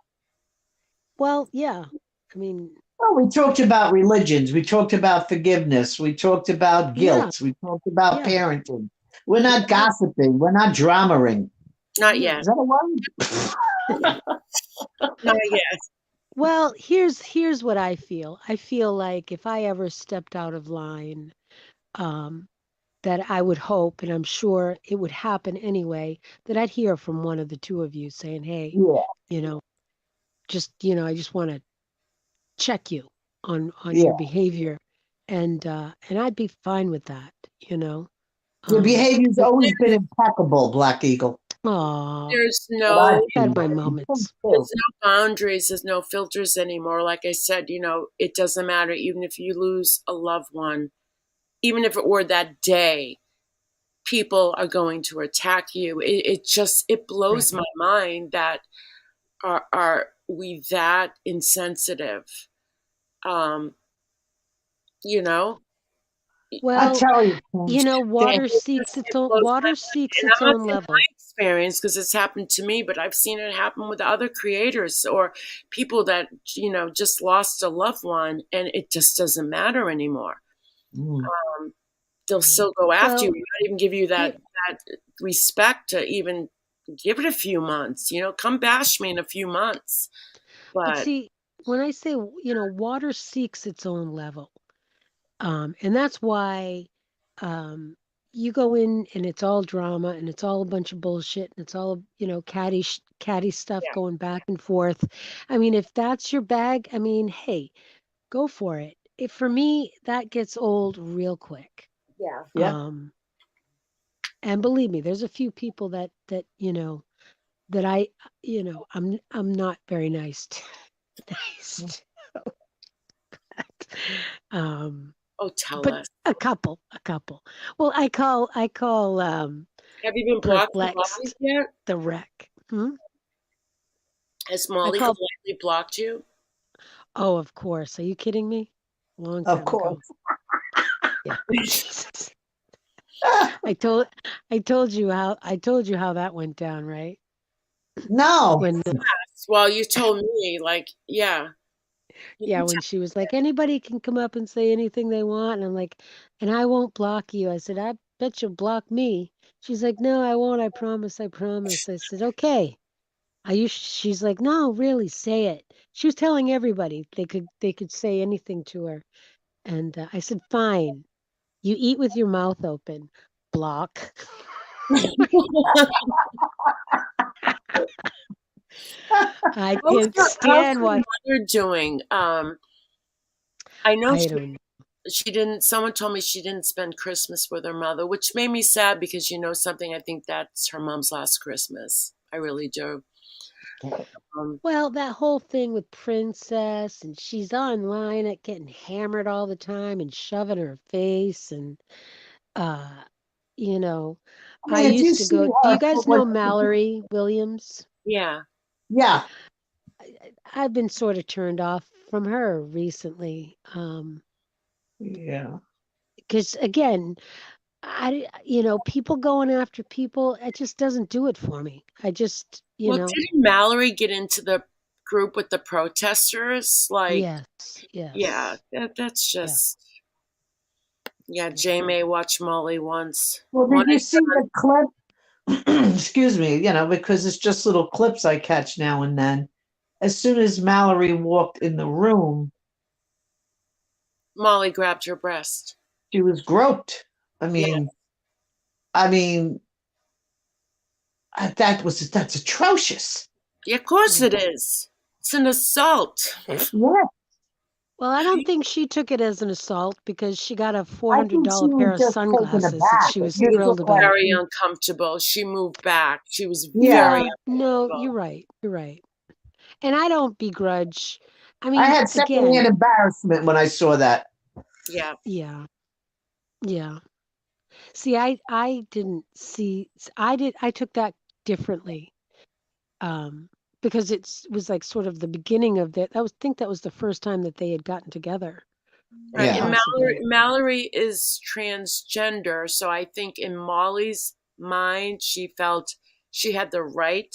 Well, yeah. I mean, Well, we talked about religions. We talked about forgiveness. We talked about yeah, guilt. We talked about yeah. parenting. We're not Mhm. Yeah. gossiping. We're not dramaing. Not No. Is yet. that a word? Not yet. Well, here's what I feel. I feel like if I ever stepped out of line, um, that I would hope, and I'm sure it would happen anyway, that I'd hear from one of the two of you saying, "Hey, Yeah, you know, I just want to check you on yeah. your behavior," and I'd be fine with that. Your behavior's But always been impeccable, Black Eagle. oh, There's But I've no had seen my it. And you moments. too. there's no boundaries, there's no filters anymore. Like I said, it doesn't matter even if you lose a loved one, even if it were that day, people are going to attack you. It Right. blows my mind that are we that insensitive? Um, you know, I Well, tell you, Kim, it, water seeks it its own blows my water mind. seeks And its I'm not own saying my level. experience because it's happened to me, but I've seen it happen with other creators or people that just lost a loved one, and it just doesn't matter anymore. mm, They'll Right. still go after you, Well, not even give you here, that respect to even give it a few months. Come bash me in a few months, but but see, when I say, water seeks its own level, and that's why um, you go in and it's all drama and it's all a bunch of bullshit and it's all, catty stuff yeah, going back and forth. I mean, if that's your bag, I mean, hey, go for it. If for me, that gets old real quick. yeah. yeah. Um, and believe me, there's a few people that that I'm not very nice to, nice to. Oh, tell But us. a couple. Well, I call Have you been blocked from Molly's perplexed yet? the wreck. Hmm? Has I Molly call politely blocked you? Oh, of course. Are you kidding me? Long Of time ago. course. Yeah. I told I told you how that went down, right? No. When Well, you told me, like, yeah, you yeah, can when tell. she was like, anybody can come up and say anything they want, and I'm like, and I won't block you. I said, I bet you'll block me. She's like, no, I won't. I promise. I promise. I said, okay. She's like, no, really, say it. She was telling everybody they could say anything to her. And I said, fine. You eat with your mouth open. Block. I can't How's stand her what mother doing? I know I don't know. she didn't. Someone told me she didn't spend Christmas with her mother, which made me sad because you know something. I think that's her mom's last Christmas. I really do. Well, that whole thing with Princess, and she's online at getting hammered all the time and shoving her face, and uh, you know, I I mean, if you used to see go. Do her, you guys know Mallory Williams? Yeah. yeah, I've been sort of turned off from her recently. yeah. Because again, people going after people, it just doesn't do it for me. I just, Well, didn't Mallory get into the group with the protesters? Like, yes, yeah, yes, that's yeah. just. Yeah, Jay May watched Molly once. Well, did One you and see the clip? Excuse me, because it's just little clips I catch now and then. As soon as Mallory walked in the room, Molly grabbed her breast. she was groped. I Yeah. mean, that's atrocious. Yeah, of course Yeah. it is. It's an assault. Yeah, Well, I don't think she took it as an assault because she got a I think she $400 pair was of just taken sunglasses that aback. she It was just She was thrilled looked like about. very uncomfortable. She moved back. She was Yeah, very No, uncomfortable. you're right. You're right. And I don't begrudge. I I mean, had again, secondhand embarrassment when I saw that. Yeah. yeah, yeah. See, I didn't see. I took that differently. Um, because was like sort of the beginning of that. Think that was the first time that they had gotten together, Right. Yeah. And possibly. Mallory is transgender, so I think in Molly's mind, she felt she had the right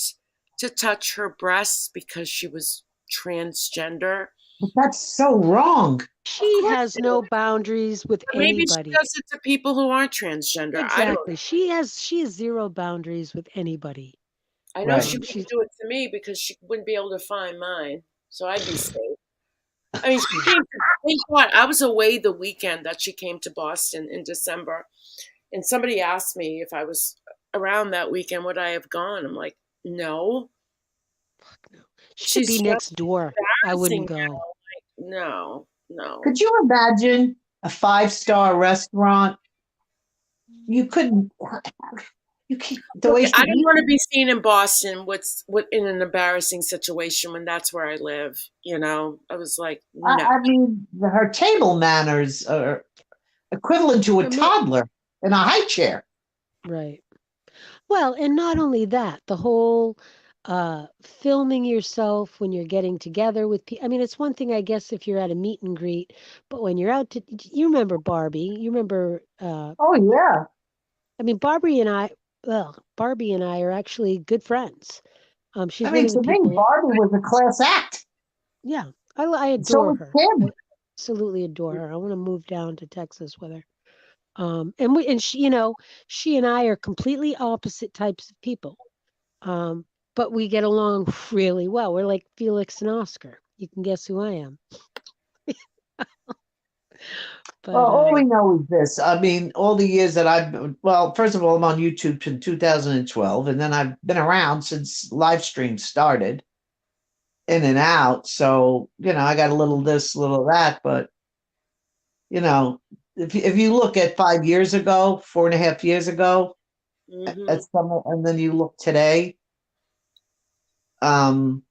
to touch her breasts because she was transgender. But that's so wrong. Of She course has it no is. boundaries with But maybe she anybody. does it to people who aren't transgender. I don't. Exactly. She has zero boundaries with anybody. I know she Right. wouldn't She's do it to me because she wouldn't be able to find mine, so I'd be safe. I mean, she came to, think what? I was away the weekend that she came to Boston in December, and somebody asked me if I was around that weekend, would I have gone? I'm like, no. no. She could She's be just next door. I wouldn't embarrassing go. now. No. Could you imagine a 5-star restaurant? You couldn't. You can't. The Look, way I she don't eats. want to be seen in Boston with in an embarrassing situation when that's where I live. You know, I was like, no. I mean, her table manners are equivalent to a Or toddler in a high chair. right. Well, and not only that, the whole filming yourself when you're getting together with people. I mean, it's one thing, I guess, if you're at a meet and greet, but when you're out you remember Barbie? You remember? Oh yeah. I mean, Barbie and I are actually good friends. She's I one mean, of the to me, people. Barbie was a class act. Yeah, I And so adore was her. Kim. I absolutely adore her. I want to move down to Texas with her. And she and I are completely opposite types of people. But we get along really well. We're like Felix and Oscar. You can guess who I am. Well, But all we know is this. I mean, all the years that well, first of all, I'm on YouTube since 2012, and then I've been around since live stream started, in and out. So, I got a little this, a little that, but, you know, if you look at 5 years ago, 4.5 years ago, Hmm. at some, and then you look today, um,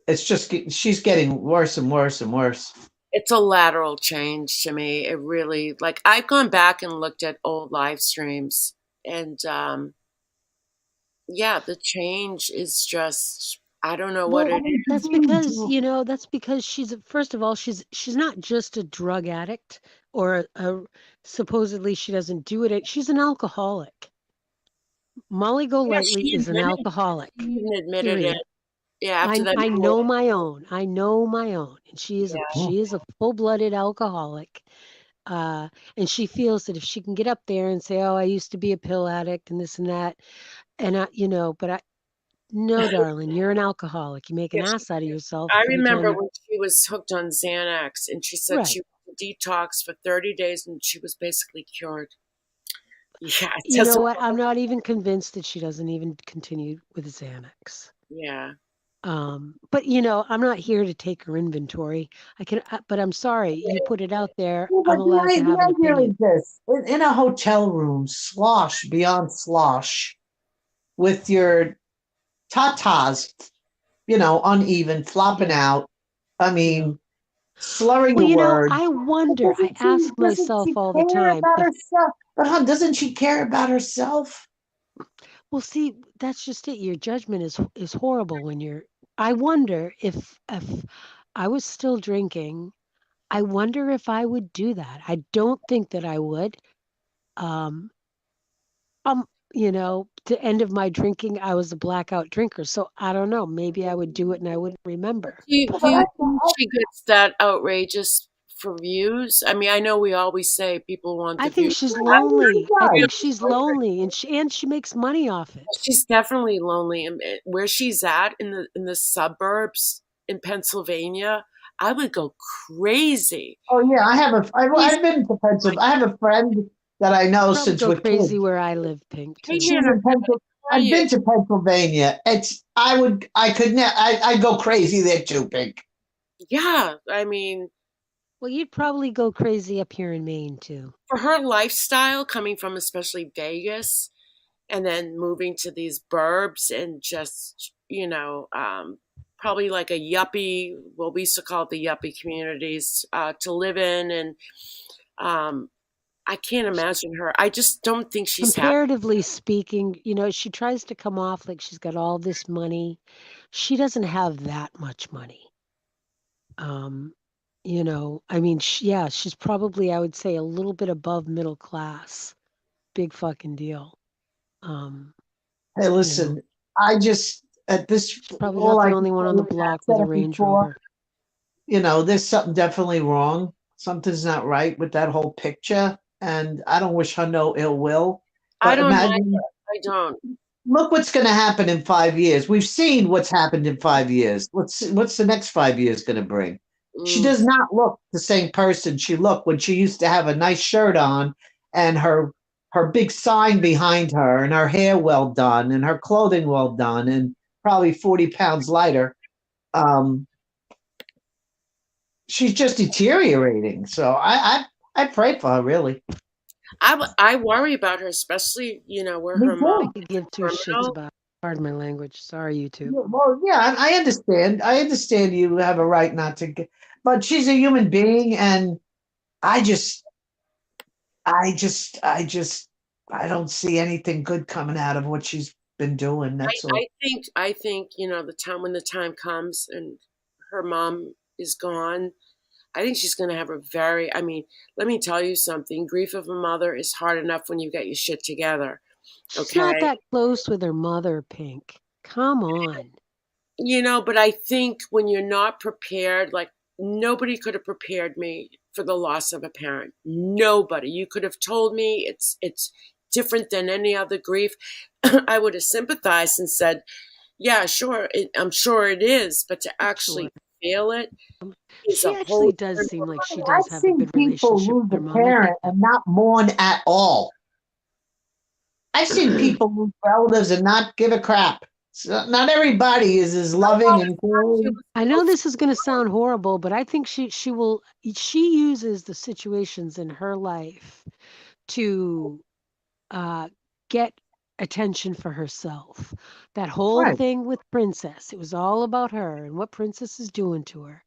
it's just she's getting worse and worse and worse. It's a lateral change to me. It really like I've gone back and looked at old live streams, and yeah, the change is just I don't know what well, it is. that's because she's first of all she's not just a drug addict or supposedly she doesn't do it. She's an alcoholic. Molly Yeah, Golightly is an alcoholic. she even admitted it. Period. Yeah, after I that I whole know my own. I know my own. And she is a yeah. she is a full-blooded alcoholic. And she feels that if she can get up there and say, "Oh, I used to be a pill addict and this and that," and no, darling, you're an alcoholic. You make an Yeah, ass out of yourself I every remember time. when she was hooked on Xanax, and she said Right. she detoxed for 30 days and she was basically cured. Yeah, it You know doesn't. what? I'm not even convinced that she doesn't even continue with Xanax. Yeah. But I'm not here to take her inventory. But I'm sorry, you put it out there. Yeah, I'm but allowed to have an the idea opinion. is this: in a hotel room, slosh beyond slosh, with your tatas, uneven, flopping Yeah. out. I Yeah. mean, slurring Well, the words. I But wonder, I ask doesn't myself she all the care time about if, herself? But hon, doesn't she care about herself? well, see, that's just it. Your judgment is horrible when I wonder if I was still drinking, I wonder if I would do that. I don't think that I would. Um, um, the end of my drinking, I was a blackout drinker. So I don't know. Maybe I would do it and I wouldn't remember. Do But you think she gets that outrageous for views? I mean, I know we always say people want I the think views. she's I think she lonely. I does. think she's lonely and she makes money off it. She's definitely lonely, and where she's at in the suburbs in Pennsylvania, I would go crazy. Oh yeah, She's I've been to Pennsylvania. I have a friend that I know Probably since go we're kids. crazy where I live, Pink, right too. here She's in in Pennsylvania. I've Pennsylvania. been to Pennsylvania. I'd go crazy there too, Pink. Yeah, I mean, Well, you'd probably go crazy up here in Maine, too. for her lifestyle, coming from especially Vegas, and then moving to these burbs and just probably like a yuppie, what we used to call it the yuppie communities, to live in. And um, I can't imagine her. I just don't think she's happy. Comparatively speaking, she tries to come off like she's got all this money. She doesn't have that much money. Um, I mean, yeah, she's probably, I would say, a little bit above middle class. Big fucking deal. Um, Hey, you know, listen, I just at this she's probably all not the I can only one say on the is I've block with said a it Range before. Rover. There's something definitely wrong. Something's not right with that whole picture, and I don't wish her no ill will. I But don't either. imagine, I don't. look what's going to happen in 5 years. We've seen what's happened in 5 years. What's the next 5 years going to bring? She Mm. does not look the same person she looked when she used to have a nice shirt on and her big sign behind her and her hair well done and her clothing well done and probably 40 pounds lighter. Um, she's just deteriorating. So I pray for her, really. I worry about her, especially where Me her mom I too. is could give two shits criminal. about. Pardon my language. Sorry, YouTube. Yeah, well, yeah, I understand. I understand you have a right not to get, but she's a human being, and I just, I just, I don't see anything good coming out of what she's been doing. That's all. I think the time when the time comes and her mom is gone, I think she's going to have a very. I mean, let me tell you something. Grief of a mother is hard enough when you get your shit together. She's not Okay. that close with her mother, Pink. Come on. But I think when you're not prepared, like nobody could have prepared me for the loss of a parent. Nobody. You could have told me it's different than any other grief. I would have sympathized and said, yeah, sure, I'm sure it is, but to Sure. actually feel it is She a whole actually does different seem like she does I've have a seen good people relationship lose with her a mom. I think parent that. and not mourn at all. I've seen people lose relatives and not give a crap. So not everybody is as loving and she caring. was I know this is going to sound horrible, but I think she uses the situations in her life to uh, get attention for herself. That whole Right, thing with Princess, it was all about her and what Princess is doing to her.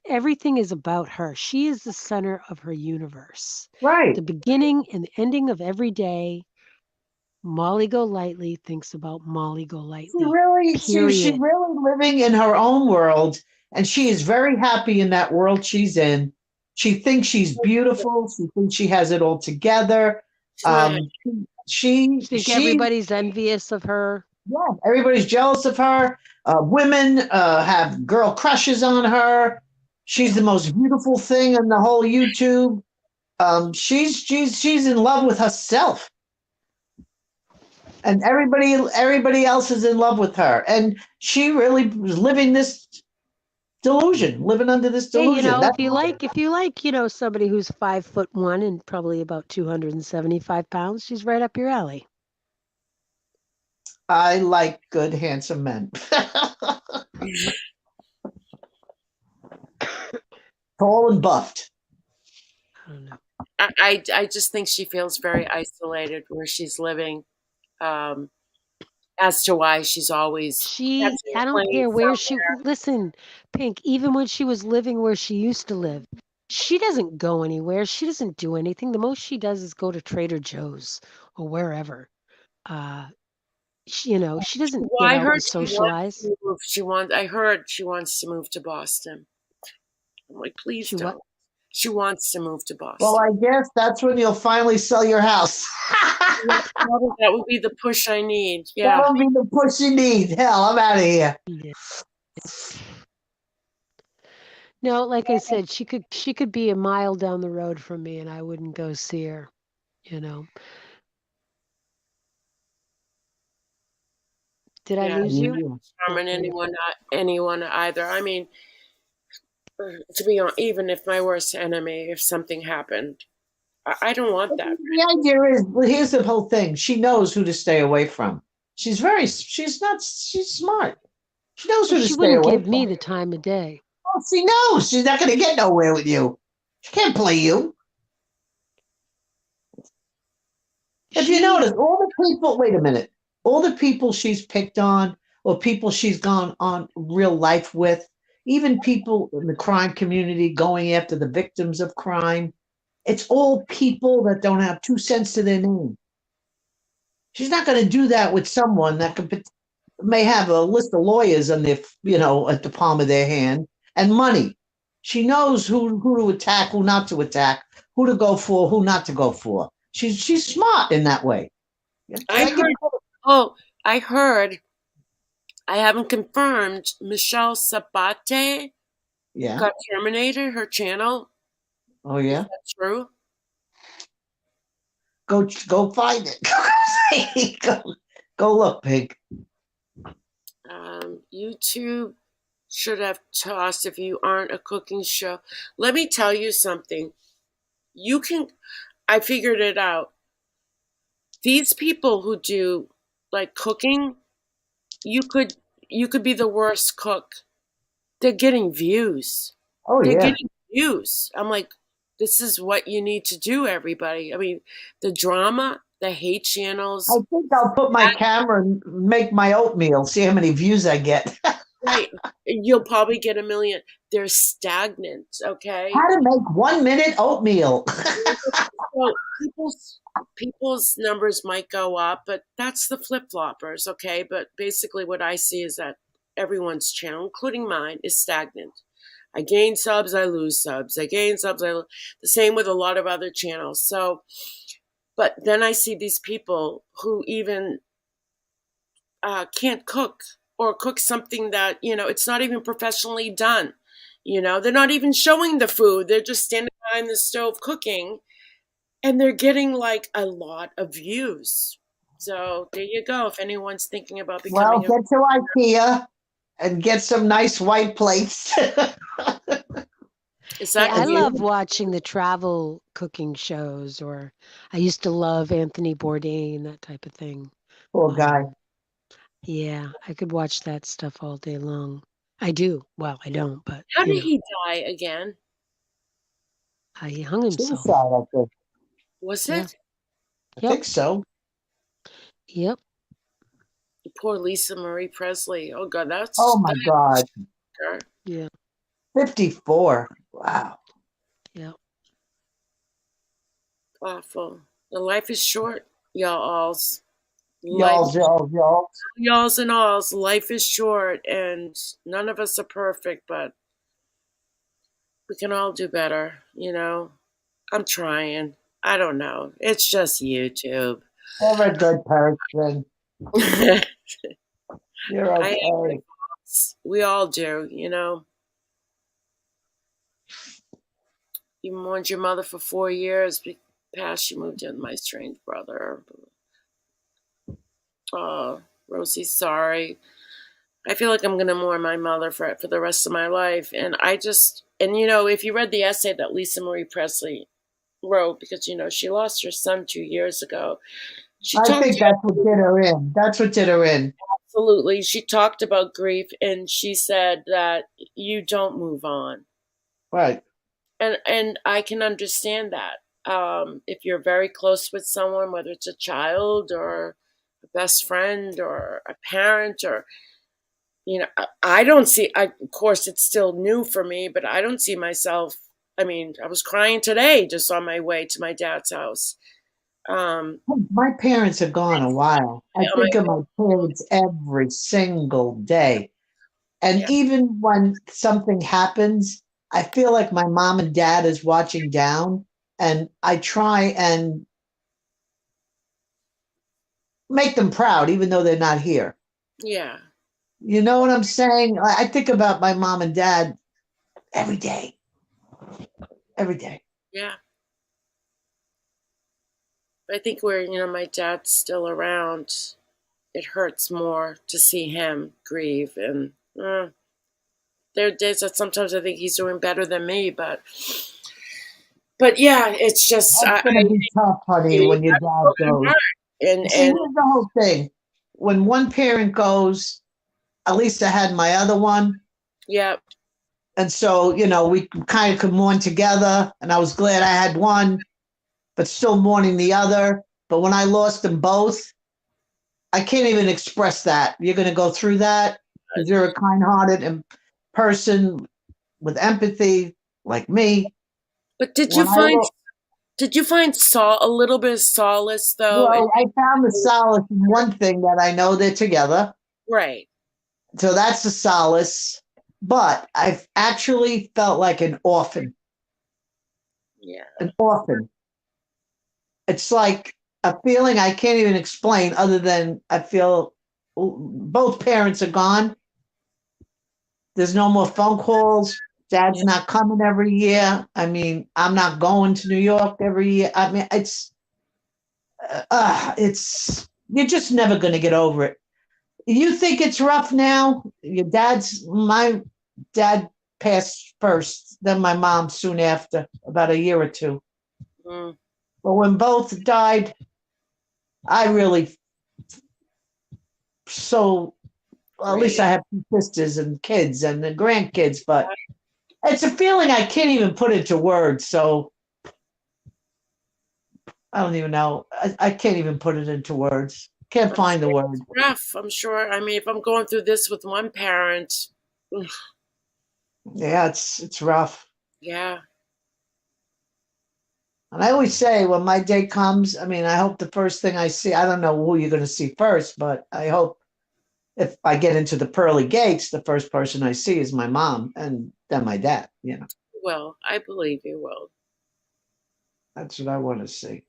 Everything is about her. She is the center of her universe. right. The beginning and the ending of every day, Molly Golightly thinks about Molly Golightly. She's Period. really living in her own world, and she is very happy in that world she's in. She thinks she's beautiful. She thinks she has it all together. she's not Um, she I think she everybody's envious of her. Yeah, everybody's jealous of her. Women have girl crushes on her. She's the most beautiful thing in the whole YouTube. She's in love with herself, and everybody else is in love with her, and she really was living this delusion, living under this Hey, delusion. if you like, somebody who's 5'1" and probably about 275 pounds, she's right up your alley. I like good, handsome men. Tall and buffed. I don't know. I just think she feels very isolated where she's living. As to why she's always I don't playing care where somewhere. listen, Pink, even when she was living where she used to live, she doesn't go anywhere. She doesn't do anything. The most she does is go to Trader Joe's or wherever. She doesn't Well, get I out heard and socialize. I heard she wants to move to Boston. I'm like, please She what? don't. She wants to move to Boston. Well, I guess that's when you'll finally sell your house. That would be the push I need. Yeah. That'll be the push you need. Hell, I'm out of here. Yeah. No, like I said, she could be a mile down the road from me and I wouldn't go see her, Did I Yeah. lose you? Charming Okay. anyone either. I mean, to be honest, even if my worst enemy, if something happened, I don't want that. The idea is, well, here's the whole thing. She knows who to stay away from. She's smart. She knows who to She stay wouldn't away give me from. the time of day. Well, she knows she's not going to get nowhere with you. She can't play you. If you notice, all the people, wait a minute, all the people she's picked on or people she's gone on real life with, even people in the crime community going after the victims of crime, it's all people that don't have 2 cents to their name. She's not going to do that with someone that may have a list of lawyers on their, at the palm of their hand and money. She knows who to attack, who not to attack, who to go for, who not to go for. She's smart in that way. I heard, I haven't confirmed, Michelle Sabate got terminated, her channel. Oh, yeah? Is that true? Go find it. Go look, Pig. YouTube should have tossed if you aren't a cooking show. Let me tell you something. I figured it out. These people who do like cooking, you could be the worst cook. They're getting views. Oh, They're yeah. getting views. I'm like, this is what you need to do, everybody. I mean, the drama, the hate channels. I think I'll put my camera and make my oatmeal, see how many views I get. Right. You'll probably get 1 million. They're stagnant, okay? How to make 1 minute oatmeal. So people's numbers might go up, but that's the flip-floppers, okay? But basically what I see is that everyone's channel, including mine, is stagnant. I gain subs, I lose subs. I gain subs, I lose. The same with a lot of other channels. So, but then I see these people who even can't cook or cook something that, it's not even professionally done. They're not even showing the food. They're just standing behind the stove cooking, and they're getting like a lot of views. So there you go. If anyone's thinking about becoming get to IKEA and get some nice white plates. Is that I love watching the travel cooking shows, or I used to love Anthony Bourdain, that type of thing. Poor guy. Yeah, I could watch that stuff all day long. I do. Well, I don't, but how did he die again? He hung himself. Suicide, I think. Was it? I think so. Yep. Poor Lisa Marie Presley. Oh God, Oh my God. Yeah. 54. Wow. Yeah. Awful. The life is short, y'alls. Y'alls and alls. Life is short, and none of us are perfect, but we can all do better. I'm trying. I don't know. It's just YouTube. You're a good person. You're okay. We all do, You mourned your mother for 4 years. Past, you moved in with my estranged brother. Rosie, sorry. I feel like I'm going to mourn my mother for the rest of my life. And if you read the essay that Lisa Marie Presley wrote, because, she lost her son 2 years ago, she I talked think that's what did her in. That's what did her in. absolutely, she talked about grief, and she said that you don't move on. Right. And I can understand that. If you're very close with someone, whether it's a child or a best friend or a parent, or I don't see. Of course, it's still new for me, but I don't see myself. I mean, I was crying today just on my way to my dad's house. My parents are gone a while. I On think my- of my parents every single day. And yeah, even when something happens, I feel like my mom and dad is watching down, and I try and make them proud, even though they're not here. yeah, You know what I'm saying? I think about my mom and dad every day, every day. yeah. But I think where my dad's still around, it hurts more to see him grieve. And there are days that sometimes I think he's doing better than me, but yeah, it's just That's going to be tough, honey, when your dad goes. and See, here's the whole thing. When one parent goes, at least I had my other one. yeah, And so, we kind of could mourn together. And I was glad I had one, but still mourning the other. But when I lost them both, I can't even express that. You're going to go through that because you're a kind-hearted person with empathy like me. but did When you find lo- a little bit of solace though? well, I found the solace in one thing that I know they're together. Right. So that's the solace. But I've actually felt like an orphan. Yeah. An orphan. It's like a feeling I can't even explain other than I feel both parents are gone. There's no more phone calls. Dad's not coming every year. I mean, I'm not going to New York every year. I mean, you're just never going to get over it. You think it's rough now? My dad passed first, then my mom soon after, about a year or two. Mm. But when both died, I really, at least I have two sisters and kids and the grandkids, but it's a feeling I can't even put into words. So I don't even know. I can't even put it into words. Can't find the word. Rough, I'm sure. I mean, if I'm going through this with one parent, Yeah, it's rough. yeah. And I always say when my day comes, I mean, I hope the first thing I see, I don't know who you're going to see first, but I hope if I get into the pearly gates, the first person I see is my mom and then my dad. Well, I believe you will. That's what I want to see.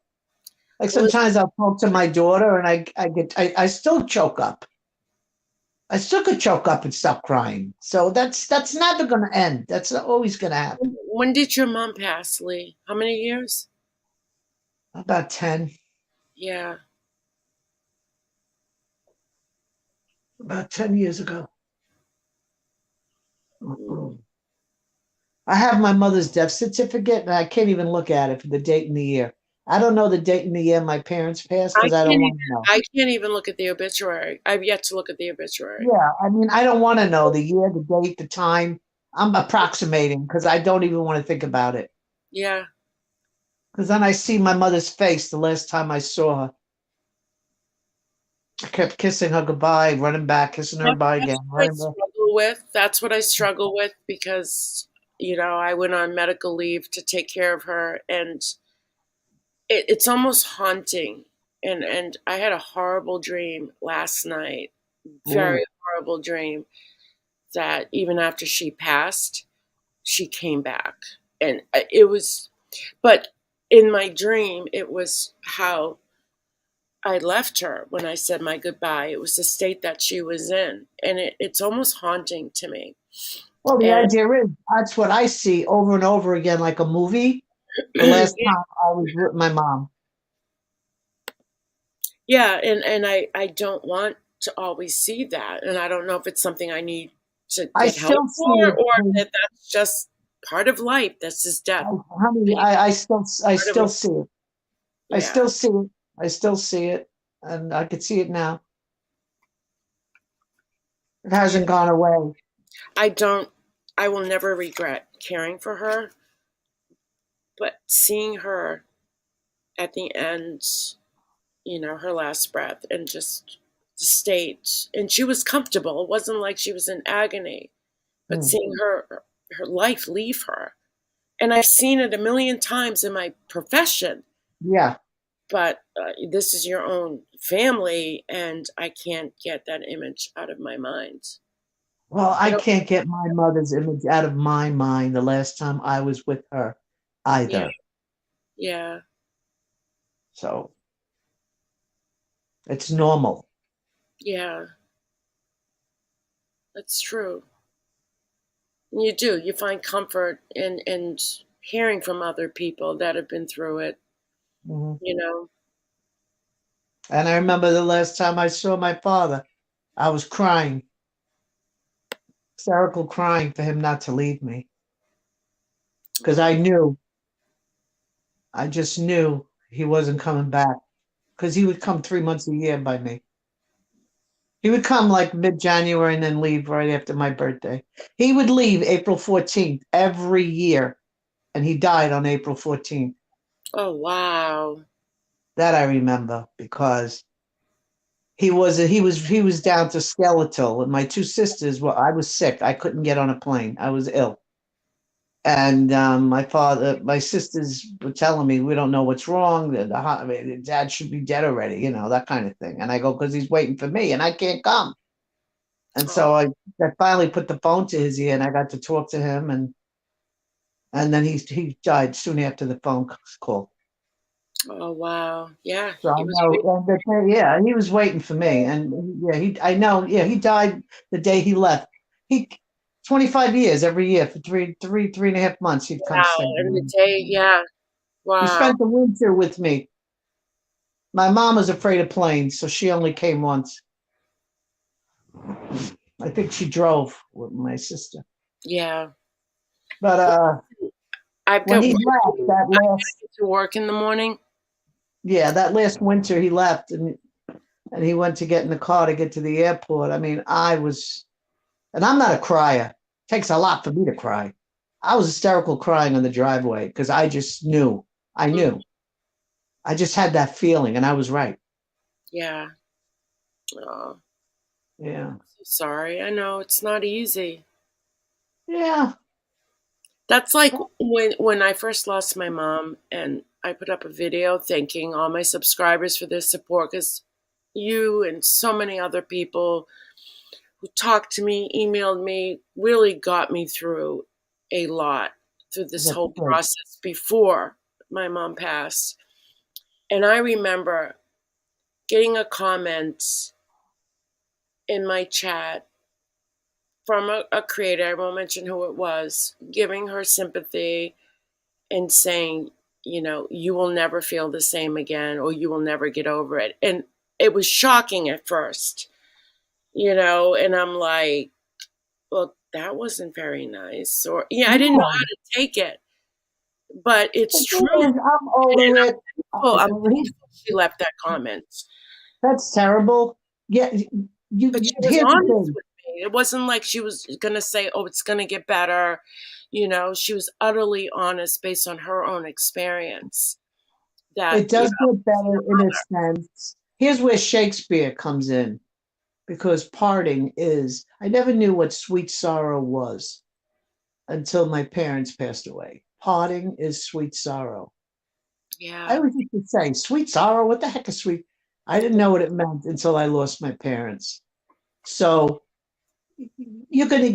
Like sometimes I'll talk to my daughter and I still choke up. I still could choke up and stop crying. So that's never going to end. That's always going to happen. When did your mom pass, Lee? How many years? About 10. Yeah. About 10 years ago. I have my mother's death certificate, and I can't even look at it for the date and the year. I don't know the date and the year my parents passed because I don't want to know. I can't even look at the obituary. I've yet to look at the obituary. Yeah, I mean, I don't want to know the year, the date, the time. I'm approximating because I don't even want to think about it. Yeah. Because then I see my mother's face the last time I saw her. I kept kissing her goodbye, running back, kissing her goodbye again. That's what I struggle with because, I went on medical leave to take care of her, and it's almost haunting. And I had a horrible dream last night, very horrible dream, that even after she passed, she came back. And but in my dream, it was how I left her when I said my goodbye. It was the state that she was in. And it's almost haunting to me. Well, the And idea is that's what I see over and over again, like a movie. The last time I was with my mom. yeah, and I don't want to always see that, and I don't know if it's something I need to I get help still see for, it. or that that's just part of life. That's just death. Honey, Being I part of still life. see it. I Yeah, still see it. I still see it, and I could see it now. It yeah. hasn't gone away. I don't. I will never regret caring for her, but seeing her at the end, her last breath, and just the state, and she was comfortable. It wasn't like she was in agony, but Hmm. seeing her life leave her, and I've seen it a million times in my profession. Yeah. But this is your own family, and I can't get that image out of my mind. Well, I I don't. can't get my mother's image out of my mind the last time I was with her Yeah, either. yeah, So it's normal. yeah. That's true. You do. You find comfort in hearing from other people that have been through it. Mhm. You know. And I remember the last time I saw my father, I was crying, hysterical crying for him not to leave me. Because I just knew he wasn't coming back. Because he would come 3 months a year by me. He would come like mid-January and then leave right after my birthday. He would leave April 14th every year, and he died on April 14th. Oh wow. That I remember because he was down to skeletal, and my two sisters. Well, I was sick. I couldn't get on a plane. I was ill, and my sisters were telling me we don't know what's wrong. I mean, Dad should be dead already. That kind of thing. And I go because he's waiting for me, and I can't come. And Oh, so I finally put the phone to his ear, and I got to talk to him, and then he died soon after the phone call. oh wow. Yeah, So I he was know, waiting. yeah, he was waiting for me, and yeah, I know, yeah, he died the day he left. He 25 years every year for 3.5 months he'd come Wow. spend. And the day, yeah. He Wow. spent the winter with me. My mom was afraid of planes, so she only came once. I think she drove with my sister. Yeah. But I've when got he work to left do. that I gotta last, get to work in the morning. yeah, that last winter he left, and he went to get in the car to get to the airport. I mean, and I'm not a crier. It takes a lot for me to cry. I was hysterical crying on the driveway because I just knew. I Mm, knew. I just had that feeling, and I was right. yeah. Oh, Yeah. so sorry. I know it's not easy. Yeah. That's like when I first lost my mom, and I put up a video thanking all my subscribers for their support, because you and so many other people who talked to me, emailed me, really got me through a lot through this That's whole good. process before my mom passed. And I remember getting a comment in my chat from a creator, I won't mention who it was, giving her sympathy and saying, you will never feel the same again, or you will never get over it. And it was shocking at first, and I'm like, well, that wasn't very nice. Or, yeah, I didn't know how No. to take it, but The it's thing true. is, I'm And over it. I'm thankful she left that comment. That's terrible. Yeah. But she was Here's the honest thing. with me. It wasn't like she was going to say, oh, it's going to get better. She was utterly honest based on her own experience that, It does get losing better her in a mother. sense. Here's where Shakespeare comes in because parting is, I never knew what sweet sorrow was until my parents passed away. Parting is sweet sorrow. I Yeah. always used to say, sweet sorrow, what the heck is sweet? I didn't know what it meant until I lost my parents. So you're going to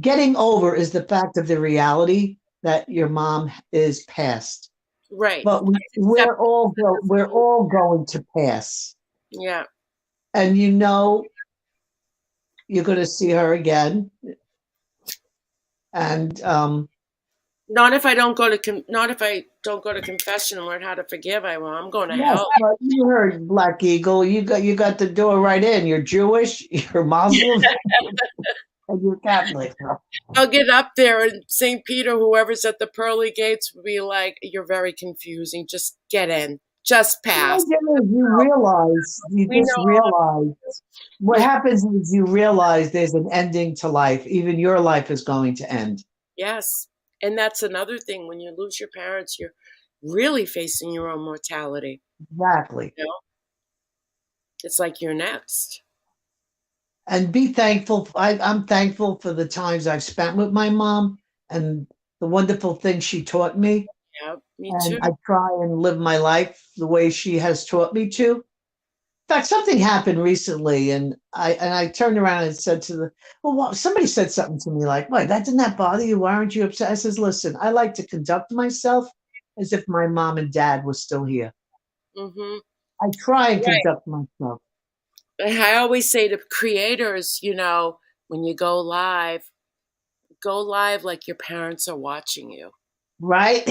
getting over is the fact of the reality that your mom is passed. Right. But Accept we're all going to pass. Yeah. And you're going to see her again. And Not if I don't go to not if I don't go to confession and learn how to forgive. I will. I'm going to yes, hell. but you heard Black Eagle. You got the door right in. You're Jewish, you're Muslim, and you're Catholic. I'll get up there, and St. Peter, whoever's at the pearly gates, will be like, "You're very confusing. Just get in. Just pass." You realize, you We just know all of realize what happens is you realize there's an ending to life. Even your life is going to end. Yes. And that's another thing. When you lose your parents, you're really facing your own mortality. Exactly. You know? It's like you're next. And be thankful. I'm thankful for the times I've spent with my mom and the wonderful things she taught me. Yeah, me And too. I try and live my life the way she has taught me to. In fact, something happened recently, and I turned around and said to somebody said something to me like, "What? That didn't that bother you? Why aren't you upset?" I says, "Listen, I like to conduct myself as if my mom and dad were still here. Mm-hmm. I try and Right. conduct myself." I always say to creators, when you go live like your parents are watching you. Right?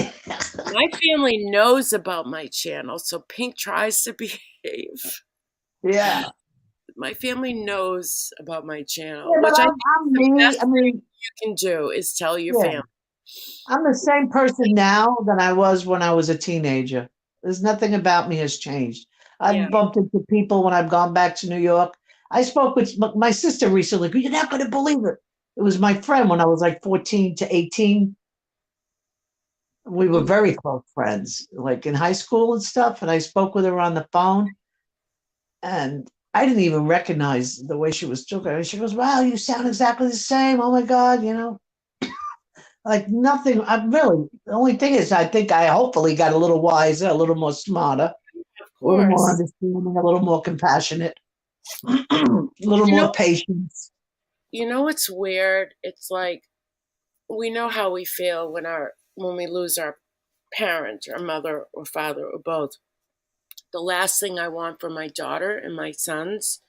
My family knows about my channel, so Pink tries to behave. Yeah. My family knows about my channel, Yeah, but which I think I'm the me. best I mean, you can do is tell your yeah. family. I'm the same person now that I was when I was a teenager. There's nothing about me has changed. Yeah. I've bumped into people when I've gone back to New York. I spoke with my sister recently. You're not going to believe it. It was my friend when I was like 14 to 18. We were very close friends, like in high school and stuff. And I spoke with her on the phone, and I didn't even recognize the way she was talking. And she goes, "Wow, you sound exactly the same. Oh my God, like nothing. I'm really, the only thing is, I think I hopefully got a little wiser, a little more smarter, Of a little more course. understanding, a little more compassionate, a little You know, more patience." what's weird? It's like we know how we feel when we lose our parent, our mother or father or both. The last thing I want for my daughter and my sons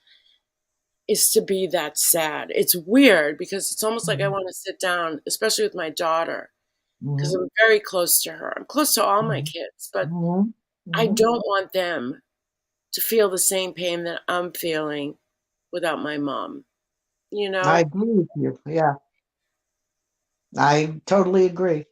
is to be that sad. It's weird because it's almost like I Mhm, want to sit down, especially with my daughter, because mhm, I'm very close to her. I'm close to all my mhm, kids, but mhm, I mhm. don't want them to feel the same pain that I'm feeling without my mom, you I know? agree with you. Yeah, I totally agree.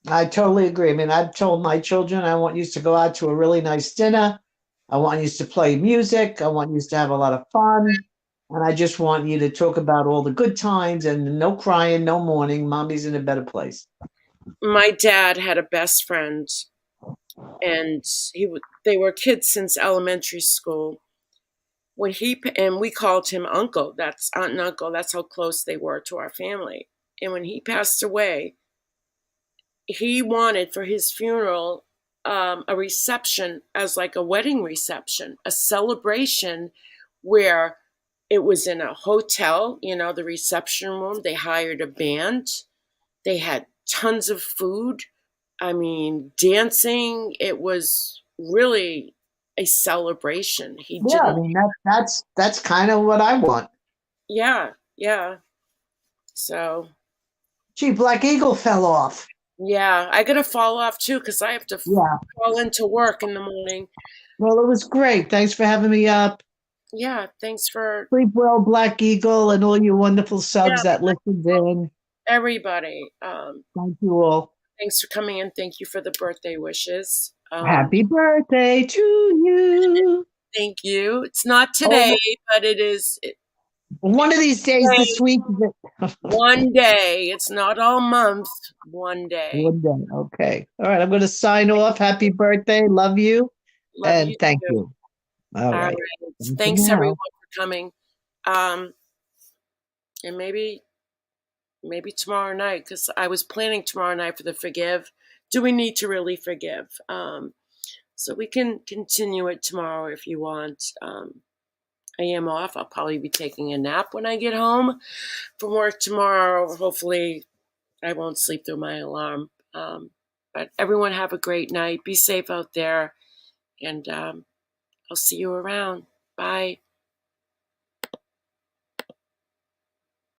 I totally agree. I mean, I've told my children I want you to go out to a really nice dinner. I want you to play music. I want you to have a lot of fun. And I just want you to talk about all the good times and no crying, no mourning. Mommy's in a better place. My dad had a best friend, and they were kids since elementary school. And we called him uncle. That's aunt and uncle. That's how close they were to our family. And when he passed away, he wanted for his funeral a reception as like a wedding reception, a celebration where it was in a hotel, the reception room. They hired a band. They had tons of food. I mean, dancing. It was really a celebration. He Yeah, I didn't, mean that's kind of what I want. yeah, yeah. So, Gee, Black Eagle fell off. yeah, I got to fall off too because I have to Yeah. fall into work in the morning. Well, it was great. Thanks for having me up. Yeah, thanks for, Sleep well, Black Eagle, and all you wonderful yeah, subs that listened in. everybody. Thank you all. Thanks for coming in. Thank you for the birthday wishes. Happy birthday to you. Thank you. It's not Oh, today, but it is one of these days this week. one day. It's not all month. One day. One day. Okay. All right. I'm going to sign off. Happy birthday. Love you. Love you And thank too. you. All All right. right. Bye for Thanks everyone now. for coming. Um, and maybe tomorrow night, because I was planning tomorrow night for the forgive. Do we need to really forgive? So we can continue it tomorrow if you want. I am off. I'll probably be taking a nap when I get home from work tomorrow. Hopefully, I won't sleep through my alarm. But everyone have a great night. Be safe out there, and I'll see you around. Bye.